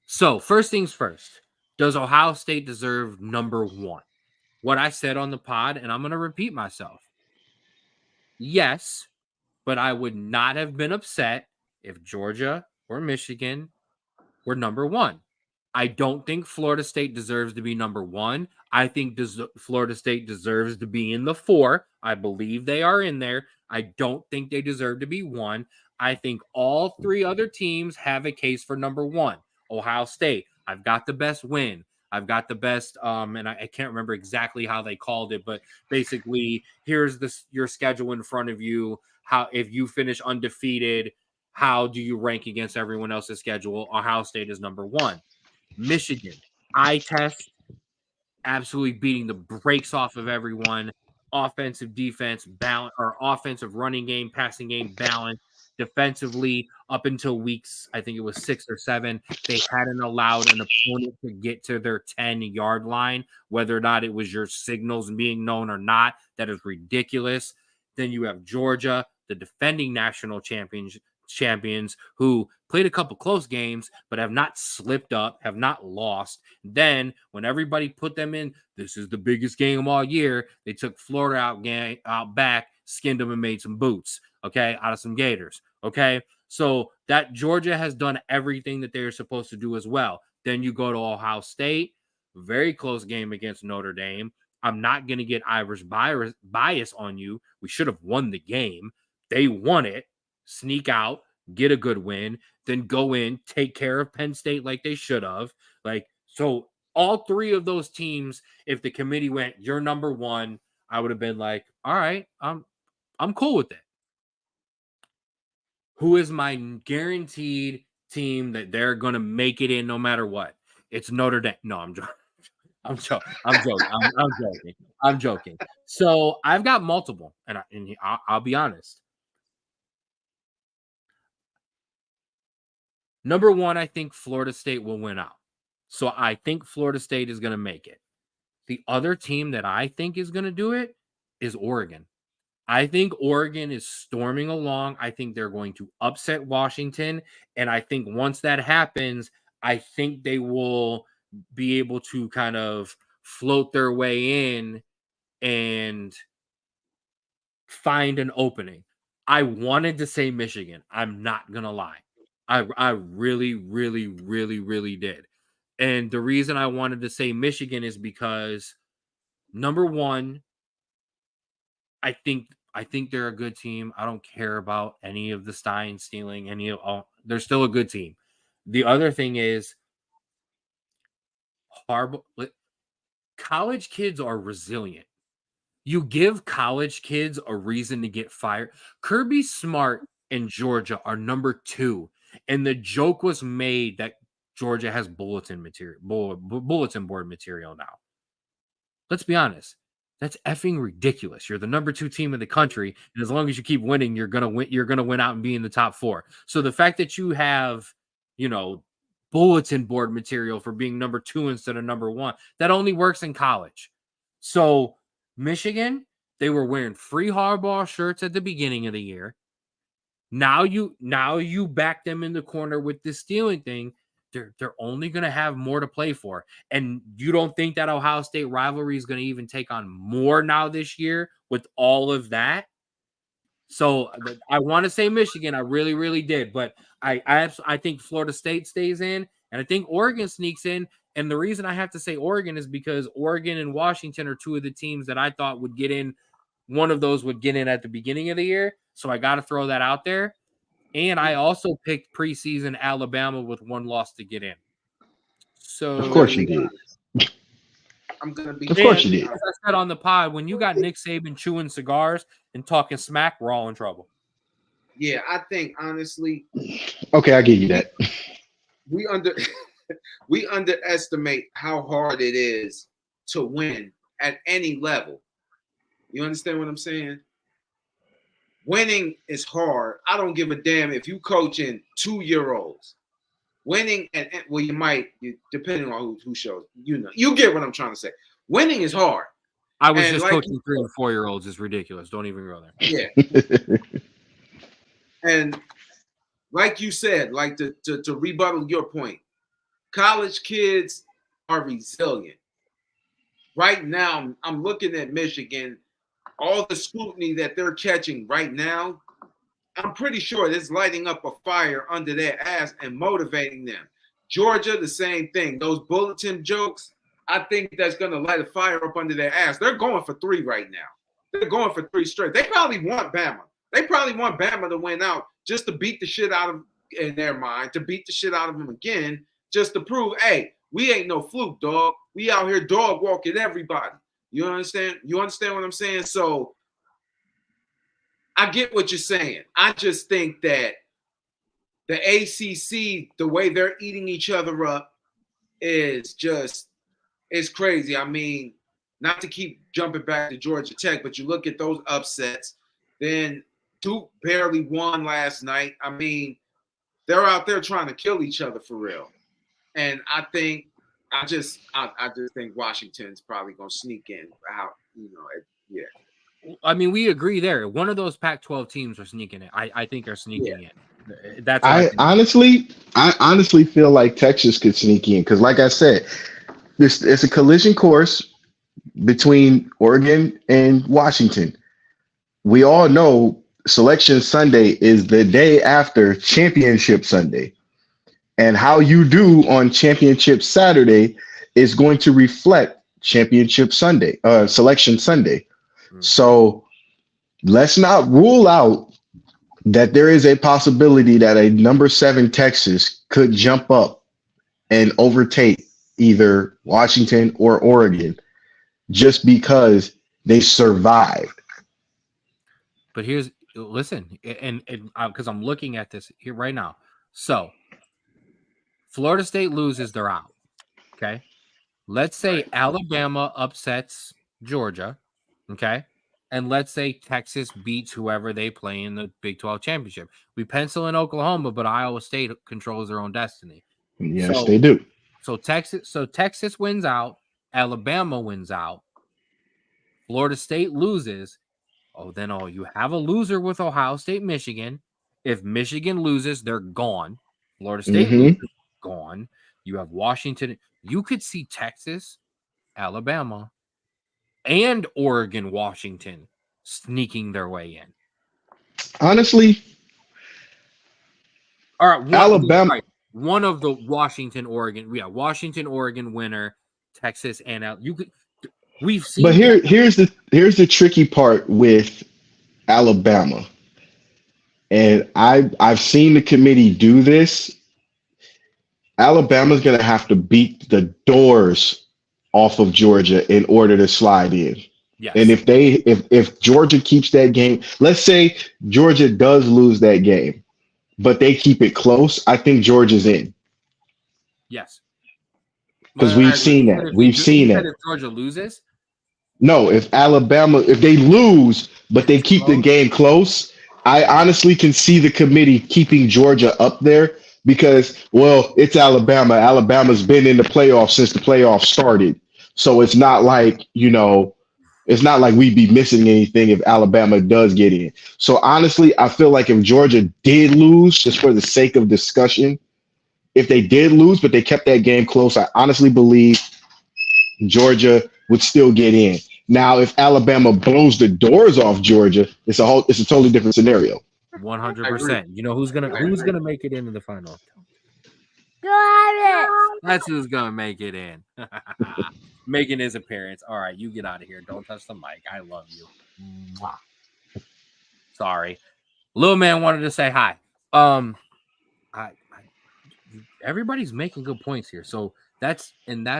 A: So first things first, does Ohio State deserve number one? What I said on the pod, and I'm going to repeat myself. Yes, but I would not have been upset if Georgia or Michigan were number one. I don't think Florida State deserves to be number one. I think Florida State deserves to be in the 4. I believe they are in there. I don't think they deserve to be 1. I think all 3 other teams have a case for number 1. Ohio State, I've got the best win. I've got the best, and I can't remember exactly how they called it, but basically, here's your schedule in front of you. How if you finish undefeated, how do you rank against everyone else's schedule? Ohio State is number 1. Michigan, eye test, absolutely beating the brakes off of everyone. Offensive, defense, balance, or offensive running game, passing game, balance. Defensively, up until weeks, I think it was 6 or 7, they hadn't allowed an opponent to get to their 10-yard line, whether or not it was your signals being known or not. That is ridiculous. Then you have Georgia, the defending national champions who played a couple close games, but have not slipped up, have not lost. Then when everybody put them in, this is the biggest game all year, they took Florida out back, skinned them and made some boots, okay, out of some Gators, okay? So that Georgia has done everything that they're supposed to do as well. Then you go to Ohio State, very close game against Notre Dame. I'm not going to get Irish bias on you. We should have won the game. They won it. Sneak out, get a good win, then go in, take care of Penn State like they should have. So all 3 of those teams, if the committee went, you're number 1, I would have been like, all right, I'm cool with it. Who is my guaranteed team that they're going to make it in no matter what? It's Notre Dame. No, I'm joking. I'm joking. So I've got multiple, and I'll be honest. Number 1, I think Florida State will win out. So I think Florida State is going to make it. The other team that I think is going to do it is Oregon. I think Oregon is storming along. I think they're going to upset Washington. And I think once that happens, I think they will be able to kind of float their way in and find an opening. I wanted to say Michigan. I'm not going to lie. I really, really, really, really did. And the reason I wanted to say Michigan is because number one, I think they're a good team. I don't care about any of the Stein stealing any of all. They're still a good team. The other thing is college kids are resilient. You give college kids a reason to get fired. Kirby Smart and Georgia are number 2, and the joke was made that Georgia has bulletin board material now. Let's be honest. That's effing ridiculous. You're the number 2 team in the country, and as long as you keep winning, you're gonna win. You're gonna win out and be in the top 4. So the fact that you have, bulletin board material for being number 2 instead of number 1, that only works in college. So Michigan, they were wearing free Harbaugh shirts at the beginning of the year. Now you back them in the corner with this stealing thing. They're only going to have more to play for. And you don't think that Ohio State rivalry is going to even take on more now this year with all of that? So I want to say Michigan. I really, really did. But I think Florida State stays in, and I think Oregon sneaks in. And the reason I have to say Oregon is because Oregon and Washington are 2 of the teams that I thought would get in. One of those would get in at the beginning of the year. So I got to throw that out there. And I also picked preseason Alabama with 1 loss to get in. So
C: of course you did.
B: I'm gonna be.
C: Of course you did.
A: As I said on the pod, when you got Nick Saban chewing cigars and talking smack, we're all in trouble.
B: Yeah, I think honestly.
C: Okay, I give you that.
B: We underestimate how hard it is to win at any level. You understand what I'm saying? Winning is hard. I don't give a damn if you coaching 2-year-olds. Winning, you might, depending on who shows, you get what I'm trying to say. Winning is hard.
A: I was just coaching 3 and 4-year-olds is ridiculous. Don't even go there.
B: Yeah. And like you said, like to rebuttal your point, college kids are resilient. Right now, I'm looking at Michigan. All the scrutiny that they're catching right now, I'm pretty sure it's lighting up a fire under their ass and motivating them. Georgia, the same thing. Those bulletin jokes, I think that's going to light a fire up under their ass. They're going for 3 right now. They're going for 3 straight. They probably want Bama. They probably want Bama to win out just to beat the shit out of, in their mind, to beat the shit out of them again, just to prove, hey, we ain't no fluke, dog. We out here dog walking everybody. You understand? You understand what I'm saying? So I get what you're saying. I just think that the ACC, the way they're eating each other up is crazy. I mean, not to keep jumping back to Georgia Tech, but you look at those upsets, then Duke barely won last night. I mean, they're out there trying to kill each other for real. And I just think Washington's probably going to sneak in out, yeah.
A: I mean, we agree there. One of those Pac-12 teams are sneaking in. I think are sneaking in. That's
C: I honestly feel like Texas could sneak in because, like I said, it's a collision course between Oregon and Washington. We all know Selection Sunday is the day after Championship Sunday. And how you do on Championship Saturday is going to reflect Championship Sunday, Selection Sunday. Mm-hmm. So let's not rule out that there is a possibility that a number 7 Texas could jump up and overtake either Washington or Oregon just because they survived.
A: But listen, and because I'm looking at this here right now. So Florida State loses, they're out. Okay. Let's say Alabama upsets Georgia. Okay. And let's say Texas beats whoever they play in the Big 12 championship. We pencil in Oklahoma, but Iowa State controls their own destiny.
C: Yes, they do.
A: So Texas wins out. Alabama wins out. Florida State loses. You have a loser with Ohio State, Michigan. If Michigan loses, they're gone. Florida State loses, gone. You have Washington. You could see Texas, Alabama, and Oregon, Washington sneaking their way in.
C: Honestly,
A: All right,
C: Alabama.
A: One of the Washington, Oregon winner, Texas and you could. We've seen,
C: But here's the tricky part with Alabama, and I've seen the committee do this. Alabama's gonna have to beat the doors off of Georgia in order to slide in.
A: yes.
C: And if Georgia keeps that game, let's say Georgia does lose that game, but they keep it close, I think Georgia's in.
A: Yes.
C: Because we've seen that. We've seen that.
A: If Georgia loses?
C: No, if they lose, but they keep the game close, I honestly can see the committee keeping Georgia up there because, well, it's Alabama. Alabama's been in the playoffs since the playoffs started. So it's not like, it's not like we'd be missing anything if Alabama does get in. So honestly, I feel like if Georgia did lose, just for the sake of discussion, if they did lose, but they kept that game close, I honestly believe Georgia would still get in. Now, if Alabama blows the doors off Georgia, it's a totally different scenario.
A: 100%. You know who's gonna make it into the final? That's who's gonna make it in. Making his appearance. All right, you get out of here. Don't touch the mic. I love you. Mwah. Sorry, little man wanted to say hi. Everybody's making good points here. So that's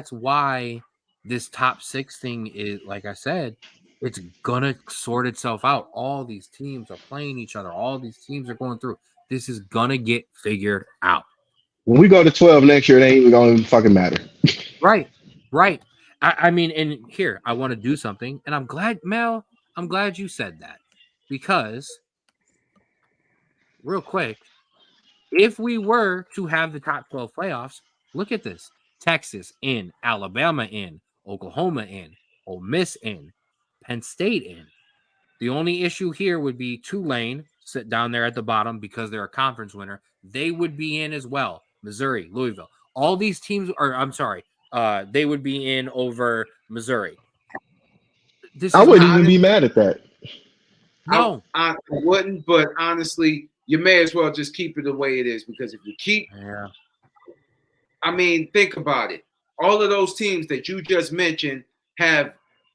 A: why this top 6 thing is, like I said, it's gonna sort itself out. All these teams are playing each other. All these teams are going through. This is gonna get figured out.
C: When we go to 12 next year, it ain't even gonna fucking matter.
A: Right. I mean, and here I want to do something, and I'm glad, Mel. I'm glad you said that because, real quick, if we were to have the top 12 playoffs, look at this: Texas in, Alabama in, Oklahoma in, Ole Miss in, Penn State in. The only issue here would be Tulane sit down there at the bottom because they're a conference winner. They would be in as well. Missouri, Louisville, all these teams are. I'm sorry, they would be in over Missouri.
C: I wouldn't even be mad at that.
A: No,
B: I wouldn't, but honestly, you may as well just keep it the way it is because if you keep, I mean, think about it. All of those teams that you just mentioned have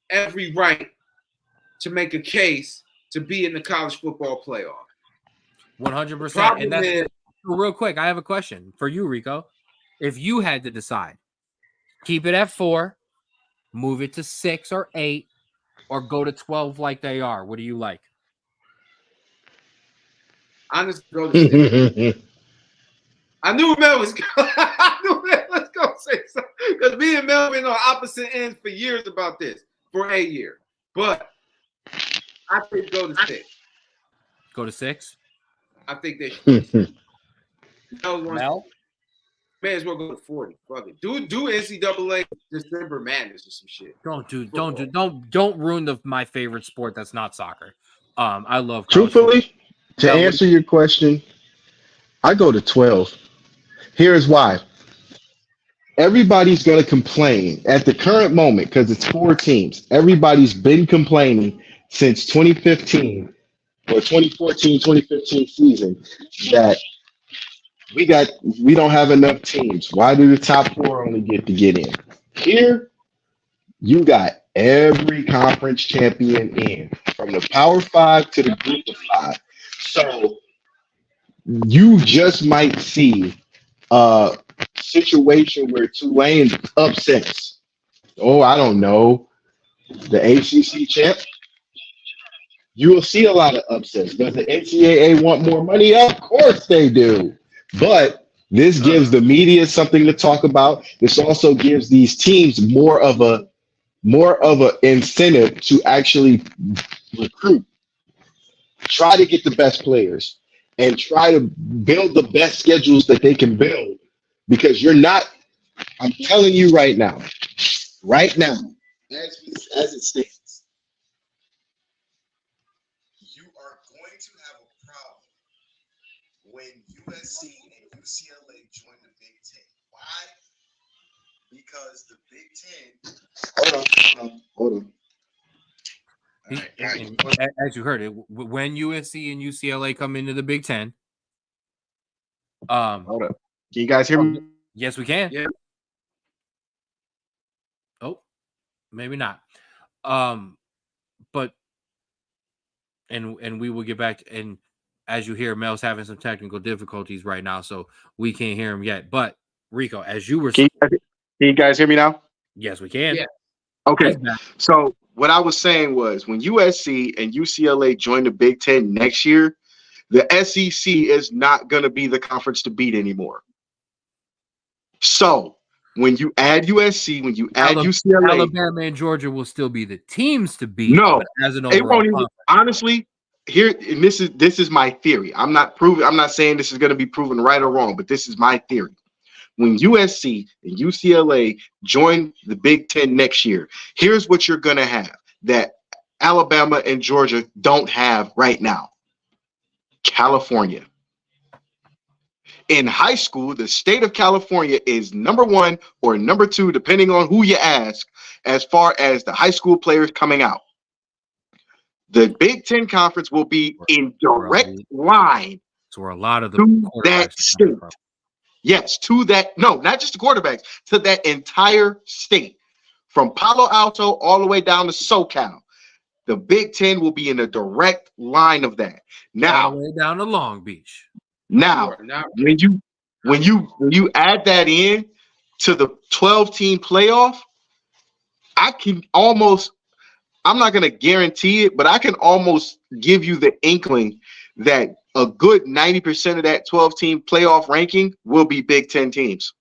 B: every right to make a case to be in the college football playoff.
A: 100%. And that's real quick. I have a question for you, Rico. If you had to decide, keep it at 4, move it to 6 or 8, or go to 12 like they are, what do you like?
B: Honestly, go to 6. I knew Mel was going to say something because me and Mel been on opposite ends for years about this for a year. But I think go to 6.
A: Go to 6?
B: I think they should.
A: Mel?
B: May as well go to 40. Fuck it. Do NCAA December Madness or some shit.
A: Don't ruin my favorite sport that's not soccer. I love
C: truthfully to answer your question, I go to 12. Here's why. Everybody's going to complain at the current moment because it's 4 teams. Everybody's been complaining since 2015 or 2014, 2015 season that we don't have enough teams. Why do the top 4 only get to get in? Here, you got every conference champion in, from the Power 5 to the Group of 5. So you just might see a situation where Tulane upsets. Oh, I don't know, the ACC champ. You will see a lot of upsets. Does the NCAA want more money? Of course they do. But this gives the media something to talk about. This also gives these teams more of a incentive to actually recruit. Try to get the best players and try to build the best schedules that they can build, because I'm telling you right now, as it stands, you are going to have a problem when USC and UCLA join the Big Ten. Why? Because the Big Ten. Hold on.
A: As you heard it, when USC and UCLA come into the Big Ten,
C: Hold up. Can you guys hear me?
A: Yes, we can.
B: Yeah.
A: Oh, maybe not. But and we will get back to, and as you hear, Mel's having some technical difficulties right now, so we can't hear him yet. But Rico, as you were saying,
C: Can you guys hear me now?
A: yes, we can.
B: Yeah.
C: Okay. So what I was saying was when USC and UCLA join the Big Ten next year, the SEC is not going to be the conference to beat anymore. So when you add USC, when you add UCLA,
A: Alabama and Georgia will still be the teams to beat.
C: No,
A: but as an
C: it
A: overall
C: won't even, honestly. Here, and this is my theory. I'm not saying this is going to be proven right or wrong, but this is my theory. When USC and UCLA join the Big Ten next year, here's what you're going to have that Alabama and Georgia don't have right now. California. In high school, the state of California is number 1 or number 2, depending on who you ask, as far as the high school players coming out. The Big Ten Conference will be in direct line
A: to a lot of
C: to that state. Yes, to that. No, not just the quarterbacks, to that entire state. From Palo Alto all the way down to SoCal. The Big Ten will be in a direct line of that. Now,
A: all the way down to Long Beach.
C: Now, when you add that in to the 12-team playoff, I'm not going to guarantee it, but I can almost give you the inkling that a good 90% of that 12-team playoff ranking will be Big Ten teams.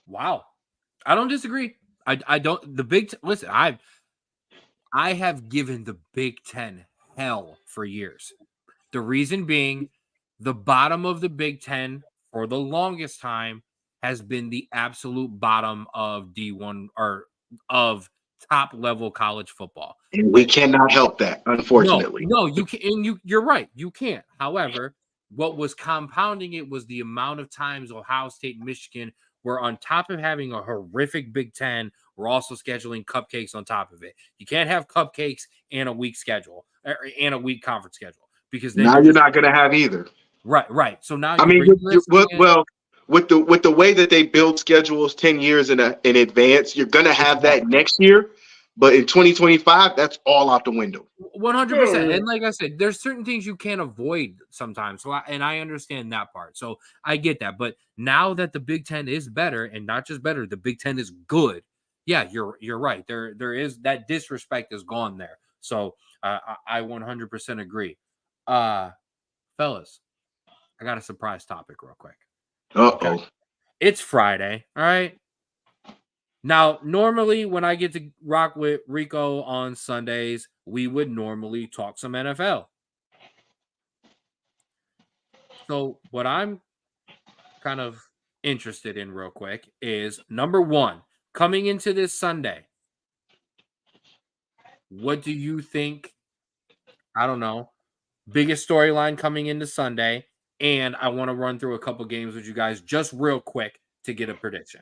A: Wow. I don't disagree. I don't. The Big Ten, listen, I have given the Big Ten hell for years. The reason being, the bottom of the Big Ten for the longest time has been the absolute bottom of D1 or of top level college football.
C: And we cannot help that, unfortunately.
A: No, you can. And you're right. You can't. However, what was compounding it was the amount of times Ohio State and Michigan were, on top of having a horrific Big Ten, we're also scheduling cupcakes on top of it. You can't have cupcakes and a weak schedule and a weak conference schedule, because then
C: now you're not going to have either.
A: Right. So now
C: with the way that they build schedules 10 years in advance, you're going to have that next year. But in 2025, that's all out the window.
A: 100%. And like I said, there's certain things you can't avoid sometimes. So I understand that part. So I get that. But now that the Big Ten is better, and not just better, the Big Ten is good. Yeah, you're right. There is that disrespect is gone there. So I 100% agree. Fellas, I got a surprise topic real quick.
C: Okay.
A: It's Friday. All right. Now, normally when I get to rock with Rico on Sundays, we would normally talk some NFL. So what I'm kind of interested in real quick is, number one, coming into this Sunday, what do you think? I don't know. Biggest storyline coming into Sunday. And I want to run through a couple games with you guys just real quick to get a prediction.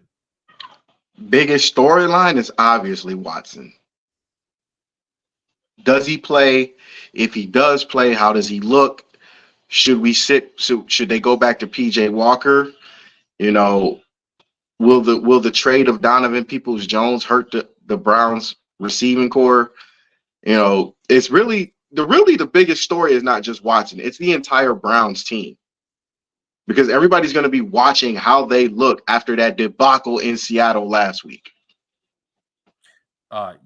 C: Biggest storyline is obviously Watson. Does he play? If he does play, how does he look? Should they go back to PJ Walker? You know, will the trade of Donovan Peoples-Jones hurt the Browns receiving core? You know, it's really the biggest story is not just Watson, it's the entire Browns team. Because everybody's going to be watching how they look after that debacle in Seattle last week.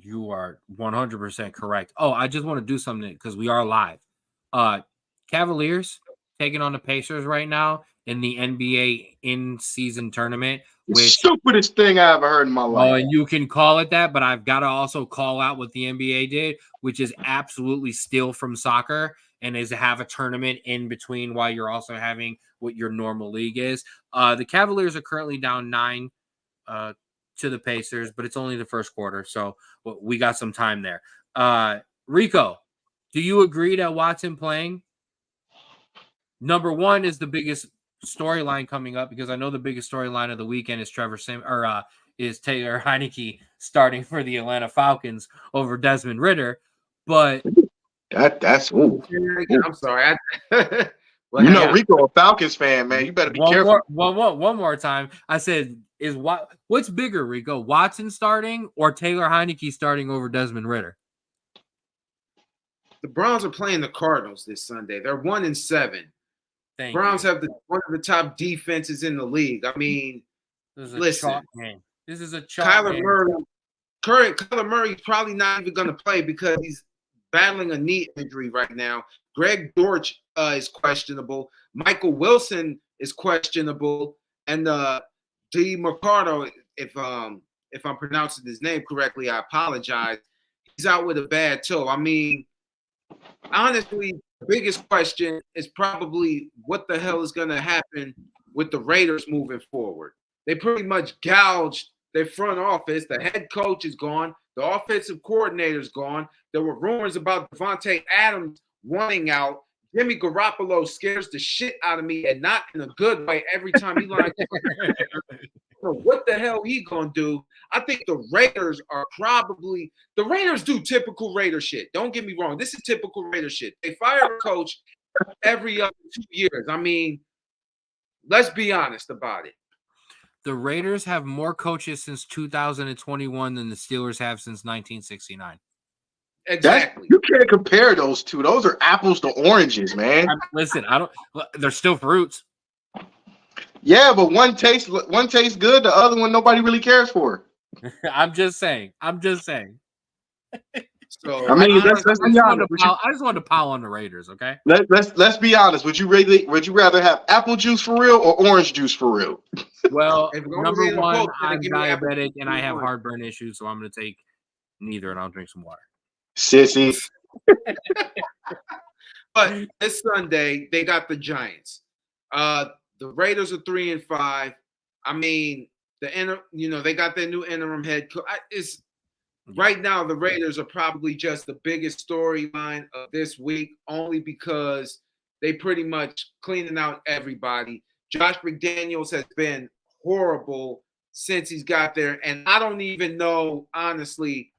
A: You are 100% correct. Oh, I just want to do something because we are live. Cavaliers taking on the Pacers right now in the NBA in-season tournament.
C: Which, stupidest thing I ever heard in my life.
A: Oh, and you can call it that, but I've got to also call out what the NBA did, which is absolutely steal from soccer, and is have a tournament in between while you're also having what your normal league is. The Cavaliers are currently down 9 to the Pacers, but it's only the first quarter, so we got some time there. Rico, do you agree that Watson playing? Number one is the biggest storyline coming up, because I know the biggest storyline of the weekend is is Taylor Heineke starting for the Atlanta Falcons over Desmond Ridder, but
B: I'm sorry. Well,
C: You know,
A: Yeah.
C: Rico a Falcons fan, man. You better be careful.
A: One more time. I said, what's bigger, Rico? Watson starting or Taylor Heineke starting over Desmond Ridder?
B: the Browns are playing the Cardinals this Sunday. They're 1-7. Browns
A: you.
B: have one of the top defenses in the league. I mean,
A: This is a
B: listen,
A: chalk game. This is a chalk
B: Kyler
A: game.
B: Murray. Kyler Murray's probably not even going to play because he's battling a knee injury right now. Greg Dortch is questionable. Michael Wilson is questionable, and D. Mercado, if I'm pronouncing his name correctly, I apologize. He's out with a bad toe. I mean, honestly, the biggest question is probably what the hell is going to happen with the Raiders moving forward. They pretty much gouged their front office. The head coach is gone. The offensive coordinator is gone. There were rumors about Devontae Adams wanting out. Jimmy Garoppolo scares the shit out of me, and not in a good way, every time he lines up. So what the hell he gonna do? I think the Raiders do typical Raider shit. Don't get me wrong. This is typical Raider shit. They fire a coach every other 2 years. I mean, let's be honest about it.
A: The Raiders have more coaches since 2021 than the Steelers have since 1969.
B: Exactly.
C: You can't compare those two. Those are apples to oranges, man.
A: Listen, they're still fruits.
C: Yeah, but one tastes good, the other one nobody really cares for.
A: I'm just saying.
B: So
C: I mean,
A: I just wanted to pile on the Raiders, okay?
C: Let's be honest. Would you rather have apple juice for real or orange juice for real?
A: Well,
B: If we're
A: number
B: gonna be in the
A: one,
B: boat, then
A: I'm
B: give me apple
A: diabetic
B: juice
A: and I have
B: one.
A: heartburn issues, so I'm going to take neither and I'll drink some water.
C: Sissy.
B: But this Sunday, they got the Giants. The Raiders are 3-5. I mean, they got their new interim head coach. Right now, the Raiders are probably just the biggest storyline of this week, only because they pretty much cleaning out everybody. Josh McDaniels has been horrible since he's got there, and I don't even know, honestly,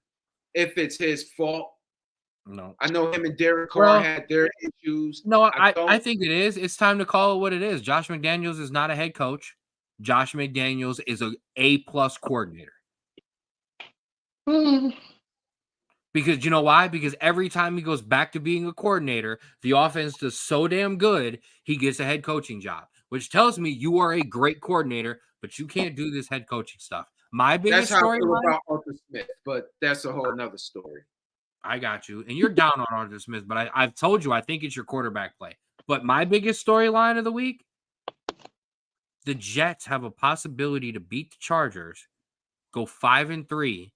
B: if it's his fault.
A: No.
B: I know him and Derek Carr had their issues.
A: No, I think it is. It's time to call it what it is. Josh McDaniels is not a head coach. Josh McDaniels is a A+ coordinator. Because you know why? Because every time he goes back to being a coordinator, the offense does so damn good, he gets a head coaching job, which tells me you are a great coordinator, but you can't do this head coaching stuff. My biggest
B: That's how I feel
A: storyline
B: about Arthur Smith, but that's a whole nother story.
A: I got you. And you're down on Arthur Smith, but I've told you I think it's your quarterback play. But my biggest storyline of the week, the Jets have a possibility to beat the Chargers, go 5-3,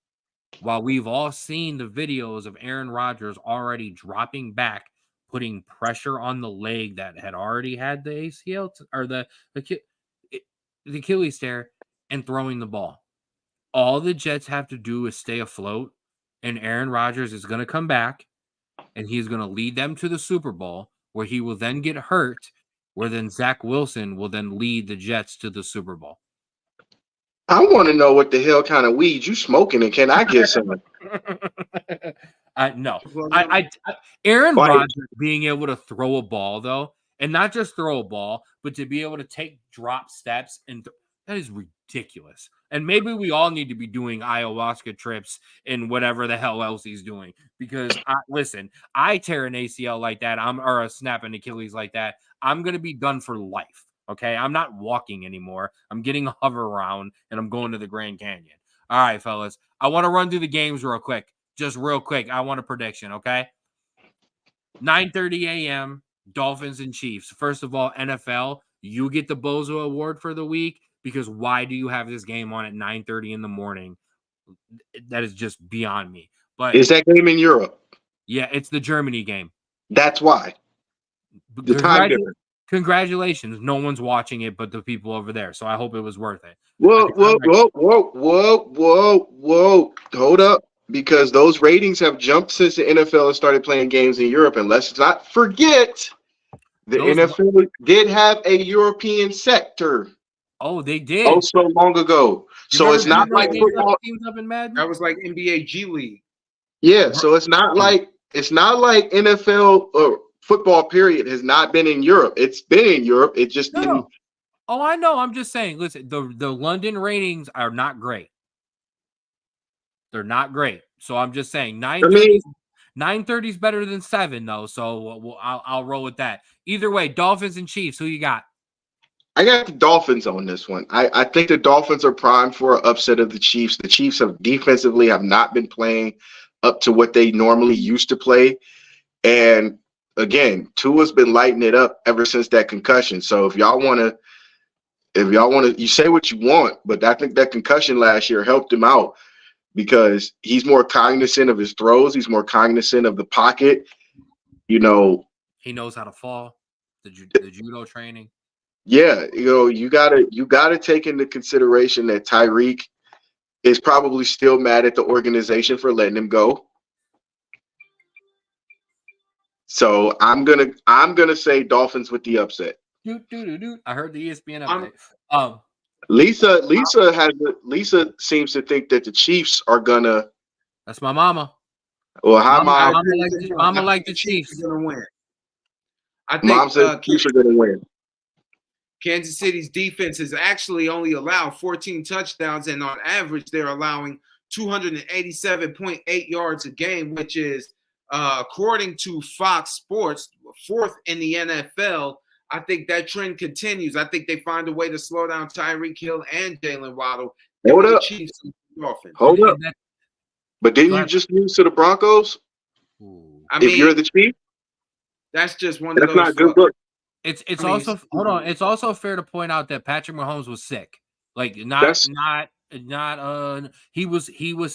A: while we've all seen the videos of Aaron Rodgers already dropping back, putting pressure on the leg that had already had the ACL or the Achilles tear, and throwing the ball. All the Jets have to do is stay afloat, and Aaron Rodgers is going to come back, and he's going to lead them to the Super Bowl, where he will then get hurt, where then Zach Wilson will then lead the Jets to the Super Bowl.
C: I want to know what the hell kind of weed you smoking, and can I get some?
A: No. Aaron Rodgers being able to throw a ball, though, and not just throw a ball, but to be able to take drop steps, and that is ridiculous. And maybe we all need to be doing ayahuasca trips and whatever the hell else he's doing. Because, I tear an ACL like that, or a snap an Achilles like that, I'm going to be done for life. Okay, I'm not walking anymore. I'm getting a hover around, and I'm going to the Grand Canyon. All right, fellas. I want to run through the games real quick. Just real quick. I want a prediction, okay? 9:30 a.m., Dolphins and Chiefs. First of all, NFL, you get the Bozo Award for the week, because why do you have this game on at 9:30 in the morning? That is just beyond me. But
C: is that game in Europe?
A: Yeah, it's the Germany game.
C: That's why. The time difference.
A: Congratulations. No one's watching it but the people over there. So I hope it was worth it.
C: Whoa. Hold up. Because those ratings have jumped since the NFL has started playing games in Europe. And let's not forget, the NFL did have a European sector.
A: Oh, they did.
C: Oh, so long ago. So it's not like football.
B: That was like NBA G League.
C: Yeah, so it's not like NFL or football period has not been in Europe. It's been in Europe. It just didn't.
A: No. Oh, I know. I'm just saying. Listen, the London ratings are not great. They're not great. So I'm just saying 9:30 is better than 7 though. So I'll roll with that. Either way, Dolphins and Chiefs. Who you got?
C: I got the Dolphins on this one. I think the Dolphins are primed for an upset of the Chiefs. The Chiefs have defensively have not been playing up to what they normally used to play. And again, Tua's been lighting it up ever since that concussion. So if y'all want to, you say what you want, but I think that concussion last year helped him out because he's more cognizant of his throws. He's more cognizant of the pocket. You know,
A: he knows how to fall. The judo training.
C: Yeah, you gotta take into consideration that Tyreek is probably still mad at the organization for letting him go. So I'm gonna say Dolphins with the upset.
A: I heard the ESPN update.
C: Lisa seems to think that the Chiefs are gonna.
A: That's my mama.
C: Well, hi,
A: Mama
B: Mom.
A: like the Chiefs.
B: Gonna win. I think
C: Mom says the Chiefs are gonna win.
B: Kansas City's defense has actually only allowed 14 touchdowns, and on average, they're allowing 287.8 yards a game, which is, according to Fox Sports, 4th in the NFL. I think that trend continues. I think they find a way to slow down Tyreek Hill and Jalen Waddle.
C: Hold up. Hold up. But didn't you just lose to the Broncos? If you're the Chiefs?
B: That's just one of those.
C: That's not good look.
A: It's also hold on. It's also fair to point out that Patrick Mahomes was sick. Like he was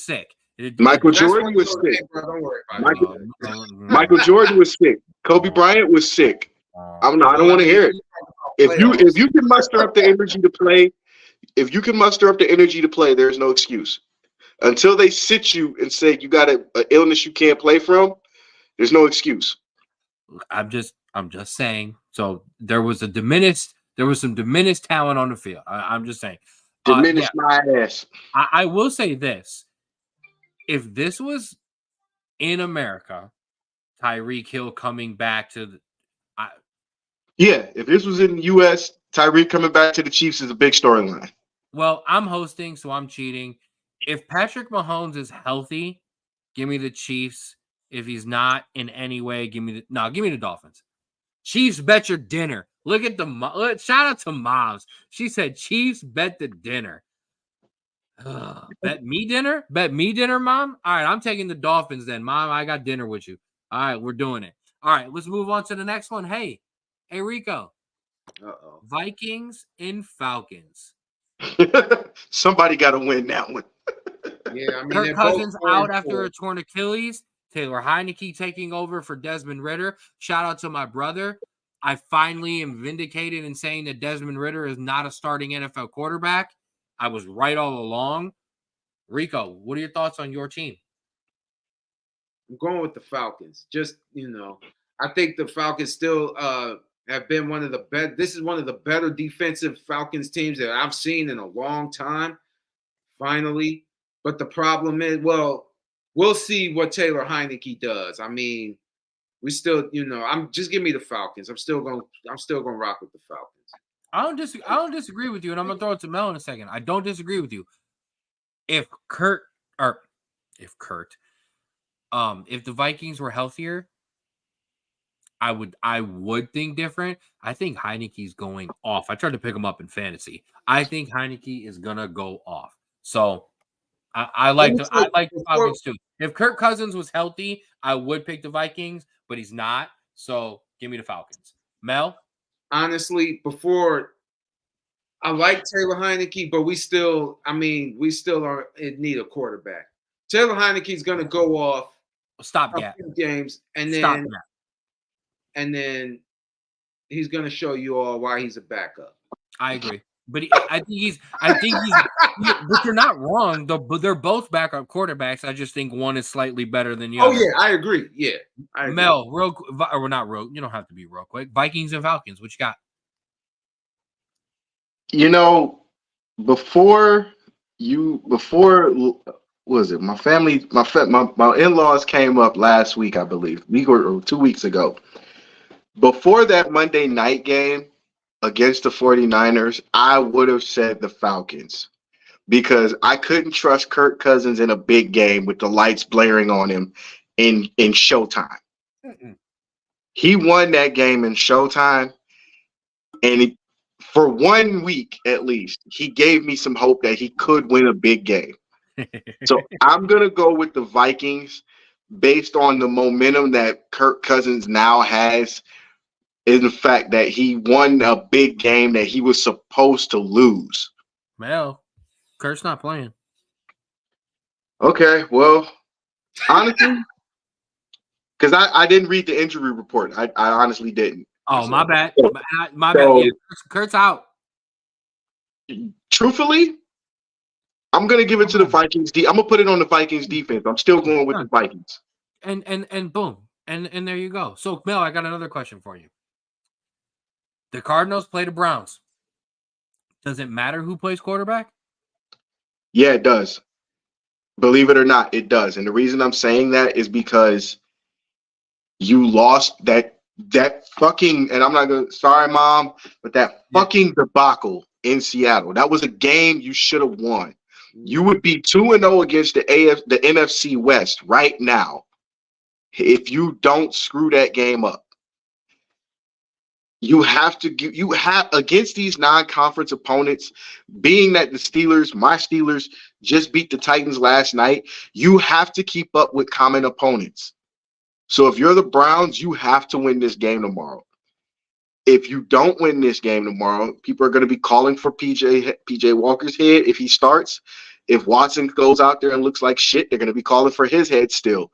A: sick.
C: Michael Jordan was sick. Michael Jordan was sick. Kobe Bryant was sick. I don't want to hear it. If you can muster up the energy to play, there's no excuse. Until they sit you and say you got an illness you can't play from, there's no excuse.
A: I'm just saying. So there was some diminished talent on the field. I'm just saying.
C: Diminished my ass.
A: I will say this. If this was in America, Tyreek Hill coming back to
C: if this was in the U.S., Tyreek coming back to the Chiefs is a big storyline.
A: Well, I'm hosting, so I'm cheating. If Patrick Mahomes is healthy, give me the Chiefs. If he's not in any way, give me the Dolphins. Chiefs bet your dinner. Look at shout out to Moms. She said Chiefs bet the dinner. Bet me dinner? Bet me dinner, Mom? All right, I'm taking the Dolphins then. Mom, I got dinner with you. All right, we're doing it. All right, let's move on to the next one. Hey, Rico.
B: Uh-oh.
A: Vikings and Falcons.
C: Somebody got to win that one.
B: Yeah, I mean,
A: Kirk Cousins out after a torn Achilles. Taylor Heineke taking over for Desmond Ridder. Shout out to my brother. I finally am vindicated in saying that Desmond Ridder is not a starting NFL quarterback. I was right all along. Rico, what are your thoughts on your team?
B: I'm going with the Falcons. Just, I think the Falcons still have been one of the better. This is one of the better defensive Falcons teams that I've seen in a long time. Finally. But the problem is, we'll see what Taylor Heineke does. I mean, we still, just give me the Falcons. I'm still going to rock with the Falcons.
A: I don't disagree with you, and I'm gonna throw it to Mel in a second. I don't disagree with you. If the Vikings were healthier, I would think different. I think Heineke's going off. I tried to pick him up in fantasy. I think Heineke is gonna go off. So I like the Falcons too. If Kirk Cousins was healthy, I would pick the Vikings, but he's not. So give me the Falcons. Mel?
B: Honestly, I like Taylor Heineke, but we still are in need of quarterback. Taylor Heineke's going to go off.
A: Stop that.
B: Games, and then he's going to show you all why he's a backup.
A: I agree. But I think he's. But you're not wrong. They're both backup quarterbacks. I just think one is slightly better than the other.
B: Oh yeah, I agree. Yeah, I agree.
A: Mel, not real. You don't have to be real quick. Vikings and Falcons. What you got?
C: Before was it my family? My in-laws came up last week, I believe, week or 2 weeks ago, Before that Monday night game against the 49ers, I would have said the Falcons because I couldn't trust Kirk Cousins in a big game with the lights blaring on him in Showtime.
A: Mm-mm.
C: He won that game in Showtime, and for 1 week at least, he gave me some hope that he could win a big game. So I'm going to go with the Vikings based on the momentum that Kirk Cousins now has in the fact that he won a big game that he was supposed to lose.
A: Mel, Kurt's not playing.
C: Okay, well, honestly, because I didn't read the injury report. I honestly didn't.
A: Oh,
C: So,
A: my bad.
C: So,
A: My bad. Yeah, Kurt's out.
C: truthfully, I'm gonna give it to the Vikings. I'm gonna put it on the Vikings defense. I'm still going with the Vikings.
A: And boom. And there you go. So Mel, I got another question for you. The Cardinals play the Browns. Does it matter who plays quarterback?
C: Yeah, it does. Believe it or not, it does. And the reason I'm saying that is because you lost that fucking, and I'm not gonna, sorry, Mom, but that fucking debacle in Seattle. That was a game you should have won. You would be 2-0 against the NFC West right now if you don't screw that game up. You have against these non-conference opponents, being that the Steelers, my Steelers, just beat the Titans last night, you have to keep up with common opponents. So if you're the Browns, you have to win this game tomorrow. If you don't win this game tomorrow, people are going to be calling for PJ Walker's head if he starts. If Watson goes out there and looks like shit, they're going to be calling for his head still.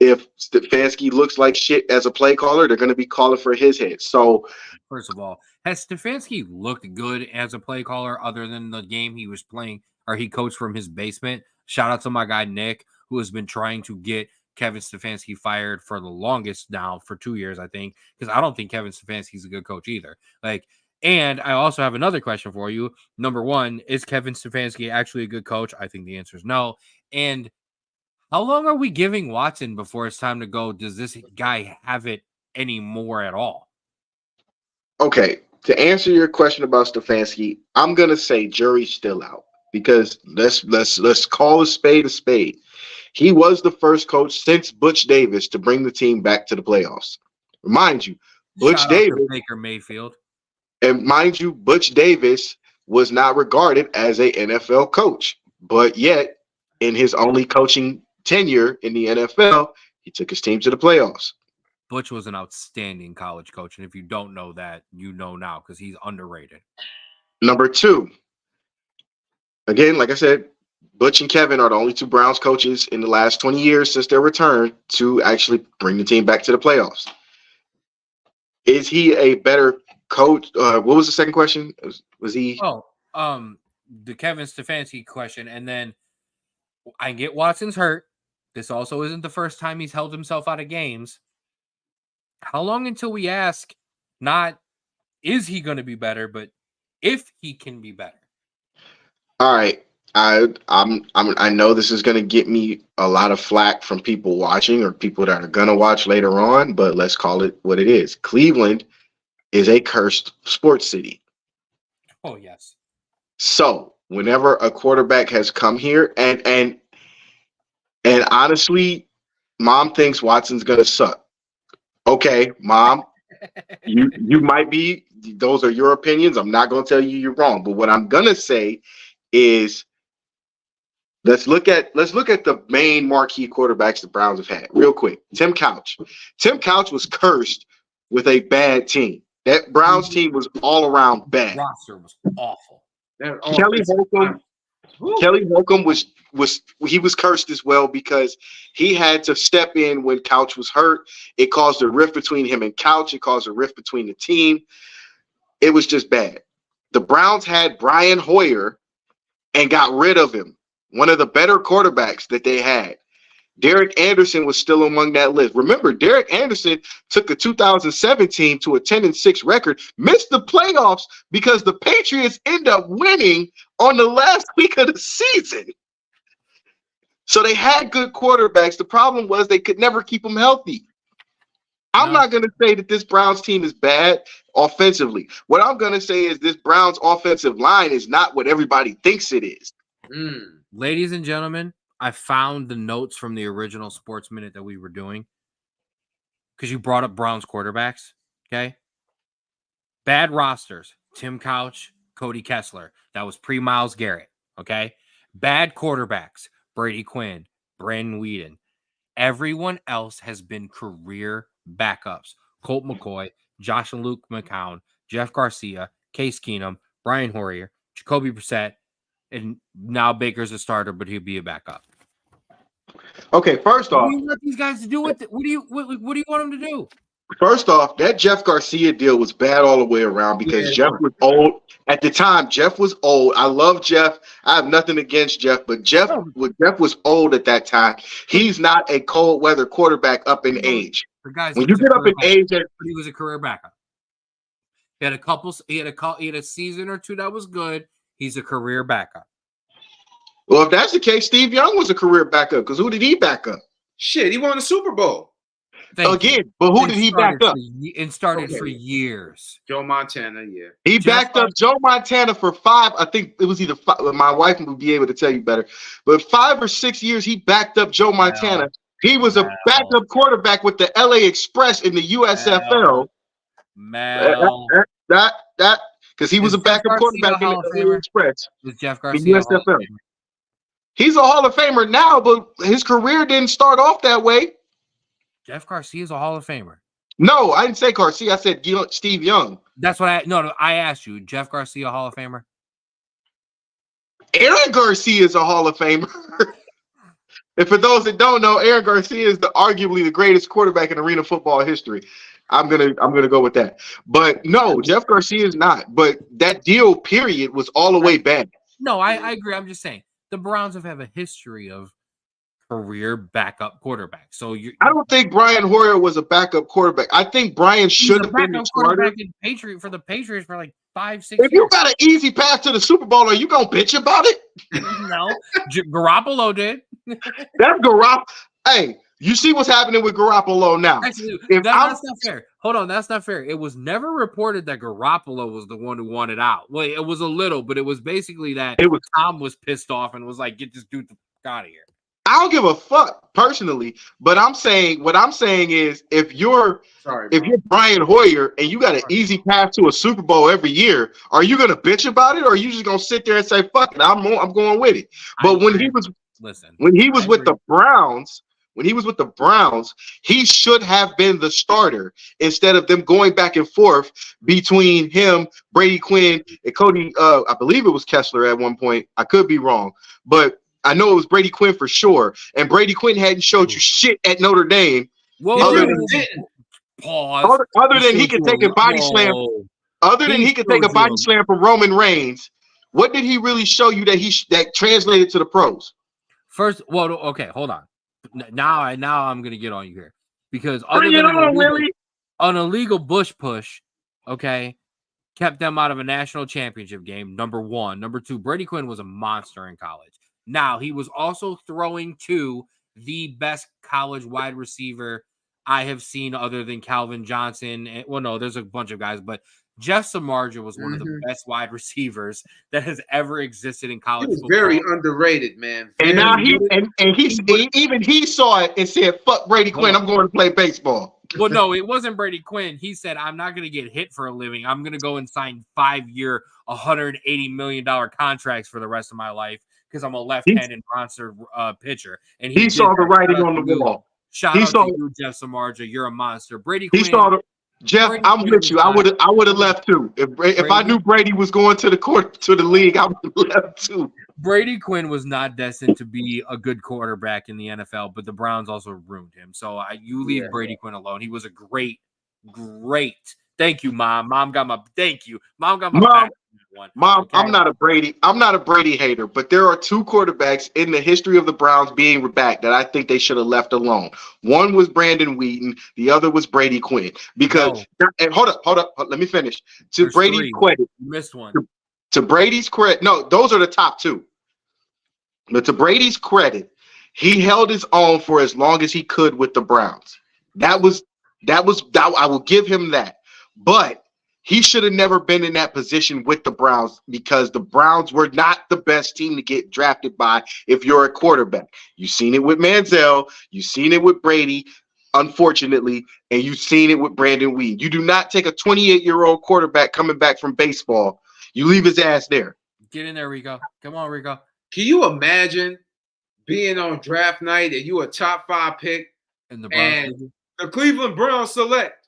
C: If Stefanski looks like shit as a play caller, they're going to be calling for his head. So,
A: first of all, has Stefanski looked good as a play caller other than the game he was playing or he coached from his basement? Shout out to my guy Nick, who has been trying to get Kevin Stefanski fired for the longest now, for 2 years, I think, because I don't think Kevin Stefanski's a good coach either. And I also have another question for you. Number one, is Kevin Stefanski actually a good coach? I think the answer is no. And how long are we giving Watson before it's time to go? Does this guy have it anymore at all?
C: Okay, to answer your question about Stefanski, I'm gonna say jury's still out because let's call a spade a spade. He was the first coach since Butch Davis to bring the team back to the playoffs. Remind you, Butch Davis,
A: Baker Mayfield,
C: and mind you, Butch Davis was not regarded as a NFL coach, but yet in his only coaching tenure in the NFL, he took his team to the playoffs.
A: Butch was an outstanding college coach, and if you don't know that, you know now because he's underrated.
C: Number two, again, like I said, Butch and Kevin are the only two Browns coaches in the last 20 years since their return to actually bring the team back to the playoffs. Is he a better coach? What was the second question? Was he?
A: The Kevin Stefanski question, and then I get Watson's hurt. This also isn't the first time he's held himself out of games. How long until we ask, not is he going to be better, but if he can be better?
C: All right. I know this is going to get me a lot of flack from people watching or people that are going to watch later on, but let's call it what it is. Cleveland is a cursed sports city.
A: Oh, yes.
C: So whenever a quarterback has come here and honestly, Mom thinks Watson's going to suck. Okay, Mom, you might be, those are your opinions. I'm not going to tell you you're wrong, but what I'm going to say is let's look at the main marquee quarterbacks the Browns have had real quick. Tim Couch. Tim Couch was cursed with a bad team. That Browns team was all around bad.
A: Roster was awful.
C: Kelly Holcomb was cursed as well because he had to step in when Couch was hurt. It caused a rift between him and Couch. It caused a rift between the team. It was just bad. The Browns had Brian Hoyer and got rid of him, one of the better quarterbacks that they had. Derek Anderson was still among that list. Remember, Derek Anderson took the 2017 to a 10-6 record, missed the playoffs because the Patriots end up winning on the last week of the season. So they had good quarterbacks. The problem was they could never keep them healthy. I'm not going to say that this Browns team is bad offensively. What I'm going to say is this Browns offensive line is not what everybody thinks it is.
A: Ladies and gentlemen, I found the notes from the original Sports Minute that we were doing because you brought up Browns quarterbacks. Okay. Bad rosters. Tim Couch, Cody Kessler. That was pre-Myles Garrett. Okay. Bad quarterbacks. Brady Quinn, Brandon Weeden. Everyone else has been career backups. Colt McCoy, Josh and Luke McCown, Jeff Garcia, Case Keenum, Brian Hoyer, Jacoby Brissett, and now Baker's a starter, but he'll be a backup.
C: Okay, first off,
A: what do you want these guys to do with it? What do you want them to do?
C: First off, that Jeff Garcia deal was bad all the way around because Jeff was old. At the time, Jeff was old. I love Jeff. I have nothing against Jeff, but Jeff was old at that time. He's not a cold weather quarterback up in age. When you get up in age,
A: he was a career backup. He had a season or two that was good. He's a career backup.
C: Well, if that's the case, Steve Young was a career backup because who did he back up?
B: Shit, he won the Super Bowl.
C: But who did he back up?
A: And started for years.
B: Joe Montana, yeah.
C: He backed up Joe Montana for 5. I think it was either 5. My wife would be able to tell you better. But 5 or 6 years, he backed up Joe Montana. He was a backup quarterback with the LA Express in the USFL. Because he was a backup quarterback in the LA Express.
A: Was Jeff Garcia
C: USFL. He's a Hall of Famer now, but his career didn't start off that way.
A: Jeff Garcia is a Hall of Famer.
C: No, I didn't say Garcia. I said Steve Young.
A: That's what I asked you. Jeff Garcia, Hall of Famer?
C: Aaron Garcia is a Hall of Famer. And for those that don't know, Aaron Garcia is arguably the greatest quarterback in arena football history. I'm gonna go with that. But no, Jeff Garcia is not. But that deal, period, was all the way bad.
A: No, I agree. I'm just saying the Browns have a history of career backup quarterback. So
C: I don't think Brian Hoyer was a backup quarterback. I think Brian should have been the starter
A: for the Patriots for like 5-6
C: years. If you got an easy path to the Super Bowl, are you gonna bitch about it?
A: No, Garoppolo did.
C: That's Garoppolo. Hey, you see what's happening with Garoppolo now.
A: Actually, that's not fair. Hold on, that's not fair. It was never reported that Garoppolo was the one who wanted out. Well, it was a little, but it was basically that Tom was pissed off and was like, "Get this dude the fuck out of here."
C: I don't give a fuck personally, but what I'm saying is if you're Brian Hoyer and you got an easy path to a Super Bowl every year, are you gonna bitch about it or are you just gonna sit there and say fuck it, I'm going with it? But when he was with the Browns, he should have been the starter instead of them going back and forth between him, Brady Quinn, and Cody. I believe it was Kessler at one point. I could be wrong, but I know it was Brady Quinn for sure. And Brady Quinn hadn't showed you shit at Notre Dame. Other than he could take a body slam. Other than he could take a body slam from Roman Reigns. What did he really show you that translated to the pros?
A: First, okay, hold on. Now I'm gonna get on you here because an illegal bush push, okay, kept them out of a national championship game. Number one, number two, Brady Quinn was a monster in college. Now, he was also throwing to the best college wide receiver I have seen other than Calvin Johnson. Well, no, there's a bunch of guys, but Jeff Samardzija was one of the best wide receivers that has ever existed in college football.
B: Very underrated, man.
C: And now he saw it and said, fuck Brady Quinn, I'm going to play baseball.
A: Well, no, it wasn't Brady Quinn. He said, I'm not going to get hit for a living. I'm going to go and sign 5-year, $180 million contracts for the rest of my life. Because I'm a left-handed monster pitcher, and he
C: saw the writing on the wall.
A: Shout out to you, Jeff Samardzija. You're a monster. Brady Quinn.
C: Jeff, I'm with you. I would have left too. If I knew Brady was going to the league, I would have left too.
A: Brady Quinn was not destined to be a good quarterback in the NFL, but the Browns also ruined him. So you leave Brady Quinn alone. He was a great. Thank you, Mom. Mom got my back.
C: Mom,
A: Okay.
C: I'm not a Brady hater, but there are 2 quarterbacks in the history of the Browns being back that I think they should have left alone. One was Brandon Weeden, the other was Brady Quinn. Because and hold up, let me finish. To Brady's credit,
A: you missed one.
C: To Brady's credit, no, those are the top 2. But to Brady's credit, he held his own for as long as he could with the Browns. That was That I will give him that. But he should have never been in that position with the Browns because the Browns were not the best team to get drafted by if you're a quarterback. You've seen it with Manziel. You've seen it with Brady, unfortunately, and you've seen it with Brandon Weed. You do not take a 28-year-old quarterback coming back from baseball. You leave his ass there.
A: Get in there, Rico. Come on, Rico.
B: Can you imagine being on draft night and you a top 5 pick
A: And the
B: Cleveland Browns select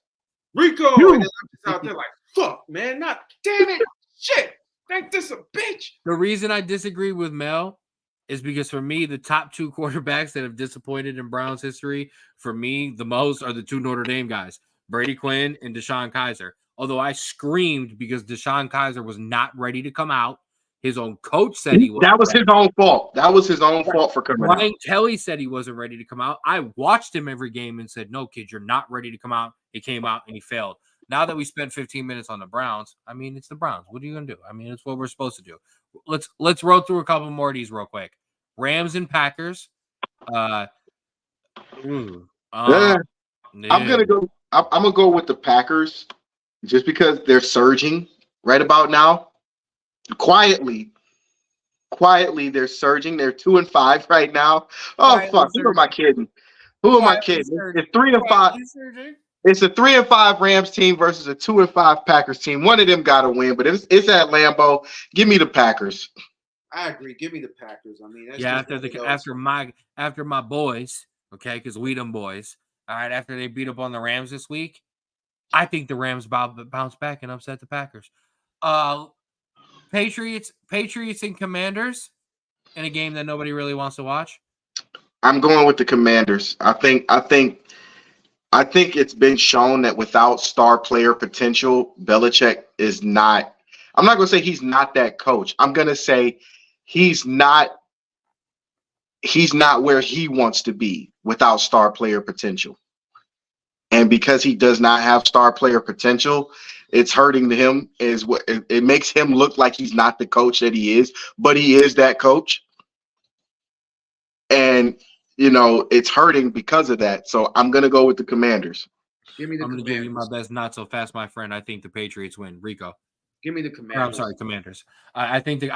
B: Rico? And then I'm just out there like, fuck, man, not damn it. Shit. Think this a bitch.
A: The reason I disagree with Mel is because for me, the top 2 quarterbacks that have disappointed in Browns history, for me, the most are the 2 Notre Dame guys, Brady Quinn and Deshaun Kaiser. Although I screamed because Deshaun Kaiser was not ready to come out. His own coach said he was.
C: That was his own fault. That was his own fault for coming out.
A: Brian Kelly said he wasn't ready to come out. I watched him every game and said, no, kid, you're not ready to come out. He came out and he failed. Now that we spent 15 minutes on the Browns, I mean, it's the Browns. What are you going to do? I mean, it's what we're supposed to do. Let's roll through a couple more of these real quick. Rams and Packers.
C: I'm gonna go with the Packers just because they're surging right about now. Quietly, they're surging. They're 2-5 right now. Oh, fuck! Who am I kidding? It's 3-5. It's a 3-5 Rams team versus a 2-5 Packers team. One of them got to win, but it's at Lambeau. Give me the Packers.
B: I agree. Give me the Packers. I mean,
A: after my boys, okay, because we them boys. All right, after they beat up on the Rams this week, I think the Rams bounce back and upset the Packers. Patriots and Commanders in a game that nobody really wants to watch.
C: I'm going with the Commanders. I think it's been shown that without star player potential, Belichick is not. I'm not going to say he's not that coach. I'm going to say he's not where he wants to be without star player potential. And because he does not have star player potential, it's hurting him. It makes him look like he's not the coach that he is, but he is that coach. And it's hurting because of that. So I'm going to go with the Commanders.
B: I'm going to
A: give you my best not so fast, my friend. I think the Patriots win. Rico.
B: Give me the Commanders.
A: I'm sorry, Commanders. I think the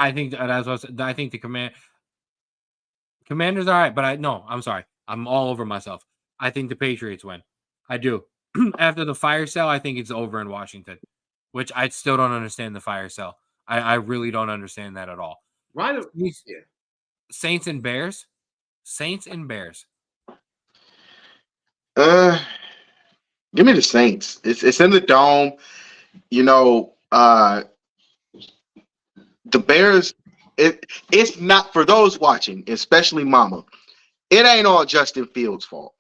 A: Commanders are all right, but I'm sorry. I'm all over myself. I think the Patriots win. I do. After the fire sale, I think it's over in Washington, which I still don't understand the fire sale. I really don't understand that at all.
B: Right? Yeah.
C: Give
A: Saints and Bears.
C: me the Saints. It's in the dome. The Bears. It's not for those watching, especially Mama. It ain't all Justin Fields' fault.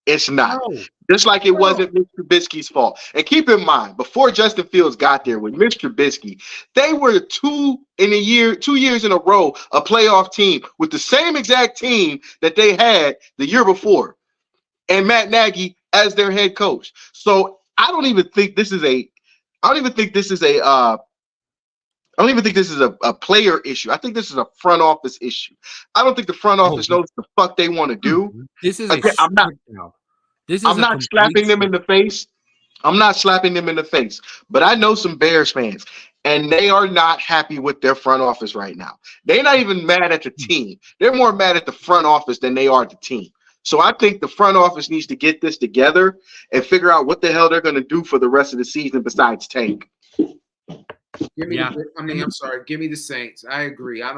C: It's not. No. Just like it wasn't Mr. Trubisky's fault. And keep in mind, before Justin Fields got there with Mr. Trubisky, they were 2 years in a row, a playoff team with the same exact team that they had the year before, and Matt Nagy as their head coach. So I don't even think this is a player issue. I think this is a front office issue. I don't think the front office knows what the fuck they want to do.
A: This is
C: I'm not slapping them in the face. But I know some Bears fans, and they are not happy with their front office right now. They're not even mad at the team. They're more mad at the front office than they are at the team. So I think the front office needs to get this together and figure out what the hell they're going to do for the rest of the season besides tank.
B: Give me the Saints. I agree. I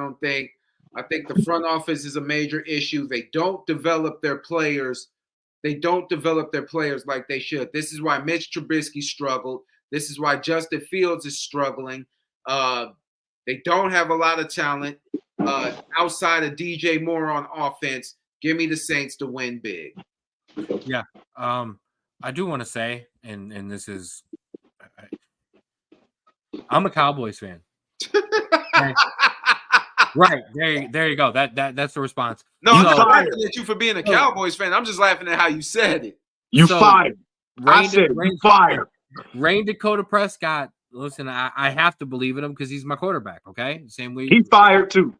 B: think the front office is a major issue. They don't develop their players. Like they should. This is why Mitch Trubisky struggled. This is why Justin Fields is struggling. They don't have a lot of talent outside of DJ Moore on offense. Give me the Saints to win big.
A: Yeah. I do want to say, and this is I'm a Cowboys fan. Right. There you go. That's the response.
B: No, I'm not laughing at you for being a Cowboys fan. I'm just laughing at how you said it.
C: You fired. You fired.
A: Rain Dakota Prescott. Listen, I have to believe in him because he's my quarterback. Okay. Same way.
C: He's fired too.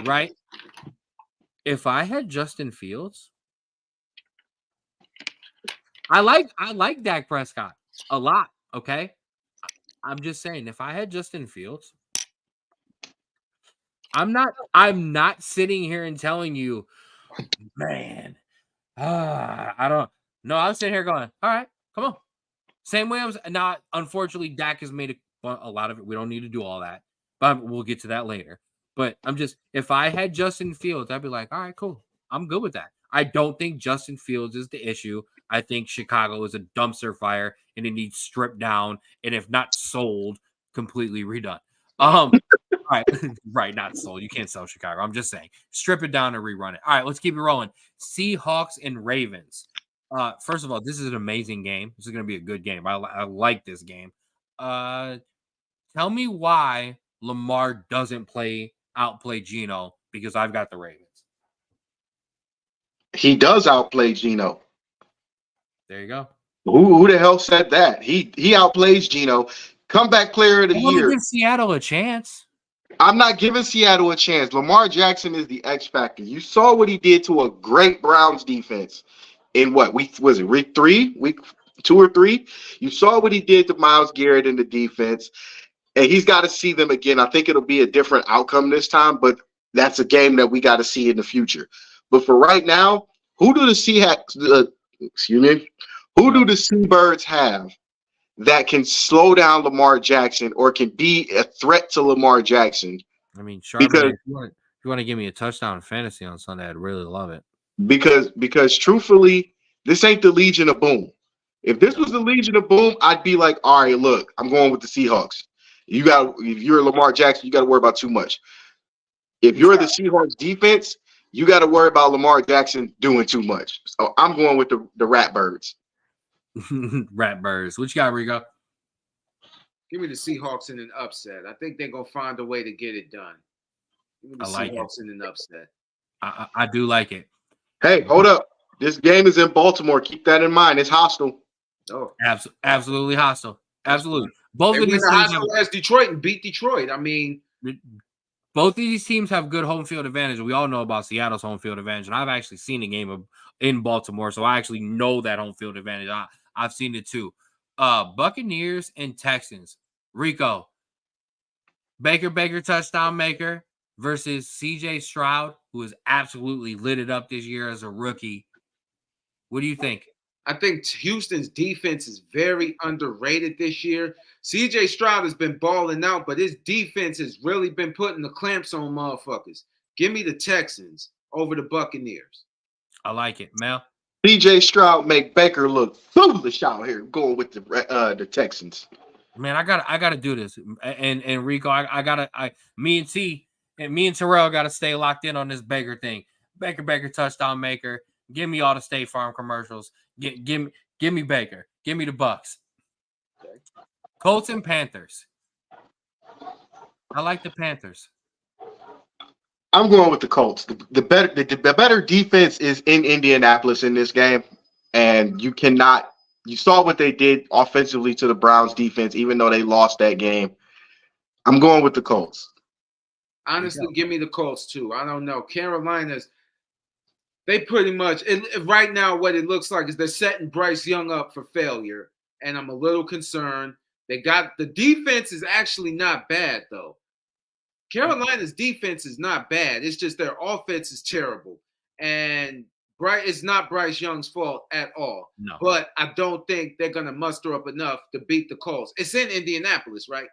A: Right. If I had Justin Fields, I like Dak Prescott a lot. Okay, I'm just saying if I had Justin Fields, I'm not sitting here and telling you, man. I don't know. I'm sitting here going, all right, come on. Same way I'm not. Unfortunately, Dak has made a lot of it. We don't need to do all that, but we'll get to that later. But I'm just, if I had Justin Fields, I'd be like, all right, cool. I'm good with that. I don't think Justin Fields is the issue. I think Chicago is a dumpster fire and it needs stripped down and if not sold, completely redone. Right, right, not sold. You can't sell Chicago. I'm just saying, strip it down and rerun it. All right, let's keep it rolling. Seahawks and Ravens. First of all, this is an amazing game. This is going to be a good game. I like this game. Tell me why Lamar doesn't outplay Geno, because I've got the Ravens.
C: He does outplay Geno.
A: There you go.
C: Who the hell said that? He outplays Geno. Comeback player of the year.
A: Give Seattle a chance.
C: I'm not giving Seattle a chance. Lamar Jackson is the X factor. You saw what he did to a great Browns defense in what week was it? Week 2 or 3? You saw what he did to Myles Garrett in the defense, and he's got to see them again. I think it'll be a different outcome this time, but that's a game that we got to see in the future. But for right now, who do the Seahawks? Who do the Seabirds have that can slow down Lamar Jackson or can be a threat to Lamar Jackson?
A: I mean, Straub, if you want to give me a touchdown in fantasy on Sunday, I'd really love it.
C: Because truthfully, this ain't the Legion of Boom. If this was the Legion of Boom, I'd be like, all right, look, I'm going with the Seahawks. If you're Lamar Jackson, you got to worry about too much. If you're the Seahawks defense, you got to worry about Lamar Jackson doing too much. So I'm going with the Ratbirds.
A: Ratbirds. What you got, Rico?
B: Give me the Seahawks in an upset. I think they're going to find a way to get it done. Give me the Seahawks in an upset.
A: I do like it.
C: Hey, hold up. This game is in Baltimore. Keep that in mind. It's hostile.
B: Oh,
A: absolutely hostile. Absolutely. Both of these
B: teams as Detroit and beat Detroit. I mean,
A: both of these teams have good home field advantage. We all know about Seattle's home field advantage, and I've actually seen a game in Baltimore, so I actually know that home field advantage. I've seen it too. Buccaneers and Texans. Rico, Baker touchdown maker versus CJ Straub, who has absolutely lit it up this year as a rookie. What do you think?
B: I think Houston's defense is very underrated this year. CJ Straub has been balling out, but his defense has really been putting the clamps on motherfuckers. Give me the Texans over the Buccaneers.
A: I like it, Mel.
C: CJ Straub make Baker look foolish out here going with the Texans.
A: Man, I gotta do this. And Rico, me and Terrell gotta stay locked in on this Baker thing. Baker touchdown maker. Give me all the State Farm commercials. Give me Baker. Give me the Bucks. Okay. Colts and Panthers. I like the Panthers.
C: I'm going with the Colts. The better defense is in Indianapolis in this game, and you saw what they did offensively to the Browns defense, even though they lost that game. I'm going with the Colts.
B: Honestly, give me the Colts too. I don't know. Carolina's. They pretty much right now what it looks like is they're setting Bryce Young up for failure, and I'm a little concerned. The defense is actually not bad though. Carolina's defense is not bad. It's just their offense is terrible, and it's not Bryce Young's fault at all.
A: No,
B: but I don't think they're gonna muster up enough to beat the Colts. It's in Indianapolis, right?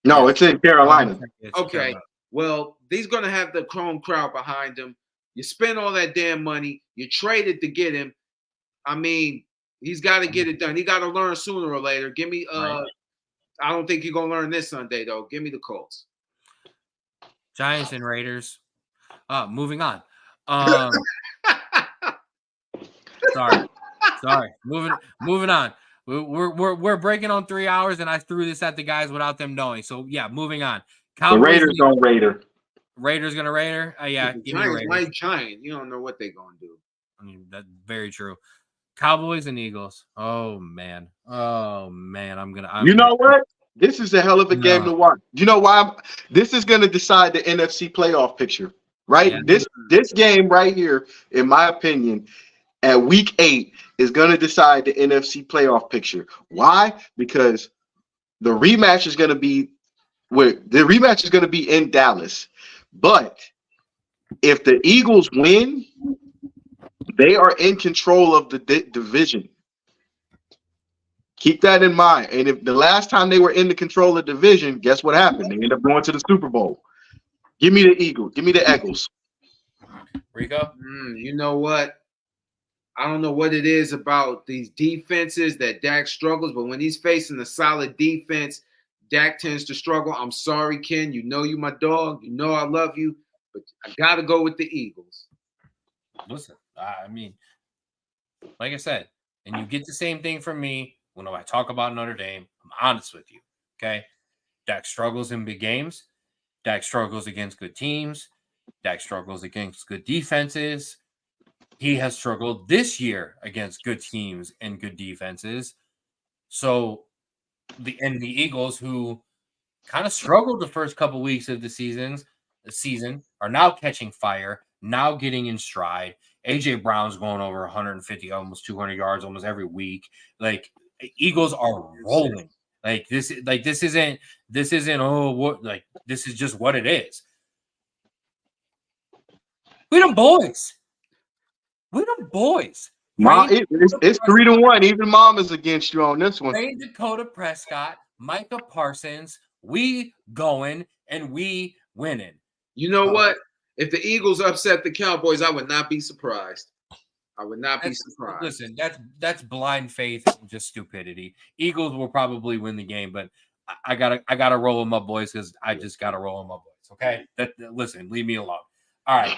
C: No, it's in Carolina.
B: Okay, well, he's gonna have the home crowd behind him. You spend all that damn money. You traded to get him. I mean, he's got to get it done. He got to learn sooner or later. Give me. I don't think he's gonna learn this Sunday though. Give me the Colts.
A: Giants and Raiders. Moving on. Sorry. Moving on. We're breaking on 3 hours, and I threw this at the guys without them knowing. So yeah, moving on.
C: Cowboys, the Raiders don't Raider.
A: Raiders gonna Raider? Yeah,
B: the Giants might giant. You don't know what they're gonna do.
A: I mean, that's very true. Cowboys and Eagles. Oh man. You
C: know what? This is a hell of a game to watch. You know why? This is gonna decide the NFC playoff picture, right? Yeah. This game right here, in my opinion, at week 8 is going to decide the NFC playoff picture. Why? Because the rematch is going to be in Dallas. But if the Eagles win, they are in control of the division. Keep that in mind. And if the last time they were in the control of the division, guess what happened? They ended up going to the Super Bowl. Give me the Eagles. Give me the Eagles.
A: Rico?
B: You know what? I don't know what it is about these defenses that Dak struggles, but when he's facing a solid defense, Dak tends to struggle. I'm sorry, Ken. You know you my dog. You know I love you, but I got to go with the Eagles.
A: Listen, I mean, like I said, and you get the same thing from me when I talk about Notre Dame. I'm honest with you, okay? Dak struggles in big games. Dak struggles against good teams. Dak struggles against good defenses. He has struggled this year against good teams and good defenses. So the Eagles, who kind of struggled the first couple weeks of the season, are now catching fire, now getting in stride. AJ Brown's going over 150, almost 200 yards almost every week. Like Eagles are rolling. This isn't this is just what it is. We them boys.
C: Mom, it's 3-1. Even Mom is against you on this one.
A: Ray Dakota Prescott, Micah Parsons, we going and we winning.
B: You know what? If the Eagles upset the Cowboys, I would not be surprised. Be surprised.
A: Listen, that's blind faith and just stupidity. Eagles will probably win the game, but I gotta roll with my boys because I just gotta roll with my boys. Okay, listen, leave me alone. All right.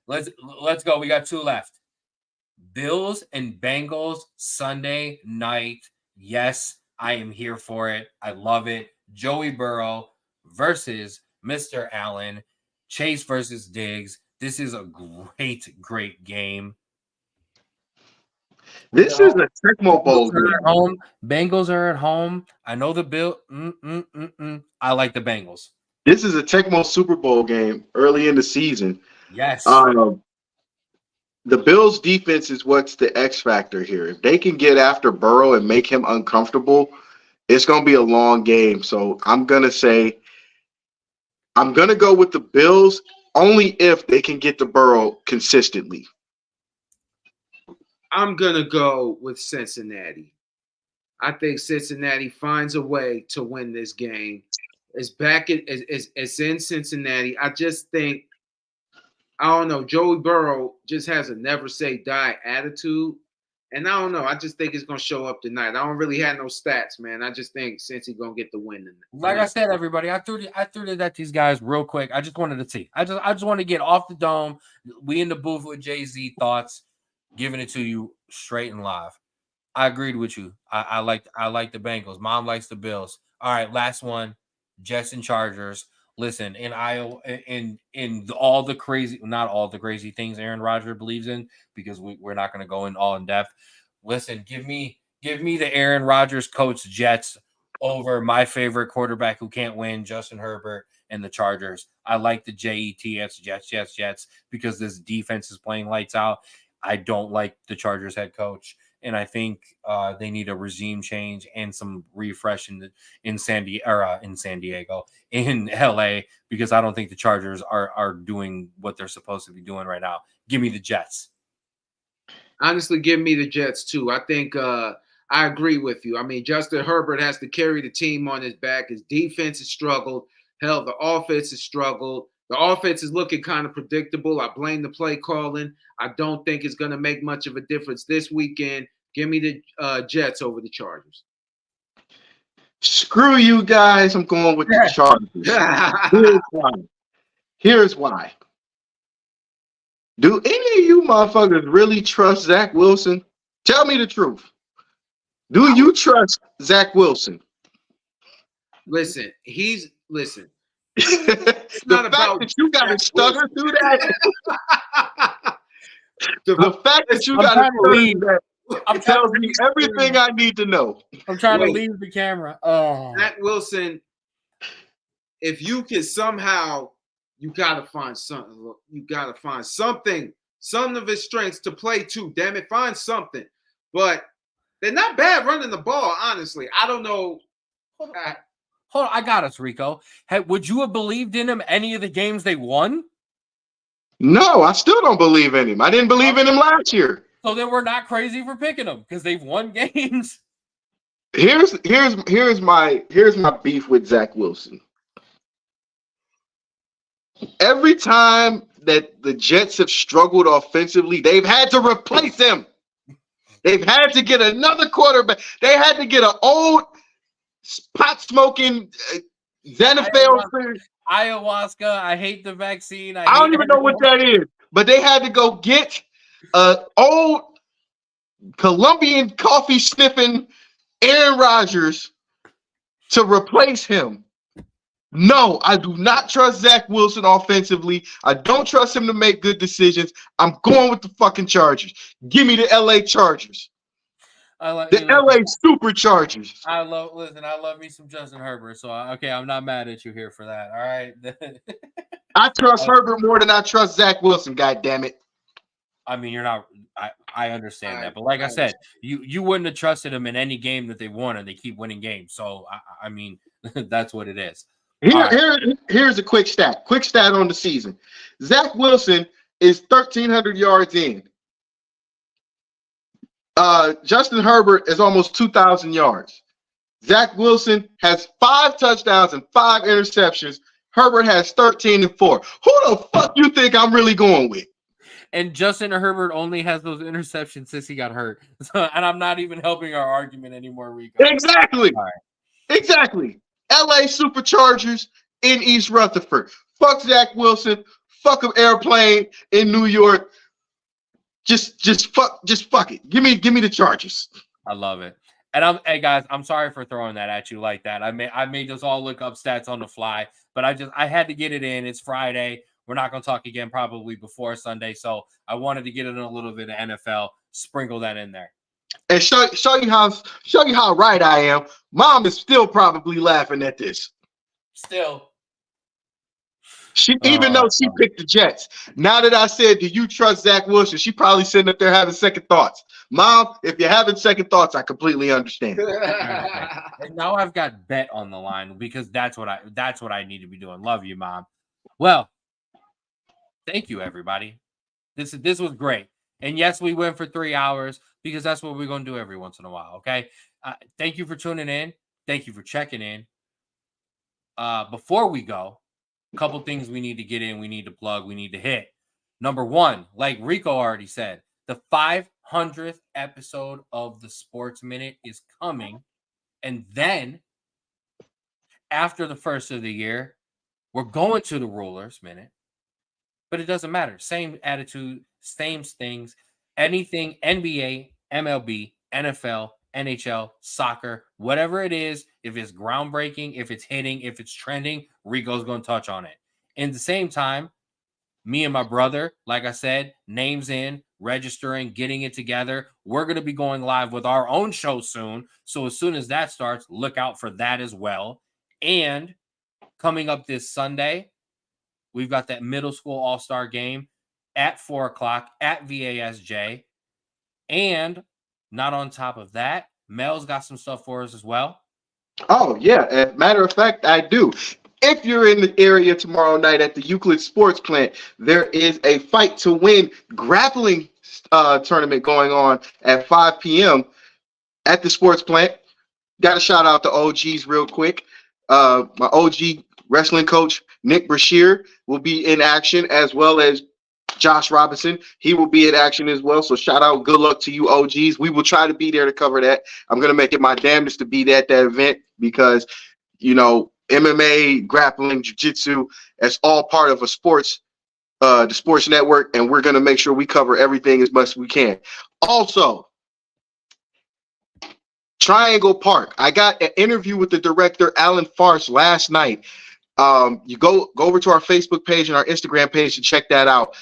A: Let's go. We got 2 left. Bills and Bengals Sunday night. Yes, I am here for it. I love it. Joey Burrow versus Mr. Allen. Chase versus Diggs. This is a great game.
C: This is a Tecmo Bowl game.
A: Bengals are at home. I know the Bill. I like the Bengals.
C: This is a Tecmo Super Bowl game early in the season.
A: Yes.
C: The Bills' defense is what's the X factor here. If they can get after Burrow and make him uncomfortable, it's going to be a long game. So I'm going to go with the Bills only if they can get to Burrow consistently.
B: I'm going to go with Cincinnati. I think Cincinnati finds a way to win this game. It's in Cincinnati. I just think, I don't know, Joey Burrow just has a never say die attitude. And I don't know. I just think it's going to show up tonight. I don't really have no stats, man. I just think Cincy going to get the win.
A: Like I said, everybody, I threw it at these guys real quick. I just wanted to see. I just want to get off the dome. We in the booth with Jay-Z thoughts, giving it to you straight and live. I agreed with you. I like the Bengals. Mom likes the Bills. All right, last one. Jets and Chargers. Listen, in Iowa, in all the crazy, not all the crazy things Aaron Rodgers believes in, because we're not going to go in all in depth. Listen, give me the Aaron Rodgers coach Jets over my favorite quarterback who can't win, Justin Herbert, and the Chargers. I like the Jets, because this defense is playing lights out. I don't like the Chargers head coach. And I think they need a regime change and some refresh in San Diego, in LA, because I don't think the Chargers are doing what they're supposed to be doing right now. Give me the Jets.
B: Honestly, give me the Jets too. I think I agree with you. I mean, Justin Herbert has to carry the team on his back. His defense has struggled. Hell, the offense has struggled. The offense is looking kind of predictable. I blame the play calling. I don't think it's going to make much of a difference this weekend. Give me the Jets over the Chargers.
C: Screw you guys. I'm going with the Chargers. Here's why. Do any of you motherfuckers really trust Zach Wilson? Tell me the truth. Do you trust Zach Wilson?
B: Listen.
C: The fact that you got to stutter through that. The fact that you got to leave that tells me everything I need to know.
A: I'm trying to leave the camera. Oh,
B: Zach Wilson. If you can somehow, you got to find something. You got to find something some of his strengths to play to. Damn it, find something. But they're not bad running the ball, honestly. I don't know.
A: Hold on, I got us, Rico. Hey, would you have believed in him any of the games they won?
C: No, I still don't believe in him. I didn't believe in him last year.
A: So then we're not crazy for picking him because they've won games.
C: Here's my beef with Zach Wilson. Every time that the Jets have struggled offensively, they've had to replace him. They've had to get another quarterback. They had to get an old pot-smoking Xanathar.
A: Ayahuasca. I hate the vaccine.
C: I don't even know what that is. But they had to go get an old Colombian coffee-sniffing Aaron Rodgers to replace him. No, I do not trust Zach Wilson offensively. I don't trust him to make good decisions. I'm going with the fucking Chargers. Give me the LA Chargers. The LA Superchargers.
A: I love me some Justin Herbert. So, okay, I'm not mad at you here for that. All right.
C: I trust Herbert more than I trust Zach Wilson, God damn it.
A: I mean, you're not. I understand that, but like I said, you wouldn't have trusted him in any game that they won, and they keep winning games. So I mean, that's what it is.
C: Here's a quick stat. Quick stat on the season. Zach Wilson is 1,300 yards in. Justin Herbert is almost 2,000 yards. Zach Wilson has 5 touchdowns and 5 interceptions. Herbert has 13 and 4. Who the fuck you think I'm really going with?
A: And Justin Herbert only has those interceptions since he got hurt. So, and I'm not even helping our argument anymore, Rico.
C: Exactly. Right. Exactly. LA Superchargers in East Rutherford. Fuck Zach Wilson. Fuck an airplane in New York. Just fuck it. Give me the Chargers.
A: I love it. And hey guys, I'm sorry for throwing that at you like that. I made us all look up stats on the fly, but I had to get it in. It's Friday. We're not going to talk again probably before Sunday, so I wanted to get it in a little bit of NFL. Sprinkle that in there.
C: And show you how right I am. Mom is still probably laughing at this.
A: Still.
C: Even though she picked the Jets. Now that I said, do you trust Zach Wilson? She probably sitting up there having second thoughts. Mom, if you're having second thoughts, I completely understand.
A: And now I've got bet on the line because that's what I need to be doing. Love you, Mom. Well, thank you, everybody. This was great. And yes, we went for 3 hours because that's what we're going to do every once in a while, okay? Thank you for tuning in. Thank you for checking in. Before we go, a couple things we need to get in, we need to plug, we need to hit. Number one, like Rico already said, the 500th episode of the Sports Minute is coming. And then, after the first of the year, we're going to the Rulers Minute. But it doesn't matter. Same attitude, same things. Anything NBA, MLB, NFL, NHL, soccer, whatever it is, if it's groundbreaking, if it's hitting, if it's trending, Rico's going to touch on it. In the same time, me and my brother, like I said, names in, registering, getting it together. We're going to be going live with our own show soon. So as soon as that starts, look out for that as well. And coming up this Sunday, we've got that middle school all-star game at 4 o'clock at VASJ. And not on top of that, Mel's got some stuff for us as well.
C: Oh, yeah. As a matter of fact, I do. If you're in the area tomorrow night at the Euclid Sports Plant, there is a Fight to Win grappling tournament going on at 5 p.m. at the Sports Plant. Got to shout out the OGs real quick. My OG wrestling coach, Nick Brashear, will be in action, as well as Josh Robinson. He will be in action as well. So shout out, good luck to you OGs. We will try to be there to cover that. I'm going to make it my damnedest to be at that event because, you know, MMA, grappling, jiu-jitsu, that's all part of a sports, the sports network, and we're going to make sure we cover everything as much as we can. Also, Triangle Park. I got an interview with the director, Alan Farce, last night. You go over to our Facebook page and our Instagram page to check that out.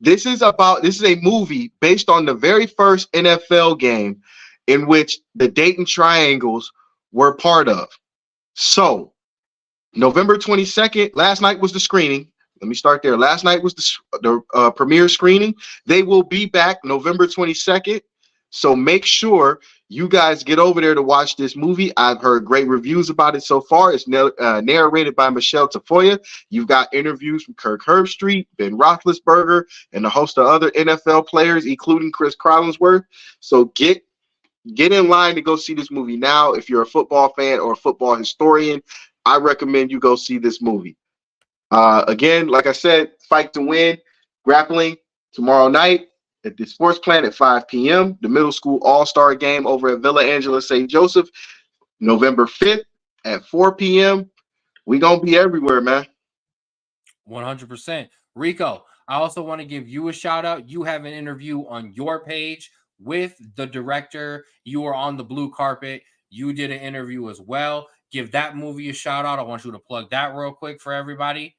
C: This is a movie based on the very first NFL game in which the Dayton Triangles were part of. So, November 22nd, last night was the screening. Let me start there. Last night was the premiere screening. They will be back November 22nd. So make sure you guys get over there to watch this movie. I've heard great reviews about it so far. It's narrated by Michelle Tafoya. You've got interviews from Kirk Herbstreit, Ben Roethlisberger, and a host of other NFL players, including Chris Collinsworth. So get in line to go see this movie now. If you're a football fan or a football historian, I recommend you go see this movie. Again, like I said, Fight to Win, grappling tomorrow night at the Sports Plant at 5 p.m. The middle school all-star game over at Villa Angela St. Joseph, November 5th at 4 p.m. We gonna be everywhere, man.
A: 100%. Rico, I also want to give you a shout out. You have an interview on your page with the director. You were on the blue carpet. You did an interview as well. Give that movie a shout out. I want you to plug that real quick for everybody.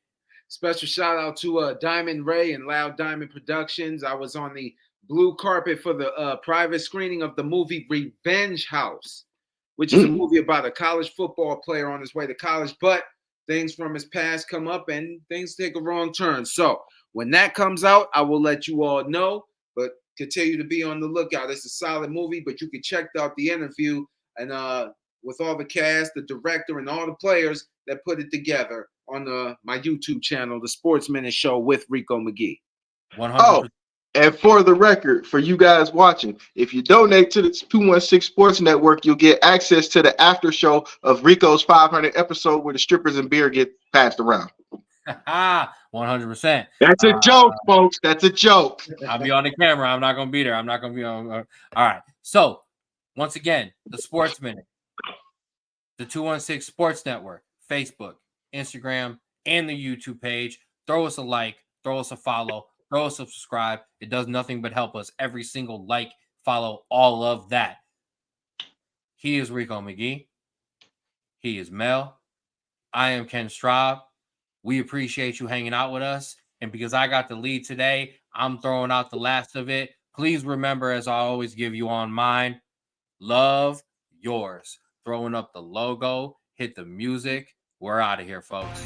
B: Special shout out to Diamond Ray and Loud Diamond Productions. I was on the blue carpet for the private screening of the movie Revenge House, which is a movie about a college football player on his way to college, but things from his past come up and things take a wrong turn. So when that comes out, I will let you all know, but continue to be on the lookout. It's a solid movie, but you can check out the interview and with all the cast, the director, and all the players that put it together on my YouTube channel, The Sports Minute Show with Rico Mcgee.
A: 100%.
C: Oh, and for the record, for you guys watching, if you donate to the 216 Sports Network, you'll get access to the after show of Rico's 500 episode where the strippers and beer get passed around.
A: 100%.
C: That's a joke, folks. That's a joke.
A: I'll be on the camera. I'm not going to be there. I'm not going to be on. All right. So, once again, The Sports Minute, the 216 Sports Network, Facebook, Instagram, and the YouTube page. Throw us a like, throw us a follow, throw us a subscribe. It does nothing but help us. Every single like, follow, all of that. He is Rico Mcgee. He is Mel. I am Ken Straub. We appreciate you hanging out with us. And because I got the lead today, I'm throwing out the last of it. Please remember, as I always give you on mine, love yours. Throwing up the logo, hit the music. We're out of here, folks.